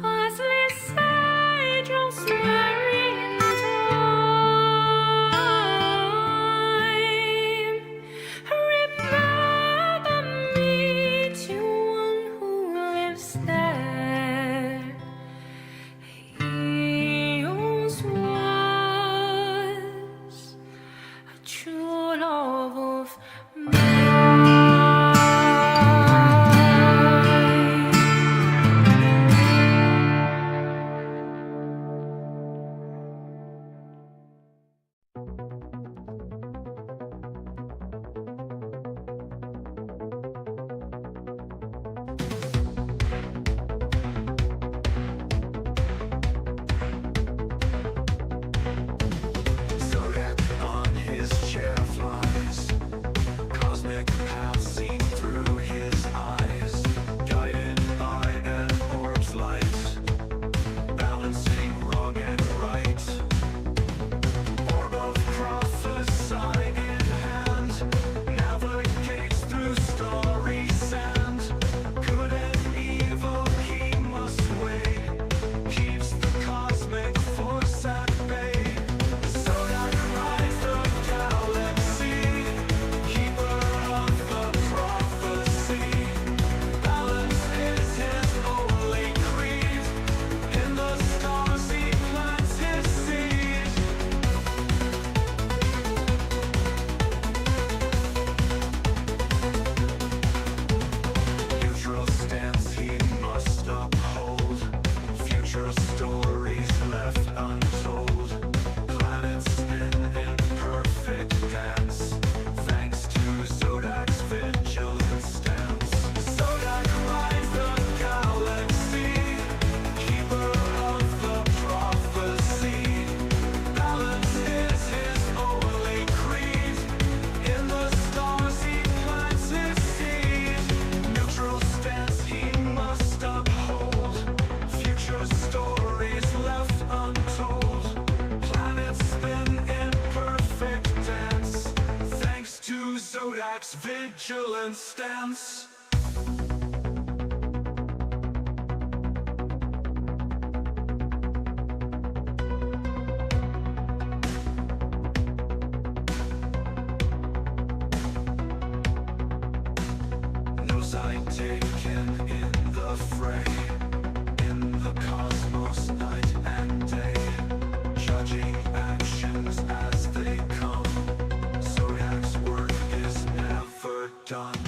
parsley, sage, rosemary, and thyme. Remember me to one who lives there. He once was a true love of Zodiac on his chair flies, cosmic path seen through his eyes, guided by an orb's light, balancing wrong and right. Orb of prophesy in hand, navigates through starry sand. Good and evil he must weigh, keeps the cosmic force at bay. Zodiac rides the galaxy, keeper of the prophecy. Balance is his only creed, in the stars he plants his seed. Neutral stance he must uphold, future stories left untold. Planets spin in perfect dance, thanks to Zodiac's vigilant stance. Zodiac rides the galaxy, keeper of the prophecy. Balance is his only creed, in the stars he plants his seed. Neutral stance he must uphold, future stories left untold. Planets spin in perfect dance, thanks to Zodiac's vigilant stance. No side taken in the fray, in the cosmos night and day, judging actions as they come. Zodiac's work is never done.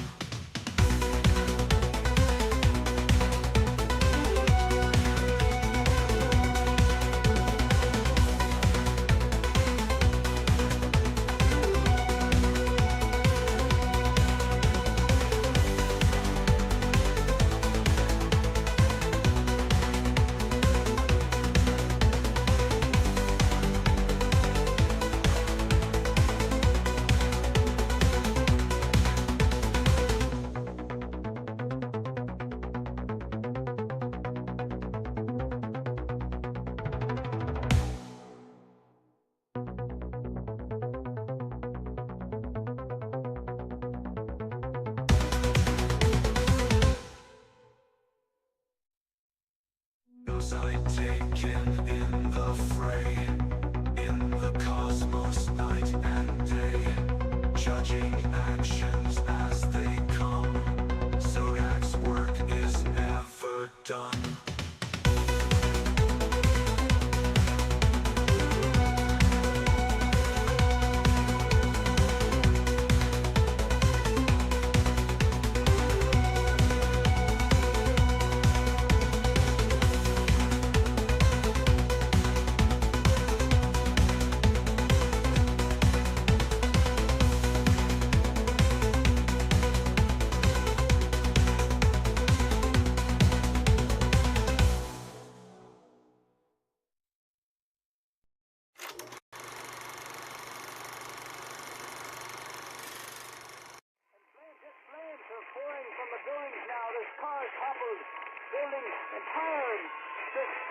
No side taken in the fray, in the cosmos night and day, judging actions as they come. Zodiac's work is never done.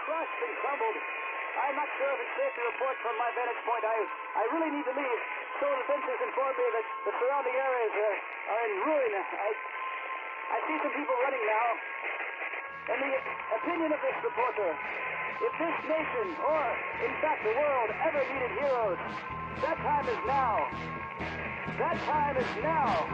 crushed and crumbled. I'm not sure if it's safe to report from my vantage point. I really need to leave. So the sensors inform me that the surrounding areas are in ruin. I see some people running now. in the opinion of this reporter, if this nation, or in fact the world, ever needed heroes, that time is now. That time is now.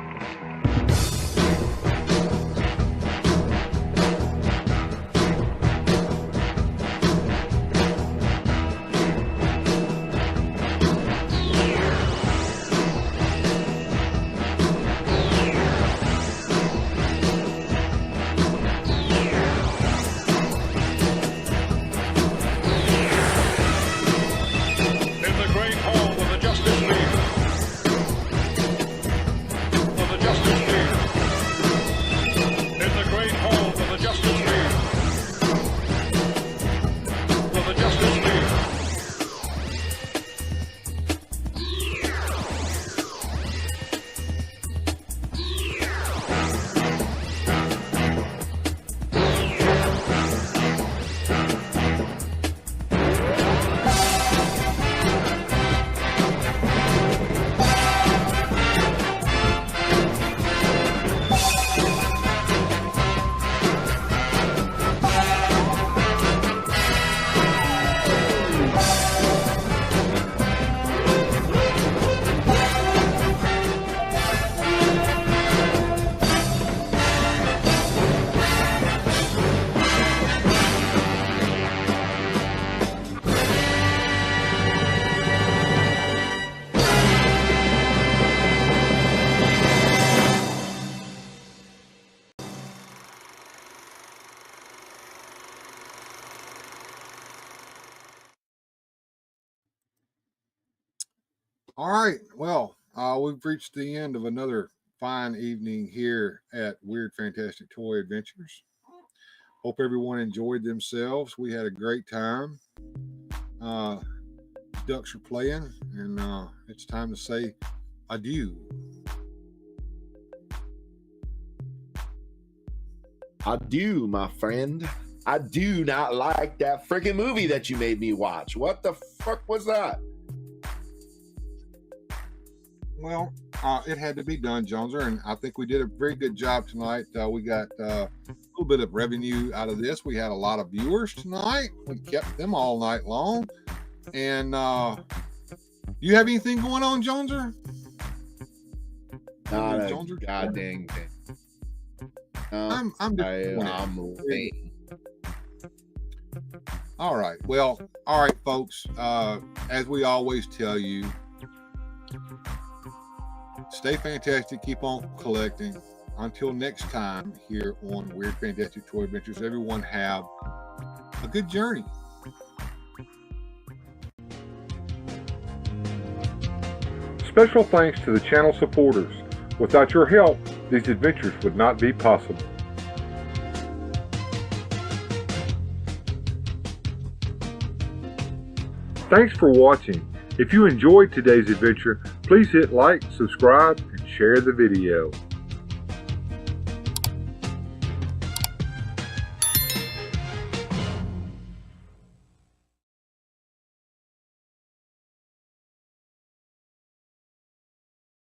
All right. Well, we've reached the end of another fine evening here at Weird Fantastic Toy Adventures. Hope everyone enjoyed themselves. We had a great time. Ducks are playing, and it's time to say adieu. Adieu, my friend. I do not like that freaking movie that you made me watch. What the fuck was that? Well, it had to be done, Joneser, and I think we did a very good job tonight. We got a little bit of revenue out of this. We had a lot of viewers tonight. We kept them all night long. And you have anything going on, Joneser? Not a Joneser? goddamn thing. I'm late. All right. Well, all right, folks. As we always tell you, stay fantastic. Keep on collecting. Until next time here on Weird Fantastic Toy Adventures, everyone have a good journey. Special thanks to the channel supporters. Without your help, these adventures would not be possible. Thanks for watching. If you enjoyed today's adventure, please hit like, subscribe, and share the video.